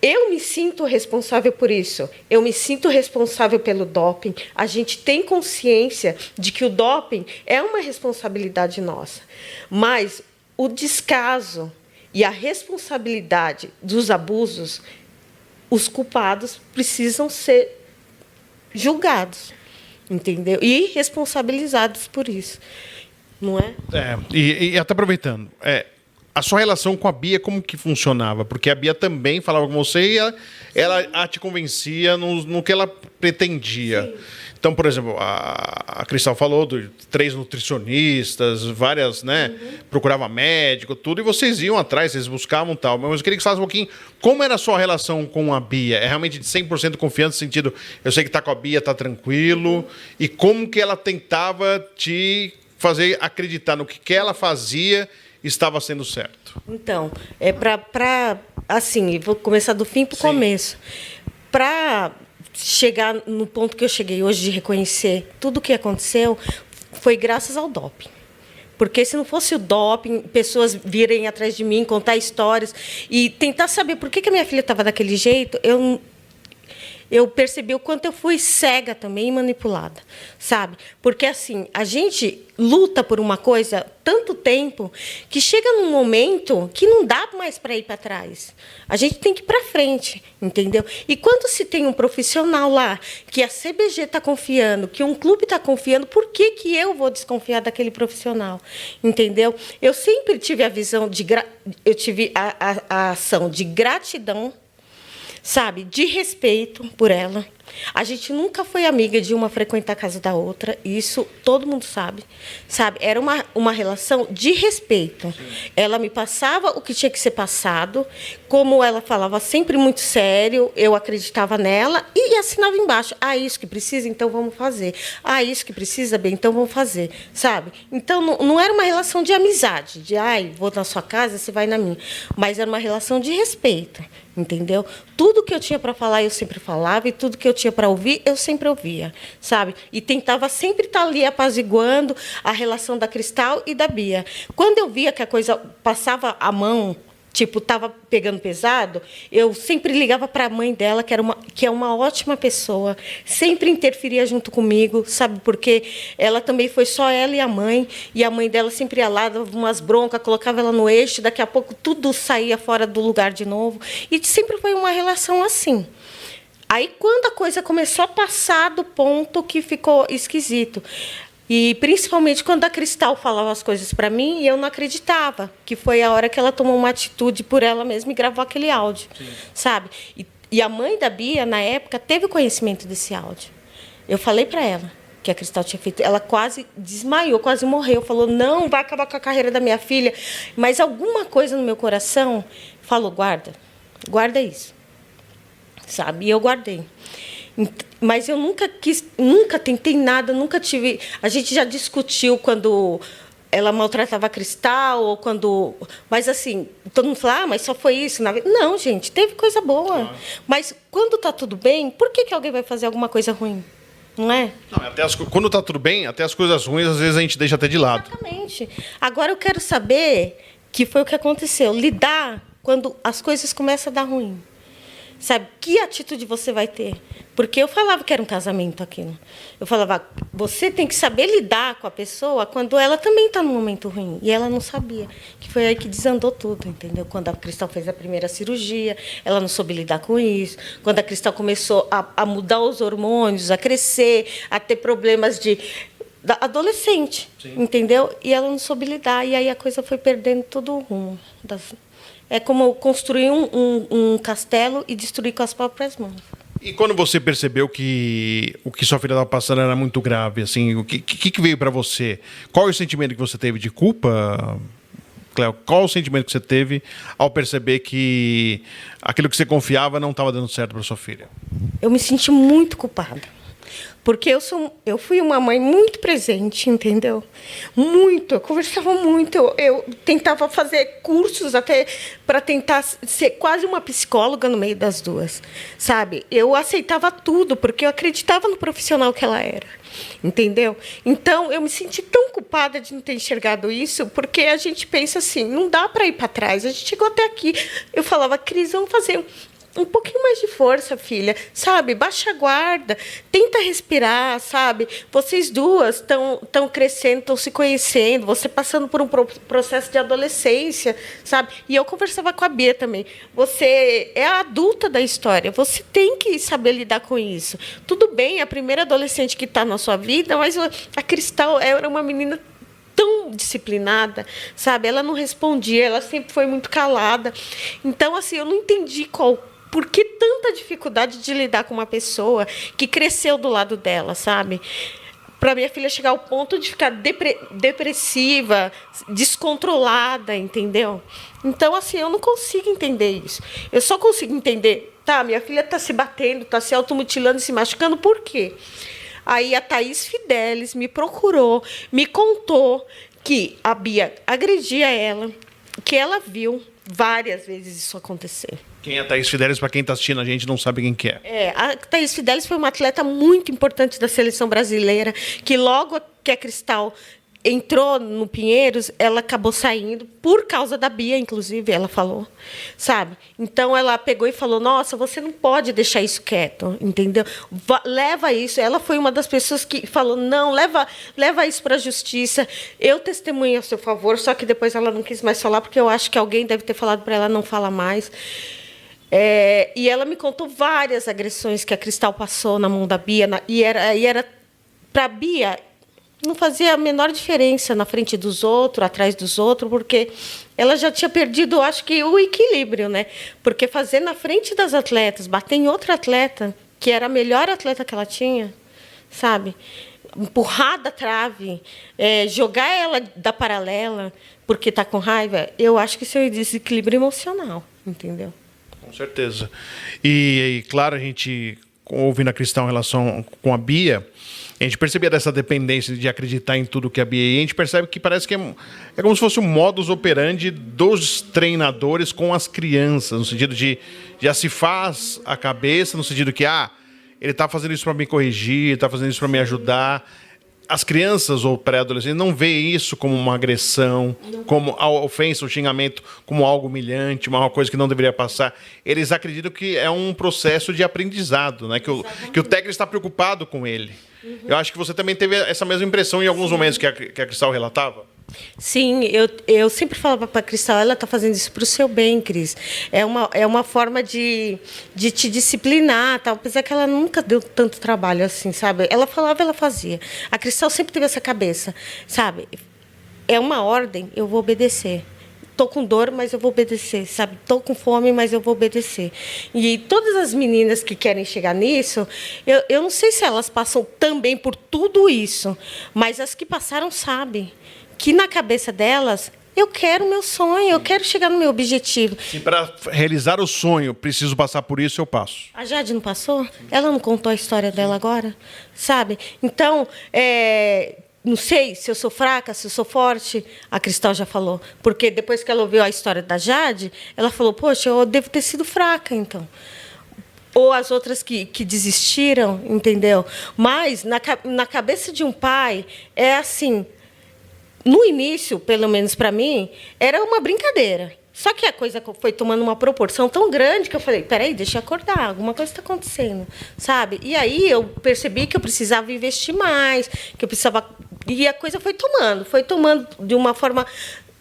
eu me sinto responsável por isso. Eu me sinto responsável pelo doping. A gente tem consciência de que o doping é uma responsabilidade nossa. Mas o descaso e a responsabilidade dos abusos, os culpados precisam ser julgados, entendeu? E responsabilizados por isso. Não é? E até aproveitando, a sua relação com a Bia, como que funcionava? Porque a Bia também falava com você e ela te convencia no que ela pretendia. Sim. Então, por exemplo, a Cristal falou de 3 nutricionistas, várias, né? Uhum. Procurava médico, tudo, e vocês iam atrás, vocês buscavam tal. Mas eu queria que você falasse um pouquinho como era a sua relação com a Bia. É realmente de 100% de confiança, no sentido, eu sei que tá com a Bia, tá tranquilo, uhum. E como que ela tentava te fazer acreditar no que ela fazia estava sendo certo? Então, assim, vou começar do fim para o começo. Para chegar no ponto que eu cheguei hoje de reconhecer tudo o que aconteceu, foi graças ao doping. Porque se não fosse o doping, pessoas virem atrás de mim, contar histórias e tentar saber por que a minha filha estava daquele jeito, eu percebi o quanto eu fui cega também e manipulada, sabe? Porque, assim, a gente luta por uma coisa tanto tempo que chega num momento que não dá mais para ir para trás. A gente tem que ir para frente, entendeu? E quando se tem um profissional lá, que a CBG está confiando, que um clube está confiando, por que eu vou desconfiar daquele profissional? Entendeu? Eu sempre tive a visão eu tive a ação de gratidão, sabe? De respeito por ela. A gente nunca foi amiga de uma frequentar a casa da outra, isso todo mundo sabe. Era uma relação de respeito. Sim. Ela me passava o que tinha que ser passado, como ela falava sempre muito sério, eu acreditava nela e assinava embaixo. Isso que precisa, então vamos fazer. Isso que precisa, bem, então vamos fazer, sabe? Então não era uma relação de amizade, de vou na sua casa, você vai na minha. Mas era uma relação de respeito. Entendeu? Tudo que eu tinha para falar, eu sempre falava, e tudo que eu tinha para ouvir, eu sempre ouvia, sabe? E tentava sempre estar ali apaziguando a relação da Cristal e da Bia. Quando eu via que a coisa passava a mão, tipo, estava pegando pesado, eu sempre ligava para a mãe dela, que é uma ótima pessoa, sempre interferia junto comigo, sabe? Porque ela também foi só ela e a mãe dela sempre ia lá, dava umas broncas, colocava ela no eixo, daqui a pouco tudo saía fora do lugar de novo. E sempre foi uma relação assim. Aí, quando a coisa começou a passar do ponto que ficou esquisito, e principalmente quando a Cristal falava as coisas para mim e eu não acreditava, que foi a hora que ela tomou uma atitude por ela mesma e gravou aquele áudio, sabe? E a mãe da Bia, na época, teve conhecimento desse áudio. Eu falei para ela que a Cristal tinha feito. Ela quase desmaiou, quase morreu. Falou, não, vai acabar com a carreira da minha filha. Mas alguma coisa no meu coração falou, guarda isso, sabe? E eu guardei. Mas eu nunca tentei nada, nunca tive... A gente já discutiu quando ela maltratava a Cristal, ou quando... Mas, assim, todo mundo fala, mas só foi isso na vida. Não, gente, teve coisa boa. Claro. Mas, quando está tudo bem, por que alguém vai fazer alguma coisa ruim? Não é? Não, quando está tudo bem, até as coisas ruins, às vezes, a gente deixa até de lado. Exatamente. Agora, eu quero saber que foi o que aconteceu. Lidar quando as coisas começam a dar ruim. Sabe, que atitude você vai ter? Porque eu falava que era um casamento aquilo. Eu falava, você tem que saber lidar com a pessoa quando ela também está num momento ruim. E ela não sabia. Que foi aí que desandou tudo, entendeu? Quando a Cristal fez a primeira cirurgia, ela não soube lidar com isso. Quando a Cristal começou a mudar os hormônios, a crescer, a ter problemas da adolescente, sim, entendeu? E ela não soube lidar. E aí a coisa foi perdendo todo o rumo. É como construir um castelo e destruir com as próprias mãos. E quando você percebeu que o que sua filha estava passando era muito grave, assim, o que veio para você? Qual é o sentimento que você teve de culpa, Cleo? Qual o sentimento que você teve ao perceber que aquilo que você confiava não estava dando certo para sua filha? Eu me senti muito culpada. Porque eu fui uma mãe muito presente, entendeu? Muito, eu conversava muito, eu tentava fazer cursos até para tentar ser quase uma psicóloga no meio das duas, sabe? Eu aceitava tudo, porque eu acreditava no profissional que ela era, entendeu? Então, eu me senti tão culpada de não ter enxergado isso, porque a gente pensa assim, não dá para ir para trás, a gente chegou até aqui. Eu falava, Cris, vamos fazer um pouquinho mais de força, filha, sabe? Baixa a guarda, tenta respirar, sabe? Vocês duas estão crescendo, estão se conhecendo, você passando por um processo de adolescência, sabe? E eu conversava com a Bia também. Você é a adulta da história, você tem que saber lidar com isso. Tudo bem, é a primeira adolescente que está na sua vida, mas a Cristal era uma menina tão disciplinada, sabe? Ela não respondia, ela sempre foi muito calada. Então, assim, eu não entendi por que tanta dificuldade de lidar com uma pessoa que cresceu do lado dela, sabe? Para minha filha chegar ao ponto de ficar depressiva, descontrolada, entendeu? Então, assim, eu não consigo entender isso. Eu só consigo entender, minha filha está se batendo, está se automutilando, se machucando, por quê? Aí a Thaís Fidelis me procurou, me contou que a Bia agredia ela, que ela viu várias vezes isso acontecer. Quem é a Thaís Fidelis? Para quem está assistindo a gente não sabe quem que é. A Thaís Fidelis foi uma atleta muito importante da seleção brasileira, que logo que a Cristal entrou no Pinheiros, ela acabou saindo por causa da Bia, inclusive, ela falou, sabe? Então, ela pegou e falou, nossa, você não pode deixar isso quieto, entendeu? Leva isso. Ela foi uma das pessoas que falou, não, leva isso para a justiça. Eu testemunhei a seu favor, só que depois ela não quis mais falar, porque eu acho que alguém deve ter falado para ela não falar mais. E ela me contou várias agressões que a Cristal passou na mão da Bia, e era para a Bia... Não fazia a menor diferença na frente dos outros, atrás dos outros, porque ela já tinha perdido, acho que, o equilíbrio, né? Porque fazer na frente das atletas, bater em outra atleta, que era a melhor atleta que ela tinha, sabe? Empurrar da trave, jogar ela da paralela, porque está com raiva, eu acho que isso é um desequilíbrio emocional, entendeu? Com certeza. E claro, a gente, ouvindo a Cristal em relação com a Bia, a gente percebia dessa dependência de acreditar em tudo que a Bia ia, e a gente percebe que parece que é como se fosse um modus operandi dos treinadores com as crianças, no sentido de já se faz a cabeça, no sentido que, ele está fazendo isso para me corrigir, está fazendo isso para me ajudar. As crianças ou pré-adolescentes não veem isso como uma agressão, como a ofensa, o xingamento, como algo humilhante, uma coisa que não deveria passar. Eles acreditam que é um processo de aprendizado, né? Que o técnico está preocupado com ele. Eu acho que você também teve essa mesma impressão em alguns momentos que a Cristal relatava. Sim, eu sempre falava para a Cristal, ela está fazendo isso para o seu bem, Cris. É uma forma de te disciplinar, tal, apesar que ela nunca deu tanto trabalho assim, sabe? Ela falava, ela fazia. A Cristal sempre teve essa cabeça, sabe? É uma ordem, eu vou obedecer. Estou com dor, mas eu vou obedecer, sabe? Estou com fome, mas eu vou obedecer. E todas as meninas que querem chegar nisso, eu não sei se elas passam também por tudo isso, mas as que passaram sabem que na cabeça delas, eu quero o meu sonho, eu quero chegar no meu objetivo. E para realizar o sonho, preciso passar por isso, eu passo. A Jade não passou? Ela não contou a história dela agora? Sabe? Então, não sei se eu sou fraca, se eu sou forte, a Cristal já falou. Porque depois que ela ouviu a história da Jade, ela falou, poxa, eu devo ter sido fraca, então. Ou as outras que desistiram, entendeu? Mas, na cabeça de um pai, é assim... No início, pelo menos para mim, era uma brincadeira. Só que a coisa foi tomando uma proporção tão grande que eu falei, peraí, deixa eu acordar, alguma coisa está acontecendo, sabe? E aí eu percebi que eu precisava investir mais, que eu precisava... E a coisa foi tomando de uma forma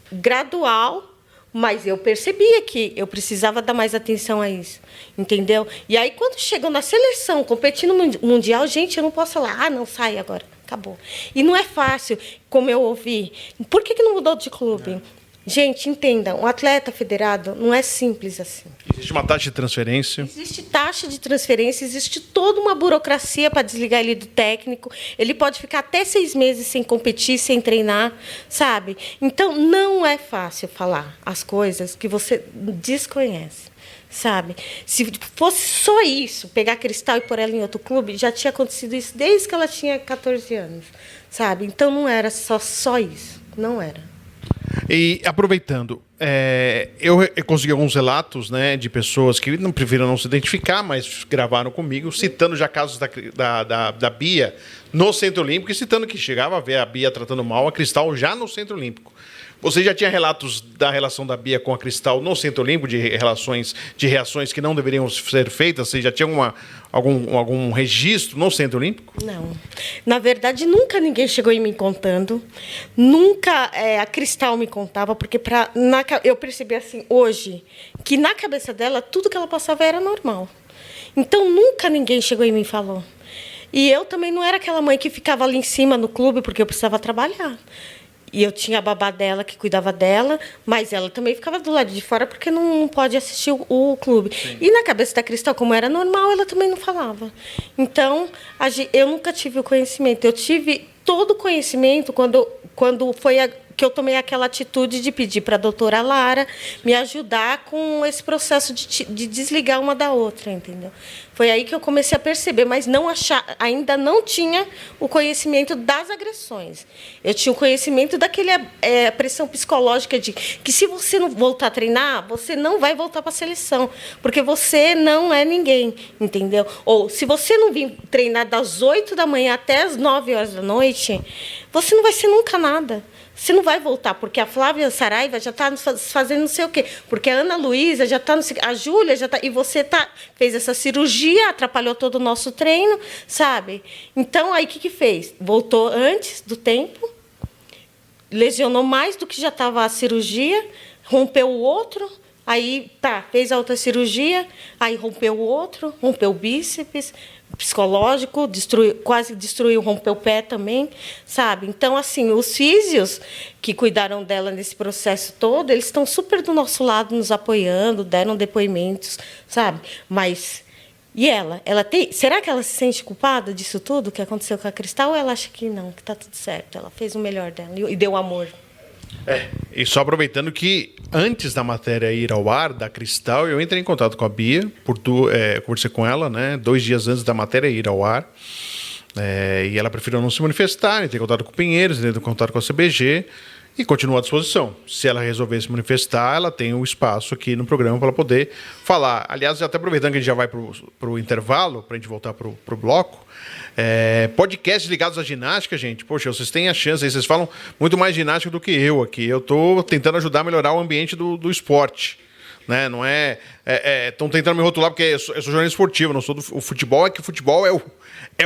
gradual, mas eu percebia que eu precisava dar mais atenção a isso, entendeu? E aí, quando chegou na seleção, competindo no Mundial, gente, eu não posso falar, não, sai agora. Acabou. E não é fácil, como eu ouvi. Por que não mudou de clube? Gente, entenda, um atleta federado não é simples assim. Existe uma taxa de transferência? Existe taxa de transferência, existe toda uma burocracia para desligar ele do técnico. Ele pode ficar até 6 meses sem competir, sem treinar, sabe? Então, não é fácil falar as coisas que você desconhece. Sabe? Se fosse só isso, pegar a Cristal e pôr ela em outro clube, já tinha acontecido isso desde que ela tinha 14 anos, sabe? Então não era só isso, não era. E aproveitando, eu consegui alguns relatos, né, de pessoas que não preferiram não se identificar, mas gravaram comigo, citando já casos da Bia no Centro Olímpico e citando que chegava a ver a Bia tratando mal a Cristal já no Centro Olímpico. Você já tinha relatos da relação da Bia com a Cristal no Centro Olímpico, de reações que não deveriam ser feitas? Você já tinha algum registro no Centro Olímpico? Não. Na verdade, nunca ninguém chegou em me contando. Nunca a Cristal me contava, porque eu percebi assim, hoje, que na cabeça dela, tudo que ela passava era normal. Então, nunca ninguém chegou em mim e falou. E eu também não era aquela mãe que ficava ali em cima no clube, porque eu precisava trabalhar. E eu tinha a babá dela que cuidava dela, mas ela também ficava do lado de fora porque não pode assistir o clube. Sim. E na cabeça da Cristal, como era normal, ela também não falava. Então, eu nunca tive o conhecimento. Eu tive todo o conhecimento quando foi que eu tomei aquela atitude de pedir para a doutora Lara me ajudar com esse processo de desligar uma da outra, entendeu? Foi aí que eu comecei a perceber, mas ainda não tinha o conhecimento das agressões. Eu tinha o conhecimento daquela pressão psicológica de que se você não voltar a treinar, você não vai voltar para a seleção, porque você não é ninguém, entendeu? Ou se você não vir treinar das 8 da manhã até as 9 horas da noite, você não vai ser nunca nada. Você não vai voltar, porque a Flávia Saraiva já está fazendo não sei o quê, porque a Ana Luísa já está, a Júlia já está, e você fez essa cirurgia, atrapalhou todo o nosso treino, sabe? Então, aí o que fez? Voltou antes do tempo, lesionou mais do que já estava a cirurgia, rompeu o outro, Aí, fez a outra cirurgia, aí rompeu o outro, rompeu o bíceps, psicológico, quase destruiu, rompeu o pé também, sabe? Então, assim, os físios que cuidaram dela nesse processo todo, eles estão super do nosso lado, nos apoiando, deram depoimentos, sabe? Mas, e ela? Será que ela se sente culpada disso tudo que aconteceu com a Cristal, ou ela acha que não, que está tudo certo? Ela fez o melhor dela e deu amor. E só aproveitando que antes da matéria ir ao ar, da Cristal, eu entrei em contato com a Bia, conversei com ela, né, 2 dias antes da matéria ir ao ar, e ela preferiu não se manifestar, entrei em contato com o Pinheiros, entrei em contato com a CBG, e continua à disposição. Se ela resolver se manifestar, ela tem um espaço aqui no programa para ela poder falar. Aliás, já até aproveitando que a gente já vai para o intervalo, para a gente voltar para o bloco, podcasts ligados à ginástica, gente. Poxa, vocês têm a chance, aí vocês falam muito mais ginástica do que eu aqui. Eu estou tentando ajudar a melhorar o ambiente do esporte. Né? Não estão tentando me rotular porque eu sou jornalista esportivo, não sou o futebol, que o futebol é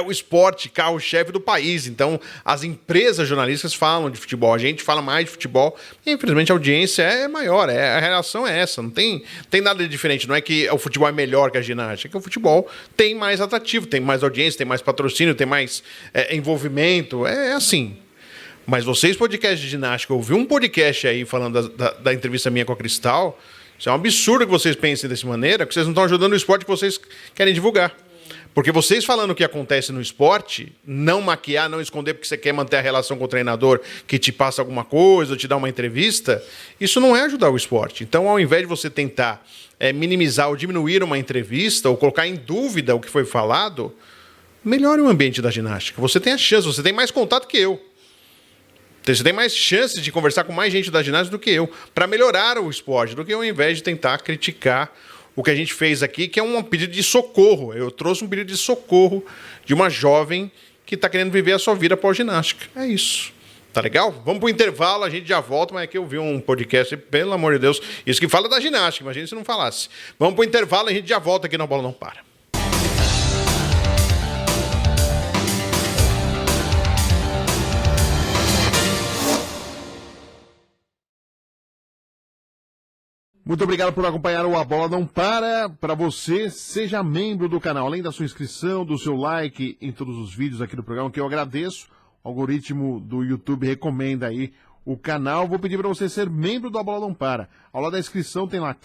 o esporte, carro-chefe do país. Então, as empresas jornalísticas falam de futebol, a gente fala mais de futebol, e infelizmente a audiência é maior, a relação é essa, não tem nada de diferente, não é que o futebol é melhor que a ginástica, é que o futebol tem mais atrativo, tem mais audiência, tem mais patrocínio, tem mais envolvimento, é assim. Mas vocês, podcast de ginástica, ouviu um podcast aí falando da entrevista minha com a Cristal. Isso é um absurdo que vocês pensem dessa maneira, porque vocês não estão ajudando o esporte que vocês querem divulgar. Porque vocês falando o que acontece no esporte, não maquiar, não esconder porque você quer manter a relação com o treinador que te passa alguma coisa, ou te dá uma entrevista, isso não é ajudar o esporte. Então, ao invés de você tentar minimizar ou diminuir uma entrevista, ou colocar em dúvida o que foi falado, melhore o ambiente da ginástica. Você tem a chance, você tem mais contato que eu. Você tem mais chances de conversar com mais gente da ginástica do que eu, para melhorar o esporte, do que ao invés de tentar criticar o que a gente fez aqui, que é um pedido de socorro. Eu trouxe um pedido de socorro de uma jovem que está querendo viver a sua vida pós-ginástica. É isso. Tá legal? Vamos para o intervalo, a gente já volta, mas aqui eu vi um podcast, pelo amor de Deus, isso que fala da ginástica, imagina se não falasse. Vamos para o intervalo, a gente já volta aqui no Bola Não Para. Muito obrigado por acompanhar o A Bola Não Para. Para você, seja membro do canal. Além da sua inscrição, do seu like em todos os vídeos aqui do programa, que eu agradeço. O algoritmo do YouTube recomenda aí o canal. Vou pedir para você ser membro do A Bola Não Para. Ao lado da inscrição tem lá,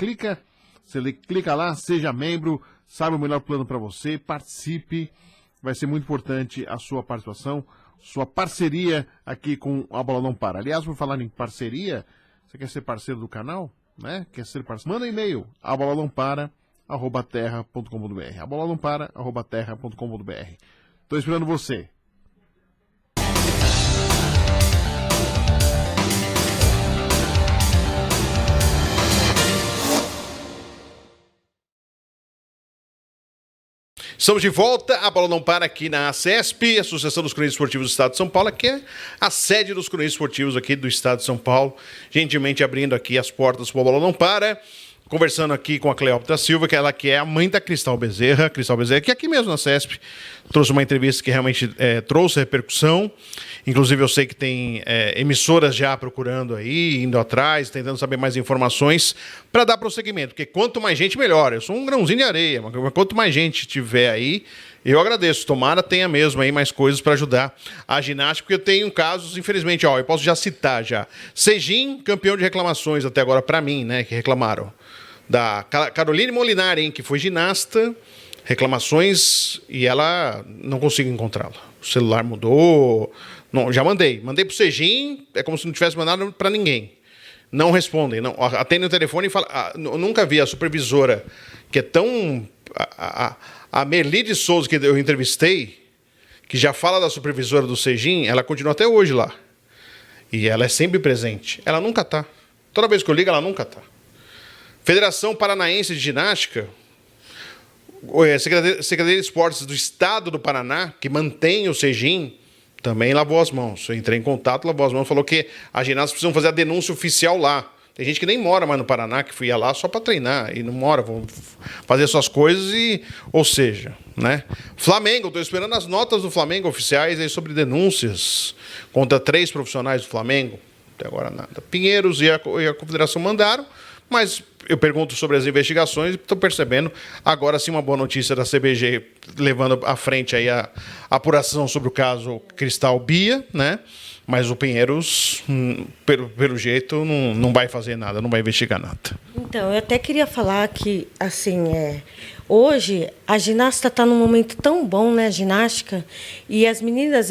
você clica lá, seja membro, saiba o melhor plano para você, participe. Vai ser muito importante a sua participação, sua parceria aqui com A Bola Não Para. Aliás, por falar em parceria, você quer ser parceiro do canal? Né? Quer ser parceiro? Manda um e-mail, abolanompara@terra.com.br, abolanompara@terra.com.br. Estou esperando você. Estamos de volta, a Bola Não Para aqui na ACESP, Associação dos Cronistas Esportivos do Estado de São Paulo, que é a sede dos cronistas esportivos aqui do Estado de São Paulo, gentilmente abrindo aqui as portas para a Bola Não Para, conversando aqui com a Cleópatra Silva, que ela que é a mãe da Cristal Bezerra, que aqui mesmo na ACESP trouxe uma entrevista que realmente trouxe repercussão. Inclusive eu sei que tem emissoras já procurando aí, indo atrás, tentando saber mais informações para dar prosseguimento, porque quanto mais gente, melhor. Eu sou um grãozinho de areia, mas quanto mais gente tiver aí, eu agradeço. Tomara tenha mesmo aí mais coisas para ajudar a ginástica, porque eu tenho casos, infelizmente, eu posso já citar já. Sejin, campeão de reclamações até agora para mim, né, que reclamaram. Da Caroline Molinari, que foi ginasta, reclamações, e ela não consigo encontrá-la. O celular mudou, não, já mandei pro Sejin, é como se não tivesse mandado para ninguém. Não respondem, não, atendem o telefone e falam, eu nunca vi a supervisora, que é tão... A Merli de Souza, que eu entrevistei, que já fala da supervisora do Sejin, ela continua até hoje lá. E ela é sempre presente. Ela nunca tá. Toda vez que eu ligo, ela nunca tá. Federação Paranaense de Ginástica, Secretaria de Esportes do Estado do Paraná, que mantém o Sejin, também lavou as mãos. Eu entrei em contato, lavou as mãos, falou que as ginastas precisam fazer a denúncia oficial lá. Tem gente que nem mora mais no Paraná, que ia lá só para treinar, e não mora, vão fazer suas coisas e... Ou seja, né? Flamengo, estou esperando as notas do Flamengo oficiais aí sobre denúncias contra 3 profissionais do Flamengo. Até agora nada. Pinheiros e a Confederação mandaram, mas eu pergunto sobre as investigações e estou percebendo agora sim uma boa notícia da CBG levando à frente aí a apuração sobre o caso Cristal Bia, né? Mas o Pinheiros, pelo jeito, não vai fazer nada, não vai investigar nada. Então, eu até queria falar que, assim, hoje a ginasta está num momento tão bom, né, a ginástica, e as meninas,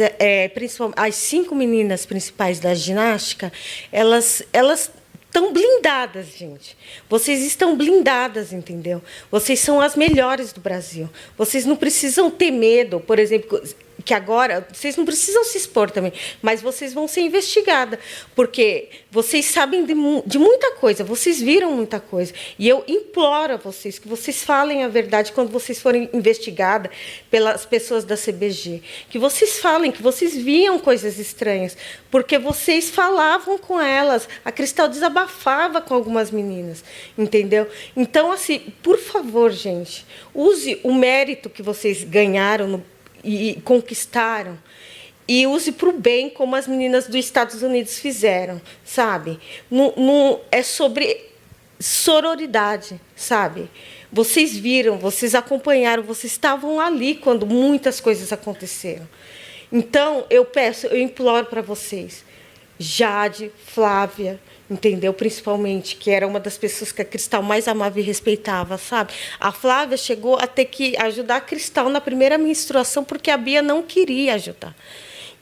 principalmente as 5 meninas principais da ginástica, elas estão blindadas, gente. Vocês estão blindadas, entendeu? Vocês são as melhores do Brasil. Vocês não precisam ter medo, por exemplo, que agora vocês não precisam se expor também, mas vocês vão ser investigadas, porque vocês sabem de muita coisa, vocês viram muita coisa. E eu imploro a vocês que vocês falem a verdade quando vocês forem investigadas pelas pessoas da CBG. Que vocês falem que vocês viam coisas estranhas, porque vocês falavam com elas. A Cristal desabafava com algumas meninas, entendeu? Então, assim, por favor, gente, use o mérito que vocês ganharam e conquistaram e use para o bem, como as meninas dos Estados Unidos fizeram, sabe? É sobre sororidade, sabe? Vocês viram, vocês acompanharam, vocês estavam ali quando muitas coisas aconteceram. Então, eu imploro para vocês, Jade, Flávia, entendeu? Principalmente, que era uma das pessoas que a Cristal mais amava e respeitava, sabe? A Flávia chegou a ter que ajudar a Cristal na primeira menstruação porque a Bia não queria ajudar,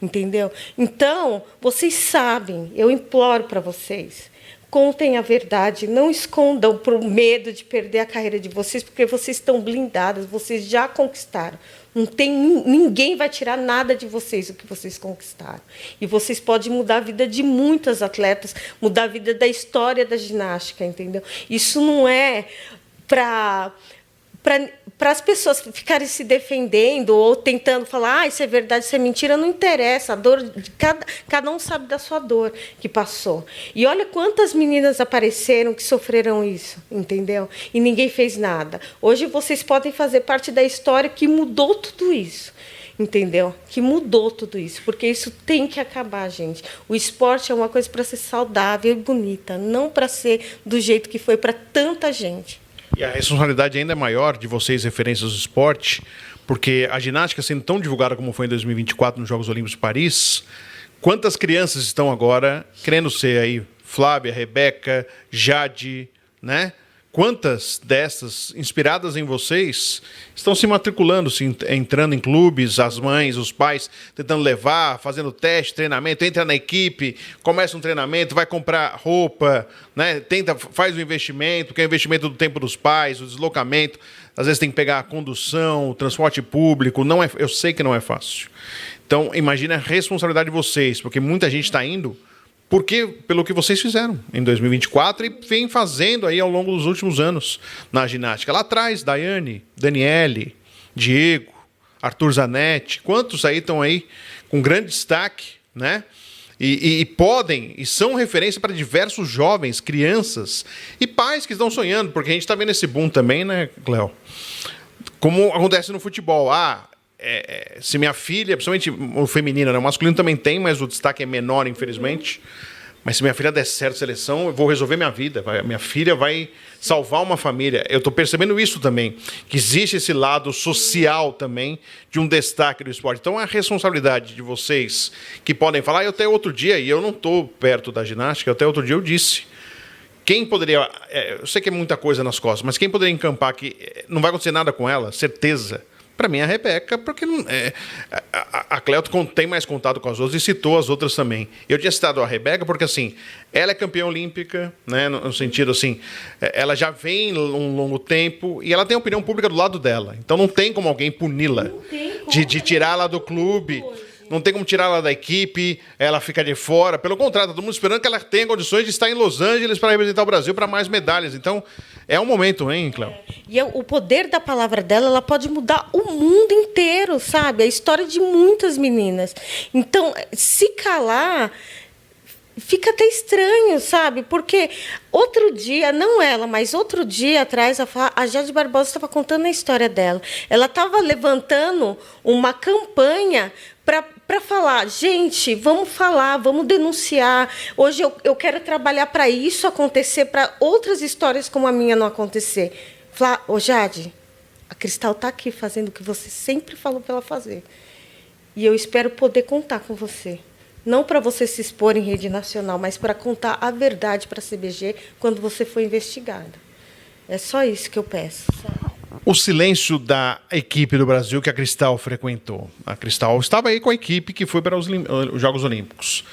entendeu? Então, vocês sabem, eu imploro para vocês, contem a verdade, não escondam por medo de perder a carreira de vocês, porque vocês estão blindadas, vocês já conquistaram. Ninguém vai tirar nada de vocês, o que vocês conquistaram. E vocês podem mudar a vida de muitas atletas, mudar a vida da história da ginástica, entendeu? Isso não é para as pessoas ficarem se defendendo ou tentando falar, isso é verdade, isso é mentira, não interessa. A dor de cada um sabe da sua dor que passou. E olha quantas meninas apareceram que sofreram isso, entendeu? E ninguém fez nada. Hoje vocês podem fazer parte da história que mudou tudo isso. Entendeu? Que mudou tudo isso, porque isso tem que acabar, gente. O esporte é uma coisa para ser saudável e bonita, não para ser do jeito que foi para tanta gente. E a responsabilidade ainda é maior de vocês, referências do esporte, porque a ginástica sendo tão divulgada como foi em 2024 nos Jogos Olímpicos de Paris, quantas crianças estão agora querendo ser aí Flávia, Rebeca, Jade, né? Quantas dessas, inspiradas em vocês, estão se matriculando, entrando em clubes, as mães, os pais, tentando levar, fazendo teste, treinamento, entra na equipe, começa um treinamento, vai comprar roupa, né? Faz o investimento, que é o investimento do tempo dos pais, o deslocamento, às vezes tem que pegar a condução, o transporte público, eu sei que não é fácil. Então, imagine a responsabilidade de vocês, porque muita gente está indo pelo que vocês fizeram em 2024 e vem fazendo aí ao longo dos últimos anos na ginástica. Lá atrás, Daiane, Daniele, Diego, Arthur Zanetti, quantos aí estão aí com grande destaque, né? E podem, e são referência para diversos jovens, crianças e pais que estão sonhando, porque a gente está vendo esse boom também, né, Cléo? Como acontece no futebol. Se minha filha, principalmente o feminino, né? O masculino também tem, mas o destaque é menor, infelizmente. Mas se minha filha der certo seleção, eu vou resolver minha vida. Minha filha vai salvar uma família. Eu estou percebendo isso também, que existe esse lado social também de um destaque do esporte. Então, a responsabilidade de vocês que podem falar, eu até outro dia, e eu não estou perto da ginástica, até outro dia eu disse, quem poderia, eu sei que é muita coisa nas costas, mas quem poderia encampar que não vai acontecer nada com ela, certeza. Para mim, a Rebeca, porque a Cléo tem mais contato com as outras e citou as outras também. Eu tinha citado a Rebeca porque, assim, ela é campeã olímpica, né, no sentido, assim, ela já vem um longo tempo e ela tem a opinião pública do lado dela. Então, não tem como alguém puni-la, de tirá-la do clube. Não tem como tirá-la da equipe, ela fica de fora. Pelo contrário, todo mundo esperando que ela tenha condições de estar em Los Angeles para representar o Brasil para mais medalhas. Então, é um momento, hein, Cléo? E o poder da palavra dela, ela pode mudar o mundo inteiro, sabe? A história de muitas meninas. Então, se calar, fica até estranho, sabe? Porque outro dia, não ela, mas outro dia atrás, a Jade Barbosa estava contando a história dela. Ela estava levantando uma campanha para falar, gente, vamos falar, vamos denunciar. Hoje eu quero trabalhar para isso acontecer, para outras histórias como a minha não acontecer. Falar, ô Jade, a Cristal está aqui fazendo o que você sempre falou para ela fazer. E eu espero poder contar com você. Não para você se expor em rede nacional, mas para contar a verdade para a CBG quando você for investigada. É só isso que eu peço. Sabe? O silêncio da equipe do Brasil que a Cristal frequentou. A Cristal estava aí com a equipe que foi para os Jogos Olímpicos.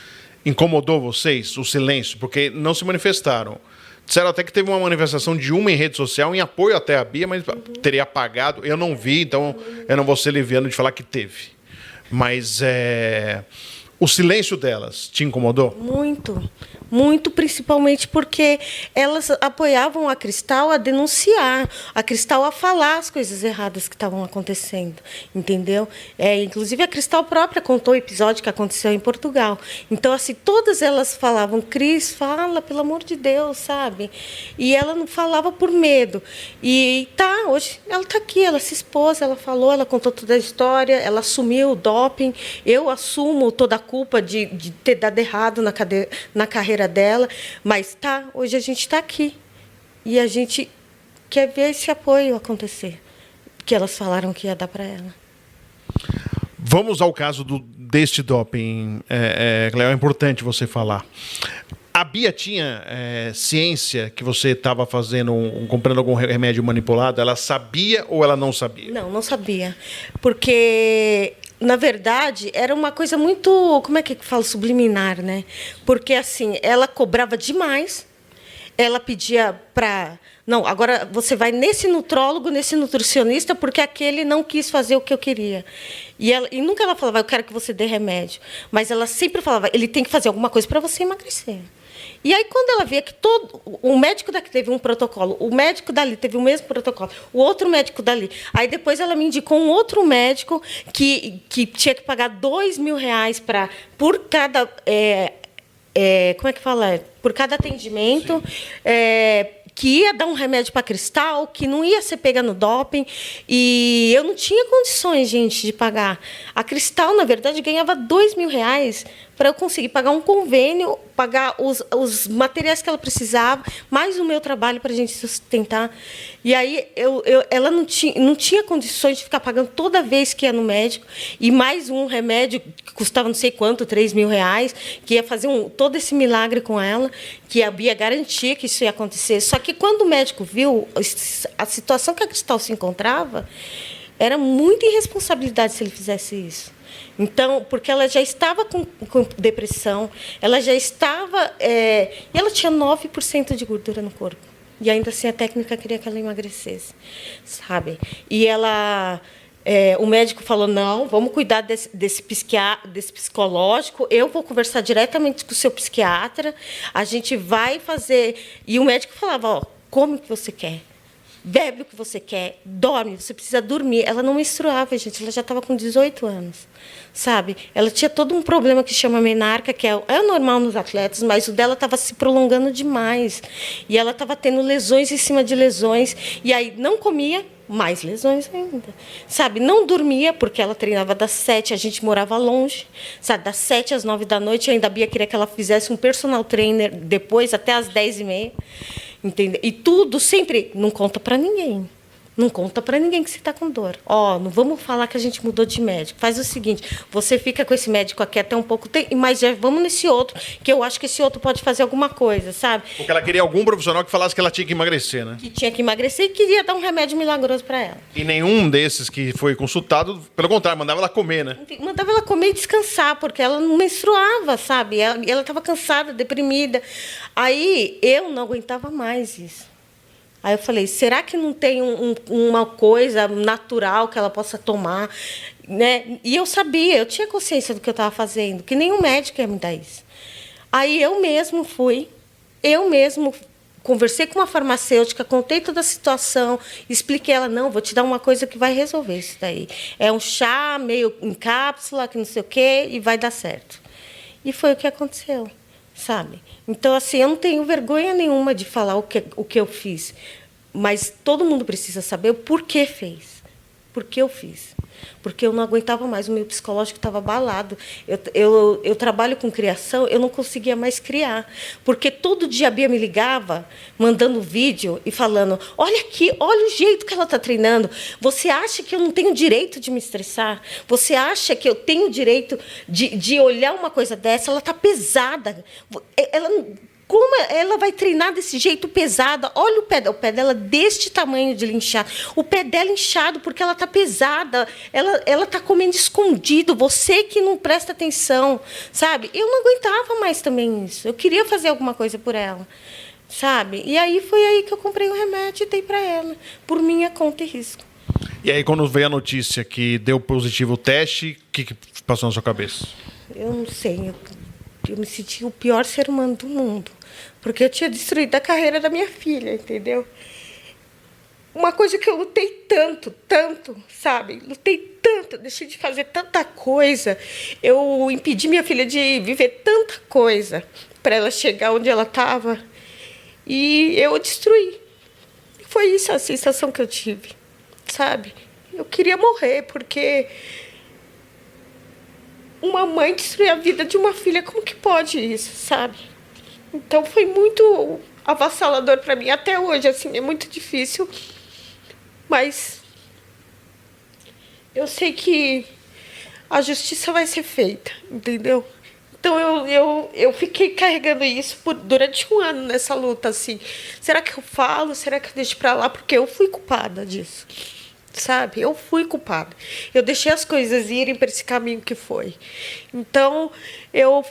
Incomodou vocês o silêncio? Porque não se manifestaram. Disseram até que teve uma manifestação de uma em rede social, em apoio até a Bia, mas teria apagado. Eu não vi, então eu não vou ser leviano de falar que teve. Mas o silêncio delas te incomodou? Muito, muito, principalmente porque elas apoiavam a Cristal a denunciar, a Cristal a falar as coisas erradas que estavam acontecendo, entendeu? Inclusive a Cristal própria contou o episódio que aconteceu em Portugal. Então, assim, todas elas falavam, Cris, fala, pelo amor de Deus, sabe? E ela não falava por medo. E hoje ela está aqui, ela se expôs, ela falou, ela contou toda a história, ela assumiu o doping, eu assumo toda a culpa de ter dado errado na carreira dela, mas hoje a gente está aqui e a gente quer ver esse apoio acontecer, que elas falaram que ia dar para ela. Vamos ao caso deste doping, Cleo, é importante você falar. A Bia tinha ciência que você estava comprando algum remédio manipulado? Ela sabia ou ela não sabia? Não sabia, porque na verdade, era uma coisa muito, como é que fala, subliminar, né? Porque, assim, ela cobrava demais, ela pedia para... Não, agora você vai nesse nutrólogo, nesse nutricionista, porque aquele não quis fazer o que eu queria. E nunca ela falava, eu quero que você dê remédio. Mas ela sempre falava, ele tem que fazer alguma coisa para você emagrecer. E aí, quando ela via que o médico daqui teve um protocolo, o médico dali teve o mesmo protocolo, o outro médico dali. Aí, depois, ela me indicou um outro médico que tinha que pagar R$2.000 por cada... como é que fala? Por cada atendimento. Que ia dar um remédio para Cristal, que não ia ser pega no doping. E eu não tinha condições, gente, de pagar. A Cristal, na verdade, ganhava R$2.000 para eu conseguir pagar um convênio, pagar os materiais que ela precisava, mais o meu trabalho para a gente sustentar. E aí ela não tinha condições de ficar pagando toda vez que ia no médico, e mais um remédio que custava não sei quanto, R$3.000, que ia fazer todo esse milagre com ela, que a Bia garantia que isso ia acontecer. Só que quando o médico viu a situação que a Cristal se encontrava, era muita irresponsabilidade se ele fizesse isso. Então, porque ela já estava com depressão, ela já estava... e ela tinha 9% de gordura no corpo. E ainda assim a técnica queria que ela emagrecesse, sabe? E ela... o médico falou, não, vamos cuidar desse psicológico, eu vou conversar diretamente com o seu psiquiatra, a gente vai fazer... E o médico falava, come o que você quer. Bebe o que você quer, dorme, você precisa dormir. Ela não menstruava, gente, ela já estava com 18 anos, sabe? Ela tinha todo um problema que chama menarca, que é normal nos atletas, mas o dela estava se prolongando demais. E ela estava tendo lesões em cima de lesões, e aí não comia, mais lesões ainda, sabe? Não dormia, porque ela treinava das 7, a gente morava longe, sabe? Das 7 às 9 da noite, ainda a Bia queria que ela fizesse um personal trainer depois, até às 10h30. Entendeu? E tudo sempre, não conta para ninguém. Não conta para ninguém que você está com dor. Não vamos falar que a gente mudou de médico. Faz o seguinte, você fica com esse médico aqui até um pouco tempo, mas já vamos nesse outro, que eu acho que esse outro pode fazer alguma coisa, sabe? Porque ela queria algum profissional que falasse que ela tinha que emagrecer, né? Que tinha que emagrecer e queria dar um remédio milagroso para ela. E nenhum desses que foi consultado, pelo contrário, mandava ela comer, né? Mandava ela comer e descansar, porque ela não menstruava, sabe? Ela estava cansada, deprimida. Aí eu não aguentava mais isso. Aí eu falei, será que não tem uma coisa natural que ela possa tomar? Né? E eu sabia, eu tinha consciência do que eu estava fazendo, que nenhum médico ia me dar isso. Aí eu mesmo conversei com uma farmacêutica, contei toda a situação, expliquei ela, não, vou te dar uma coisa que vai resolver isso daí. É um chá meio em cápsula, que não sei o quê, e vai dar certo. E foi o que aconteceu. Sabe? Então, assim, eu não tenho vergonha nenhuma de falar o que eu fiz, mas todo mundo precisa saber o porquê fez. porque eu fiz. Porque eu não aguentava mais, o meu psicológico estava abalado. Eu trabalho com criação, eu não conseguia mais criar. Porque todo dia a Bia me ligava, mandando vídeo e falando, olha aqui, olha o jeito que ela está treinando. Você acha que eu não tenho direito de me estressar? Você acha que eu tenho direito de olhar uma coisa dessa? Ela está pesada. Como ela vai treinar desse jeito pesada? Olha o pé dela deste tamanho de inchado. O pé dela inchado porque ela está pesada. Ela está comendo escondido. Você que não presta atenção, sabe? Eu não aguentava mais também isso. Eu queria fazer alguma coisa por ela, sabe? E aí foi aí que eu comprei o remédio e dei para ela, por minha conta e risco. E aí, quando veio a notícia que deu positivo o teste, o que passou na sua cabeça? Eu não sei. Eu me senti o pior ser humano do mundo. Porque eu tinha destruído a carreira da minha filha, entendeu? Uma coisa que eu lutei tanto, sabe? Lutei tanto, deixei de fazer tanta coisa. Eu impedi minha filha de viver tanta coisa para ela chegar onde ela estava. E eu destruí. Foi isso a sensação que eu tive, sabe? Eu queria morrer, porque uma mãe destruir a vida de uma filha, como que pode isso, sabe? Então foi muito avassalador para mim. Até hoje, assim, é muito difícil. Mas eu sei que a justiça vai ser feita, entendeu? Então eu fiquei carregando isso durante um ano nessa luta, assim. Será que eu falo? Será que eu deixo para lá? Porque eu fui culpada disso, sabe? Eu fui culpada. Eu deixei as coisas irem para esse caminho que foi. Então, eu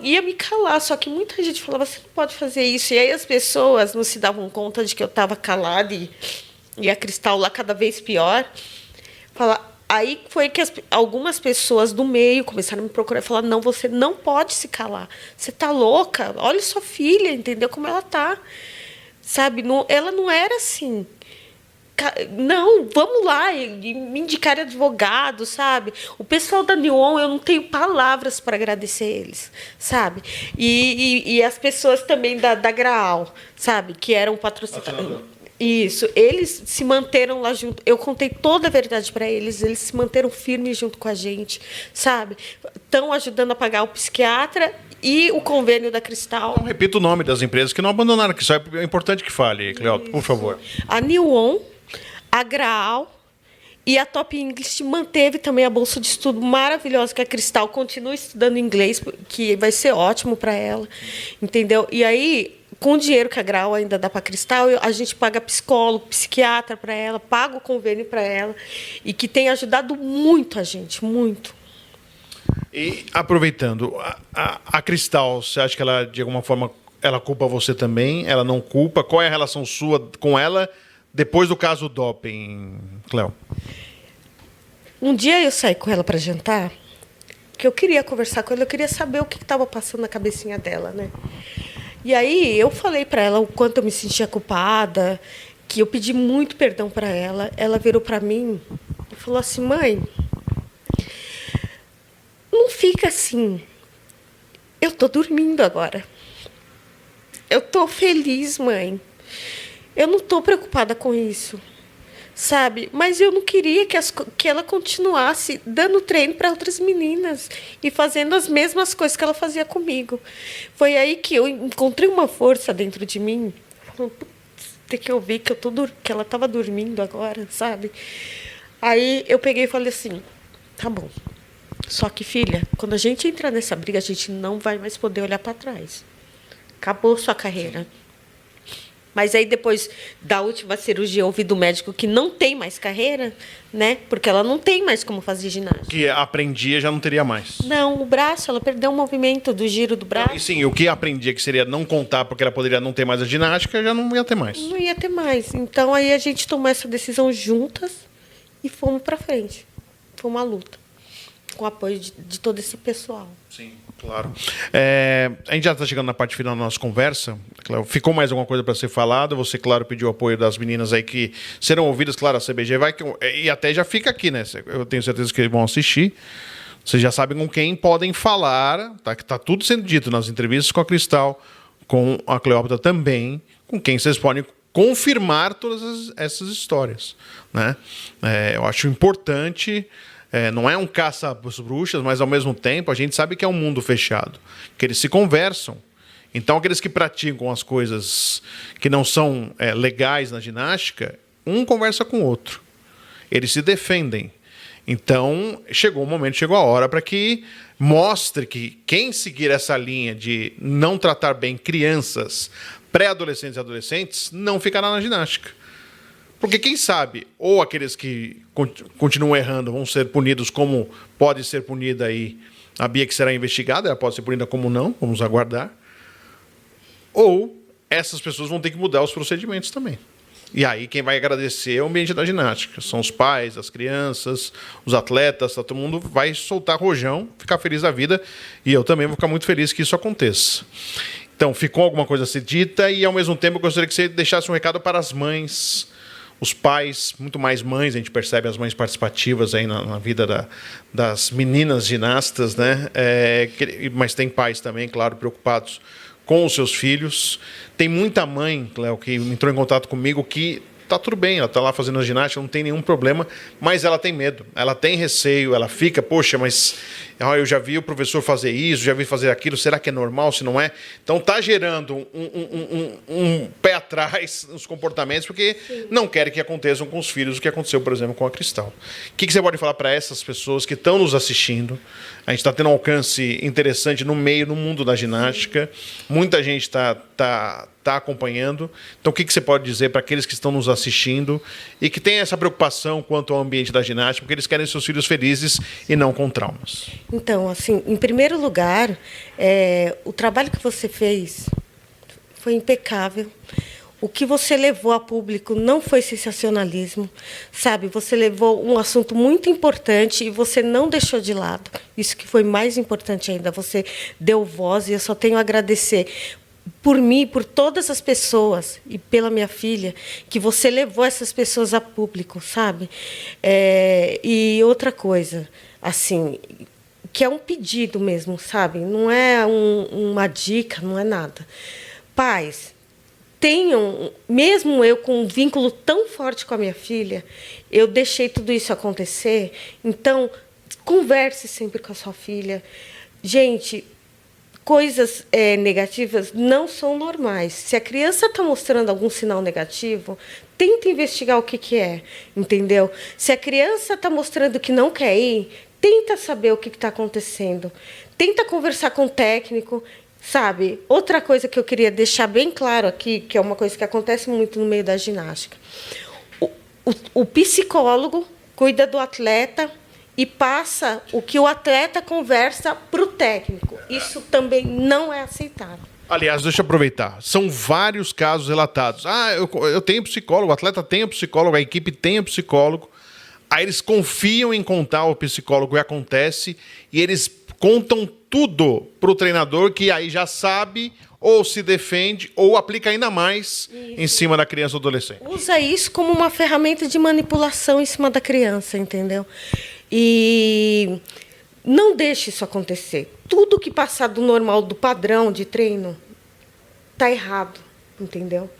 ia me calar, só que muita gente falava, você não pode fazer isso. E aí as pessoas não se davam conta de que eu estava calada e a Cristal lá cada vez pior. Aí foi que algumas pessoas do meio começaram a me procurar e falar, não, você não pode se calar. Você está louca? Olha sua filha, entendeu como ela está. Sabe? Não, ela não era assim. Não, vamos lá, e me indicar advogado, sabe? O pessoal da Neon, eu não tenho palavras para agradecer eles, sabe? E as pessoas também da Graal, sabe? Que eram patrocinadores. Isso, eles se manteram lá junto. Eu contei toda a verdade para eles, eles se manteram firmes junto com a gente, sabe? Estão ajudando a pagar o psiquiatra e o convênio da Cristal. Não repita o nome das empresas que não abandonaram, que isso é importante que fale, Cleópatra, por favor. A Neon, a Graal e a Top English manteve também a bolsa de estudo maravilhosa que a Cristal continua estudando inglês, que vai ser ótimo para ela, entendeu? E aí, com o dinheiro que a Graal ainda dá para a Cristal, a gente paga psicólogo, psiquiatra para ela, paga o convênio para ela, e que tem ajudado muito a gente, muito. E aproveitando, a Cristal, você acha que ela, de alguma forma, ela culpa você também? Ela não culpa? Qual é a relação sua com ela depois do caso doping, Cléo? Um dia eu saí com ela para jantar, que eu queria conversar com ela, eu queria saber o que estava passando na cabecinha dela, né? E aí eu falei para ela o quanto eu me sentia culpada, que eu pedi muito perdão para ela. Ela virou para mim e falou assim, mãe, não fica assim. Eu tô dormindo agora. Eu tô feliz, mãe. Eu não tô preocupada com isso, sabe? Mas eu não queria que ela continuasse dando treino para outras meninas e fazendo as mesmas coisas que ela fazia comigo. Foi aí que eu encontrei uma força dentro de mim. Falando, tem que ouvir que ela estava dormindo agora, sabe? Aí eu peguei e falei assim, tá bom. Só que, filha, quando a gente entrar nessa briga, a gente não vai mais poder olhar para trás. Acabou sua carreira. Mas aí, depois da última cirurgia, eu ouvi do médico que não tem mais carreira, né? Porque ela não tem mais como fazer ginástica. Que aprendia já não teria mais. Não, o braço, ela perdeu o movimento do giro do braço. E sim, o que aprendia que seria não contar porque ela poderia não ter mais a ginástica, já não ia ter mais. Não ia ter mais. Então, aí a gente tomou essa decisão juntas e fomos para frente. Foi uma luta. Com o apoio de todo esse pessoal. Sim, claro. A gente já está chegando na parte final da nossa conversa. Claro, ficou mais alguma coisa para ser falada? Você, claro, pediu o apoio das meninas aí que serão ouvidas. Claro, a CBG vai... E até já fica aqui, né? Eu tenho certeza que eles vão assistir. Vocês já sabem com quem podem falar. Tá? Que tá tudo sendo dito nas entrevistas com a Cristal, com a Cleópatra também. Com quem vocês podem confirmar todas essas histórias, né? Eu acho importante, não é um caça às bruxas, mas ao mesmo tempo a gente sabe que é um mundo fechado, que eles se conversam. Então aqueles que praticam as coisas que não são legais na ginástica, um conversa com o outro, eles se defendem. Então chegou a hora para que mostre que quem seguir essa linha de não tratar bem crianças, pré-adolescentes e adolescentes, não ficará na ginástica. Porque quem sabe, ou aqueles que continuam errando vão ser punidos como pode ser punida aí a Bia, que será investigada, ela pode ser punida como não, vamos aguardar. Ou essas pessoas vão ter que mudar os procedimentos também. E aí quem vai agradecer é o ambiente da ginástica. São os pais, as crianças, os atletas, todo mundo vai soltar rojão, ficar feliz da vida. E eu também vou ficar muito feliz que isso aconteça. Então, ficou alguma coisa a ser dita e, ao mesmo tempo, eu gostaria que você deixasse um recado para as mães, os pais, muito mais mães, a gente percebe as mães participativas aí na vida das meninas ginastas, né? Mas tem pais também, claro, preocupados com os seus filhos. Tem muita mãe, Cléo, que entrou em contato comigo que tá tudo bem, ela está lá fazendo a ginástica, não tem nenhum problema, mas ela tem medo, ela tem receio, ela fica, poxa, mas eu já vi o professor fazer isso, já vi fazer aquilo, será que é normal, se não é? Então tá gerando um pé atrás nos comportamentos, porque não querem que aconteçam com os filhos o que aconteceu, por exemplo, com a Cristal. O que você pode falar para essas pessoas que estão nos assistindo? A gente está tendo um alcance interessante no mundo da ginástica, muita gente está acompanhando. Então, o que você pode dizer para aqueles que estão nos assistindo e que têm essa preocupação quanto ao ambiente da ginástica, porque eles querem seus filhos felizes e não com traumas? Então, assim, em primeiro lugar, o trabalho que você fez foi impecável. O que você levou a público não foi sensacionalismo, sabe? Você levou um assunto muito importante e você não deixou de lado. Isso que foi mais importante ainda, você deu voz, e eu só tenho a agradecer por mim, por todas as pessoas e pela minha filha, que você levou essas pessoas a público, sabe? E outra coisa, assim, que é um pedido mesmo, sabe? Não é uma dica, não é nada. Pais, tenham, mesmo eu com um vínculo tão forte com a minha filha, eu deixei tudo isso acontecer, então converse sempre com a sua filha. Gente, coisas negativas não são normais. Se a criança está mostrando algum sinal negativo, tenta investigar o que é, entendeu? Se a criança está mostrando que não quer ir, tenta saber o que está acontecendo. Tenta conversar com o técnico, sabe? Outra coisa que eu queria deixar bem claro aqui, que é uma coisa que acontece muito no meio da ginástica. O psicólogo cuida do atleta e passa o que o atleta conversa para o técnico. Isso também não é aceitável. Aliás, deixa eu aproveitar. São vários casos relatados. Eu tenho psicólogo, o atleta tem o psicólogo, a equipe tem o psicólogo. Aí eles confiam em contar ao psicólogo o que acontece e eles contam tudo para o treinador, que aí já sabe, ou se defende, ou aplica ainda mais em cima da criança ou adolescente. Usa isso como uma ferramenta de manipulação em cima da criança, entendeu? E não deixe isso acontecer. Tudo que passar do normal, do padrão de treino, está errado, entendeu?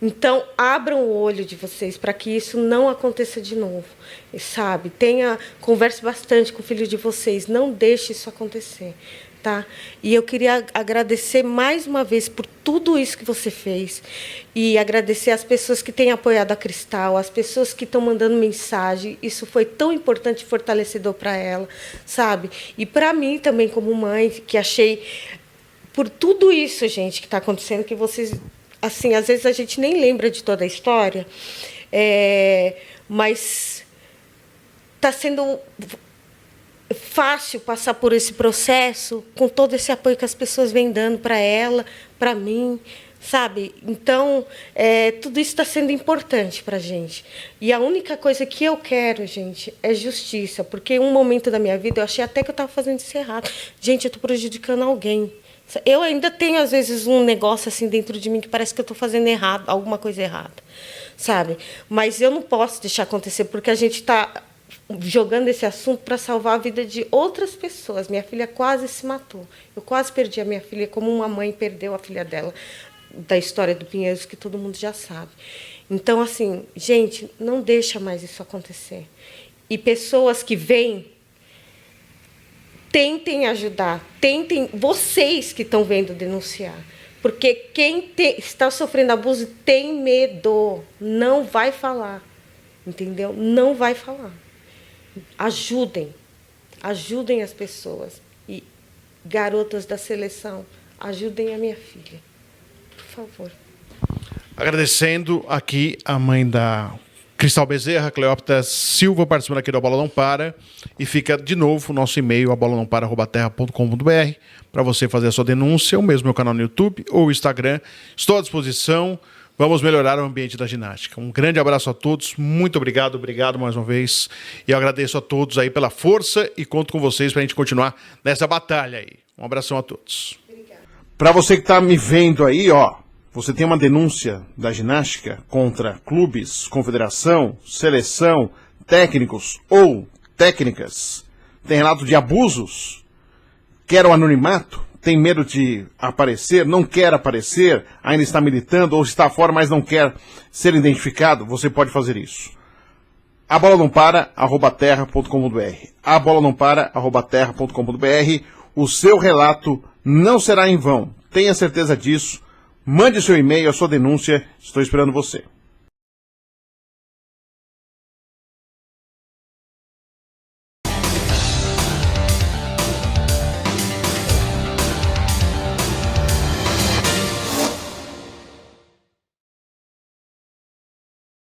Então, abram o olho de vocês para que isso não aconteça de novo, sabe? Converse bastante com o filho de vocês, não deixe isso acontecer, tá? E eu queria agradecer mais uma vez por tudo isso que você fez e agradecer as pessoas que têm apoiado a Cristal, as pessoas que estão mandando mensagem. Isso foi tão importante e fortalecedor para ela, sabe? E para mim também, como mãe, que achei, por tudo isso, gente, que está acontecendo, que vocês... Assim, às vezes a gente nem lembra de toda a história, mas está sendo fácil passar por esse processo com todo esse apoio que as pessoas vêm dando para ela, para mim, sabe? Então, tudo isso está sendo importante para a gente. E a única coisa que eu quero, gente, é justiça, porque em um momento da minha vida eu achei até que eu estava fazendo isso errado. Gente, eu estou prejudicando alguém. Eu ainda tenho, às vezes, um negócio assim dentro de mim que parece que eu estou fazendo errado, alguma coisa errada, sabe? Mas eu não posso deixar acontecer, porque a gente está jogando esse assunto para salvar a vida de outras pessoas. Minha filha quase se matou. Eu quase perdi a minha filha como uma mãe perdeu a filha dela. da história do Pinheiros, que todo mundo já sabe. Então, assim, gente, não deixa mais isso acontecer. E pessoas que vêm, tentem ajudar, tentem, vocês que estão vendo, denunciar. Porque quem está sofrendo abuso tem medo, não vai falar, entendeu? Não vai falar. Ajudem as pessoas. E garotas da seleção, ajudem a minha filha, por favor. Agradecendo aqui a mãe da Cristal Bezerra, Cleópatra Silva, participando aqui do A Bola Não Para. E fica de novo o nosso e-mail, abolanãopara@terra.com.br, para você fazer a sua denúncia, ou mesmo meu canal no YouTube ou Instagram. Estou à disposição. Vamos melhorar o ambiente da ginástica. Um grande abraço a todos. Muito obrigado mais uma vez. E eu agradeço a todos aí pela força e conto com vocês para a gente continuar nessa batalha aí. Um abração a todos. Para você que está me vendo aí, ó, você tem uma denúncia da ginástica contra clubes, confederação, seleção, técnicos ou técnicas, tem relato de abusos, quer o anonimato, tem medo de aparecer, não quer aparecer, ainda está militando ou está fora, mas não quer ser identificado, você pode fazer isso. A bola não para, @terra.com.br. A bola não para, @terra.com.br. O seu relato não será em vão. Tenha certeza disso. Mande seu e-mail, a sua denúncia. Estou esperando você.